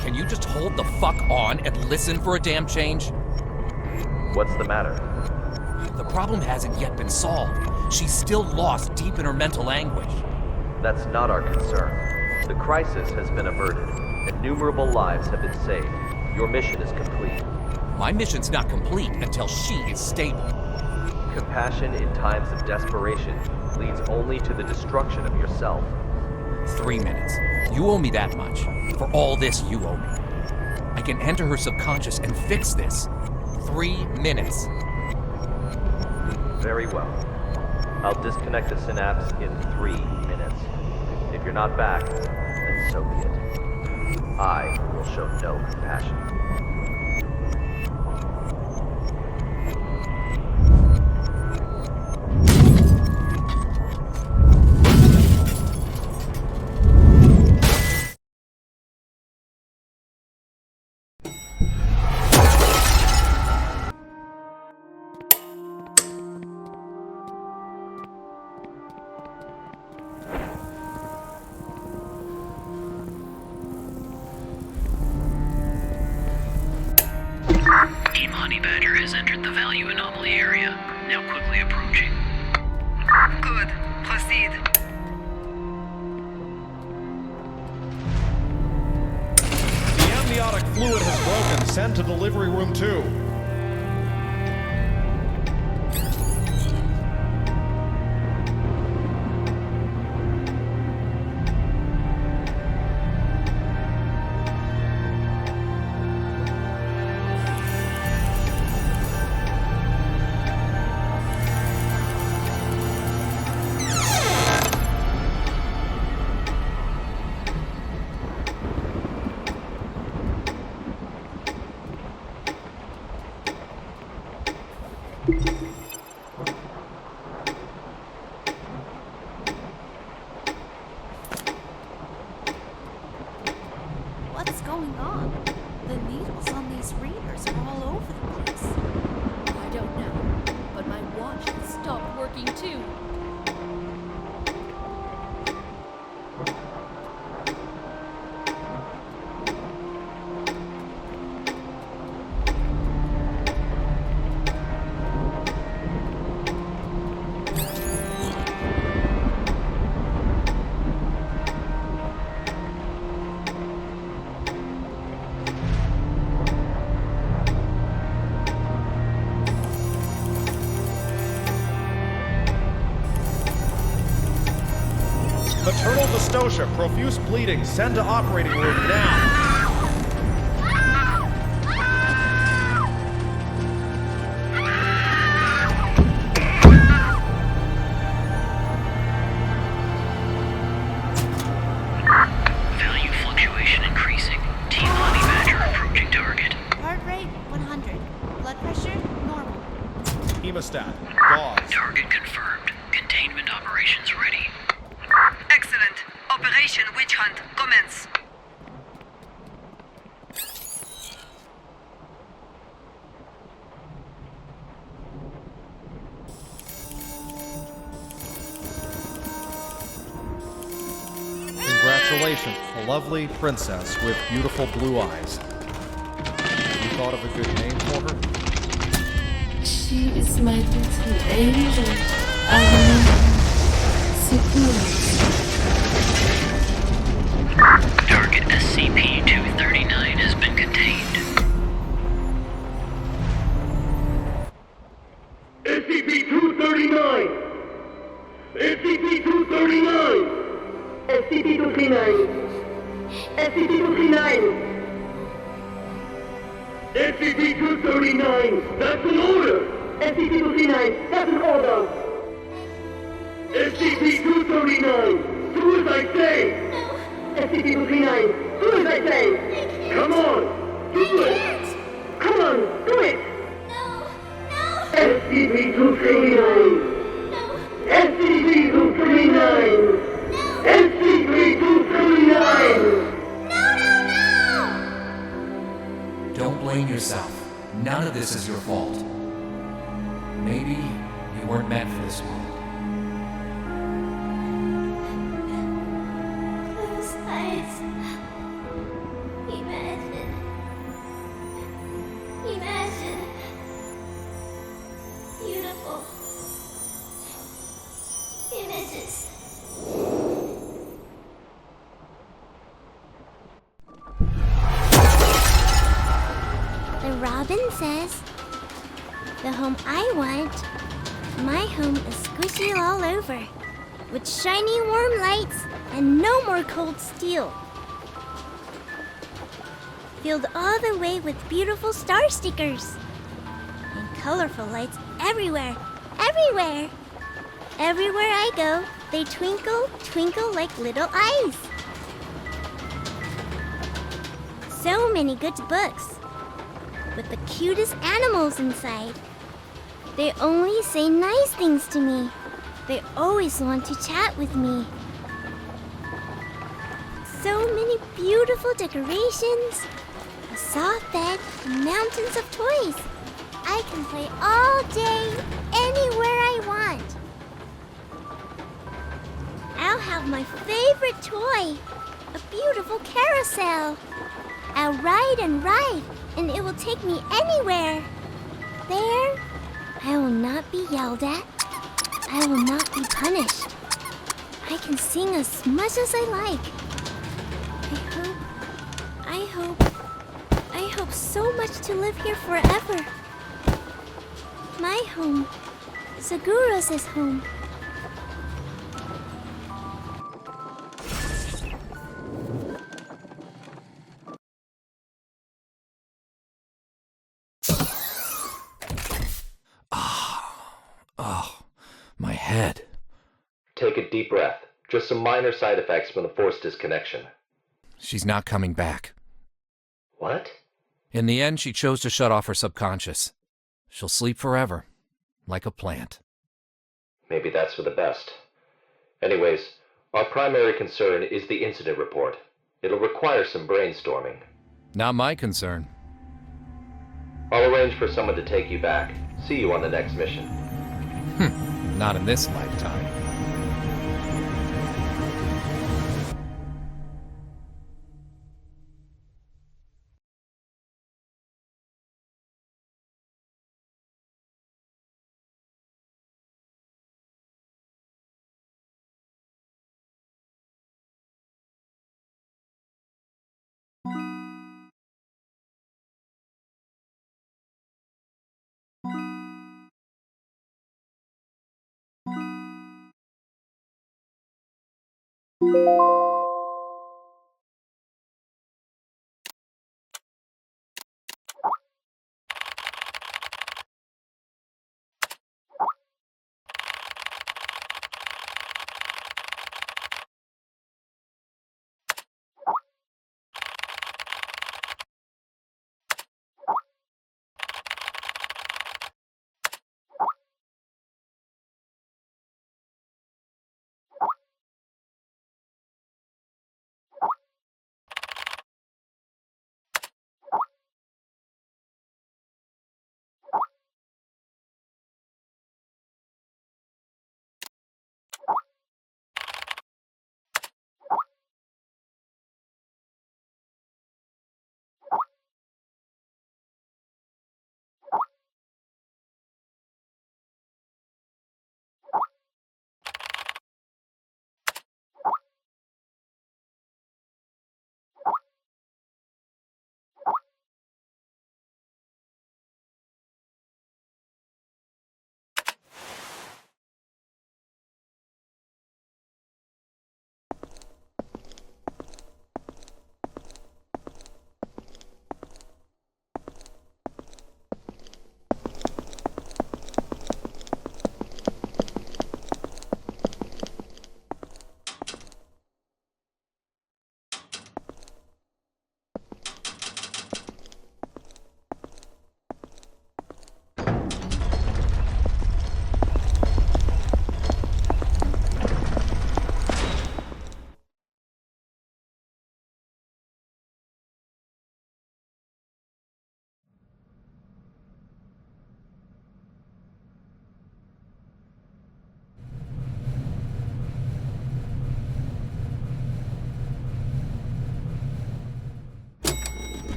Can you just hold the fuck on and listen for a damn change?
What's the matter?
The problem hasn't yet been solved. She's still lost deep in her mental anguish.
That's not our concern. The crisis has been averted. Innumerable lives have been saved. Your mission is complete.
My mission's not complete until she is stable.
Compassion in times of desperation leads only to the destruction of yourself.
3 minutes. You owe me that much. For all this, you owe me. I can enter her subconscious and fix this. 3 minutes.
Very well. I'll disconnect the synapse in 3 minutes. If you're not back, then so be it. I will show no compassion.
Team Honey Badger has entered the value anomaly area, now quickly approaching.
Good. Proceed.
The amniotic fluid has broken. Send to delivery room 2.
What's going on? The needles on these readers are all over the place. I don't know, but my watch has stopped working too.
Maternal dystocia, profuse bleeding. Send to operating room now.
Value fluctuation increasing. Team Honey Badger approaching target.
Heart rate 100. Blood pressure normal.
Hemostat, gauze.
Target confirmed. Containment operations ready.
Excellent. Operation Witch Hunt commence.
Congratulations, a lovely princess with beautiful blue eyes. You thought of a good name for her?
She is my little angel. I
Target SCP-239 has been contained.
SCP-239! SCP-239! SCP-239! SCP-239! SCP-239! That's an order! SCP-239! That's an order! SCP-239! Do as I say! SCP-239! Do as I say! Come on! Do it! Come on! Do it! SCP-239! SCP-239! SCP-239!
None of this is your fault. Maybe you weren't meant for this world.
Those eyes. Imagine. Beautiful. Images. The robin says, the home I want, my home is squishy all over, with shiny warm lights and no more cold steel. Filled all the way with beautiful star stickers and colorful lights everywhere, everywhere. Everywhere I go, they twinkle, twinkle like little eyes. So many good books with the cutest animals inside. They only say nice things to me. They always want to chat with me. So many beautiful decorations, a soft bed, and mountains of toys. I can play all day, anywhere I want. I'll have my favorite toy, a beautiful carousel. I'll ride and ride, and it will take me anywhere. There, I will not be yelled at. I will not be punished. I can sing as much as I like. I hope so much to live here forever. My home, Seguros' home.
Oh, my head.
Take a deep breath. Just some minor side effects from the force disconnection.
She's not coming back.
What?
In the end, she chose to shut off her subconscious. She'll sleep forever, like a plant.
Maybe that's for the best. Anyways, our primary concern is the incident report. It'll require some brainstorming.
Not my concern.
I'll arrange for someone to take you back. See you on the next mission.
Not in this lifetime.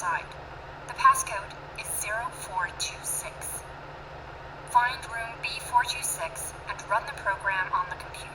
inside. The passcode is 0426. Find room B426 and run the program on the computer.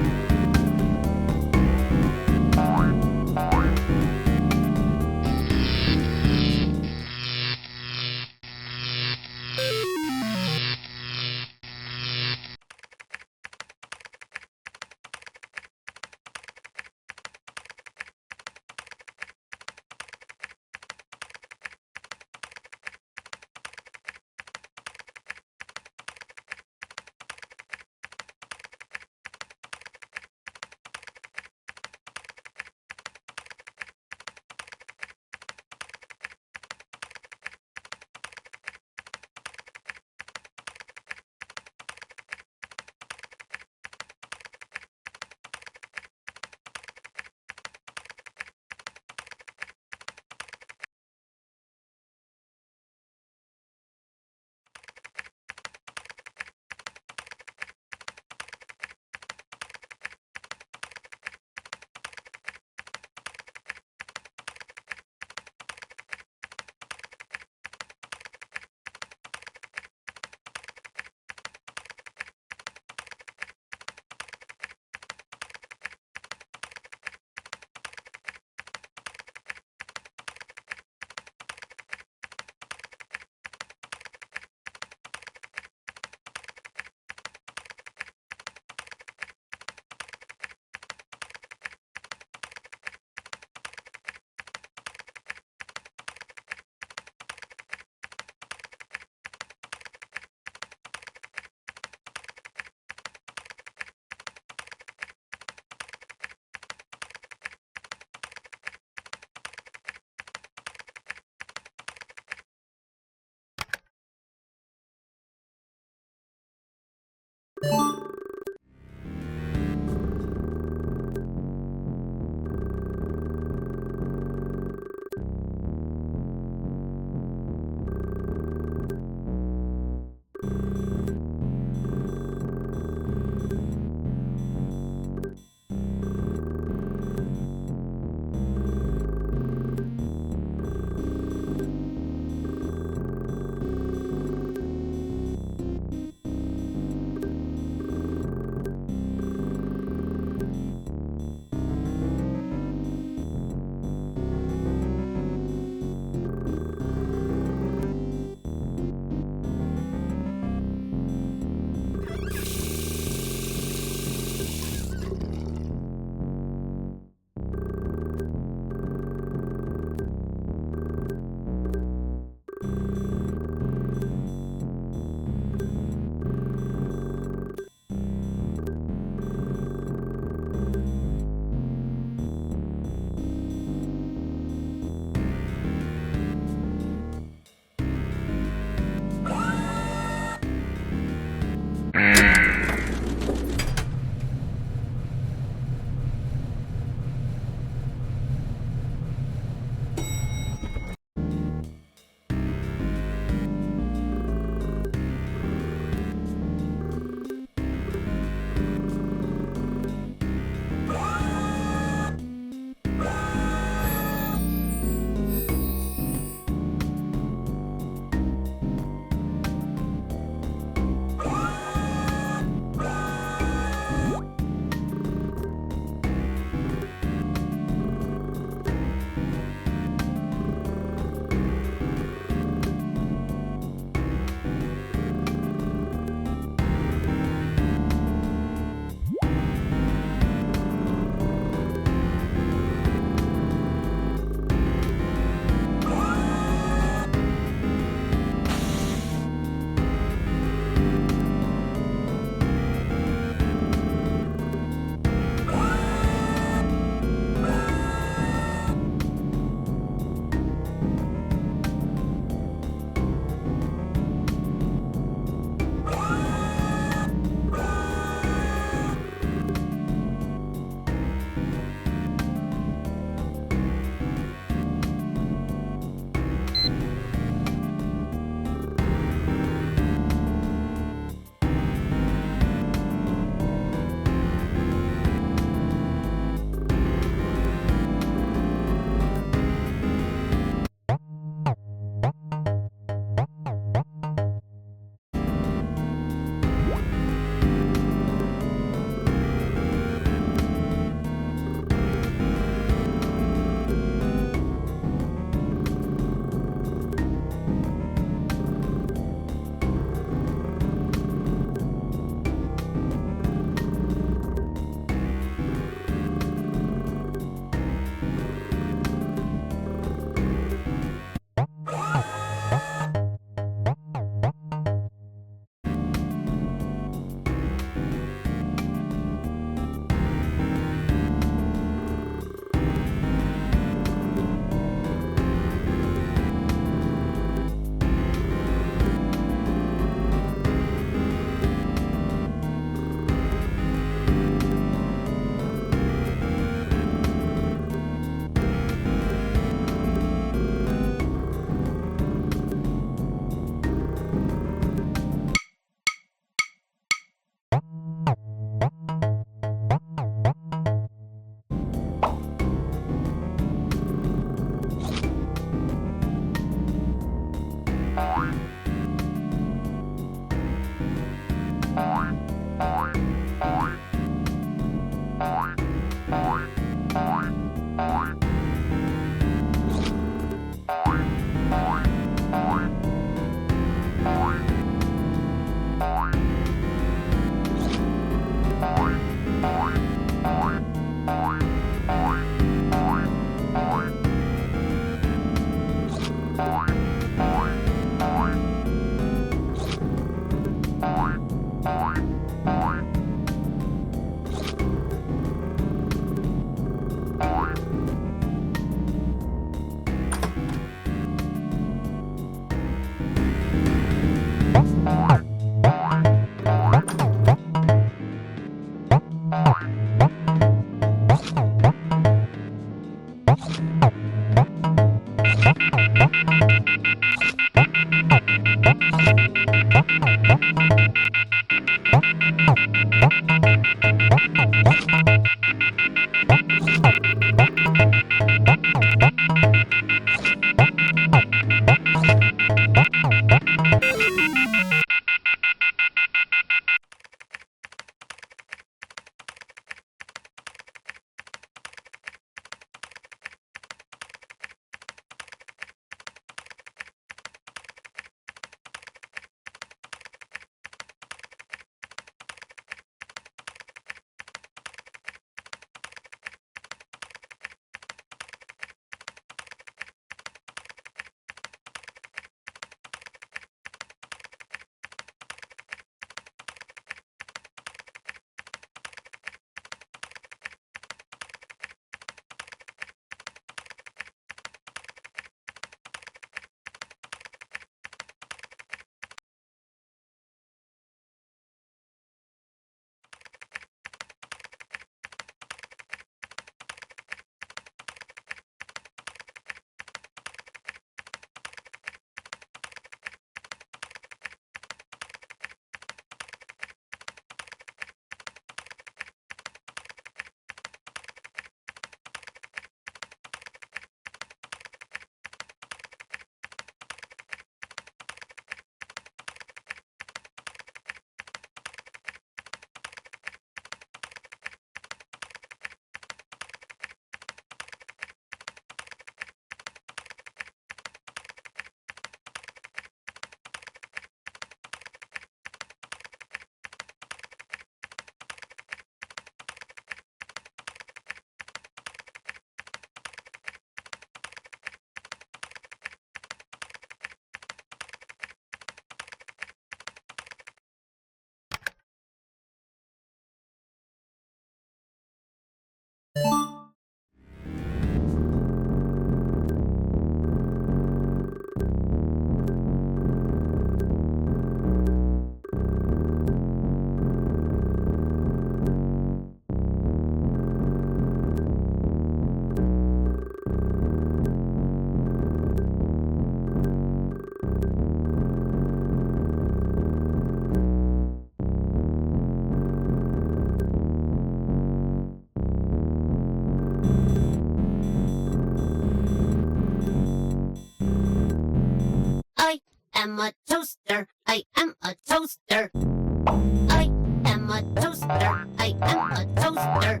I am a toaster. I am a toaster. I am a toaster. I am a toaster.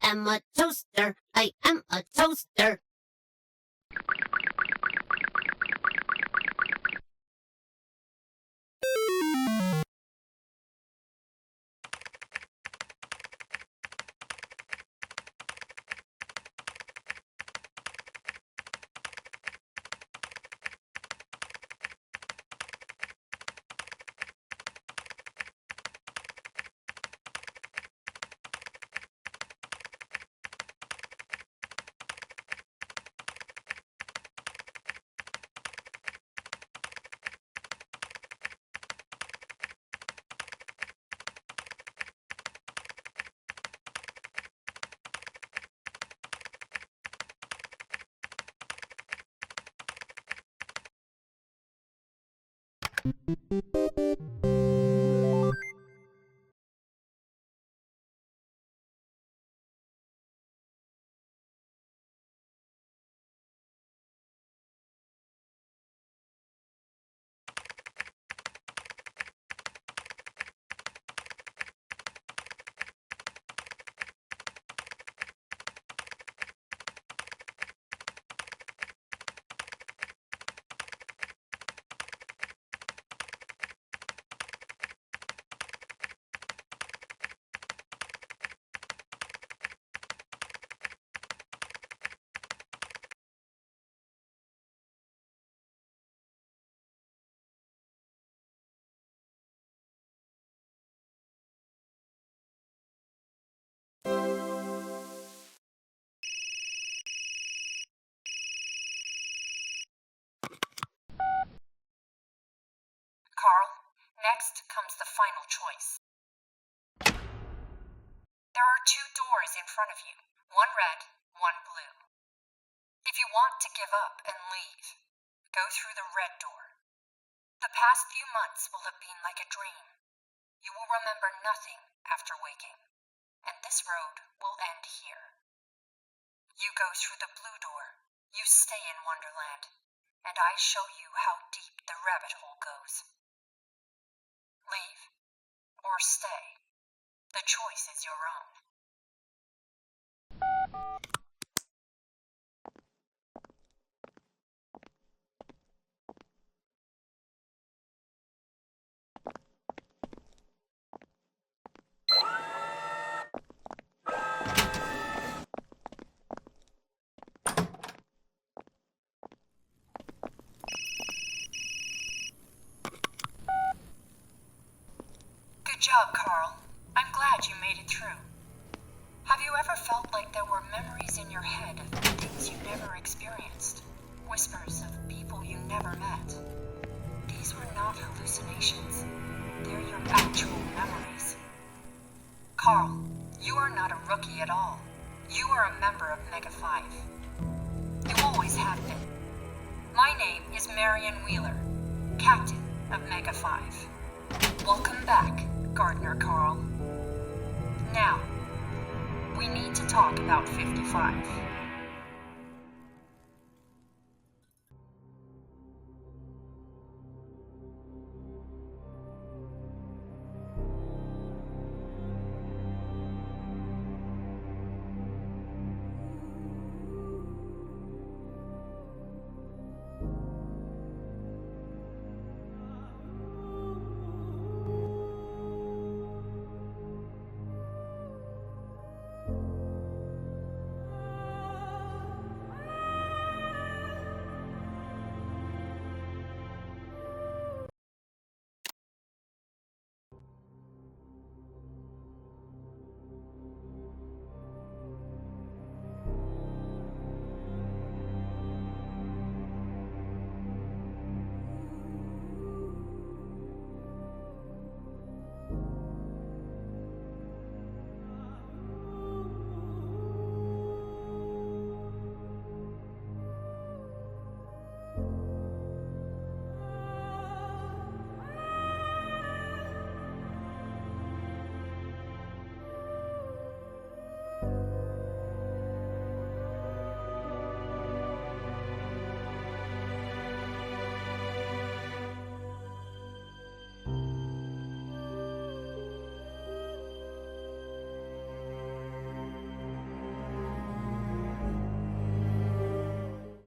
am a toaster. I am a toaster.
Carl, next comes the final choice. There are 2 doors in front of you, one red, one blue. If you want to give up and leave, go through the red door. The past few months will have been like a dream. You will remember nothing after waking, and this road will end here. You go through the blue door, you stay in Wonderland, and I show you how deep the rabbit hole goes. Leave, or stay. The choice is your own. Good job, Carl. I'm glad you made it through. Have you ever felt like there were memories in your head of things you never experienced? Whispers of people you never met? These were not hallucinations. They're your actual memories. Carl, you are not a rookie at all. You are a member of Mega 5. You always have been. My name is Marion Wheeler, Captain of Mega 5. Welcome back, Gardner Carl. Now, we need to talk about 55.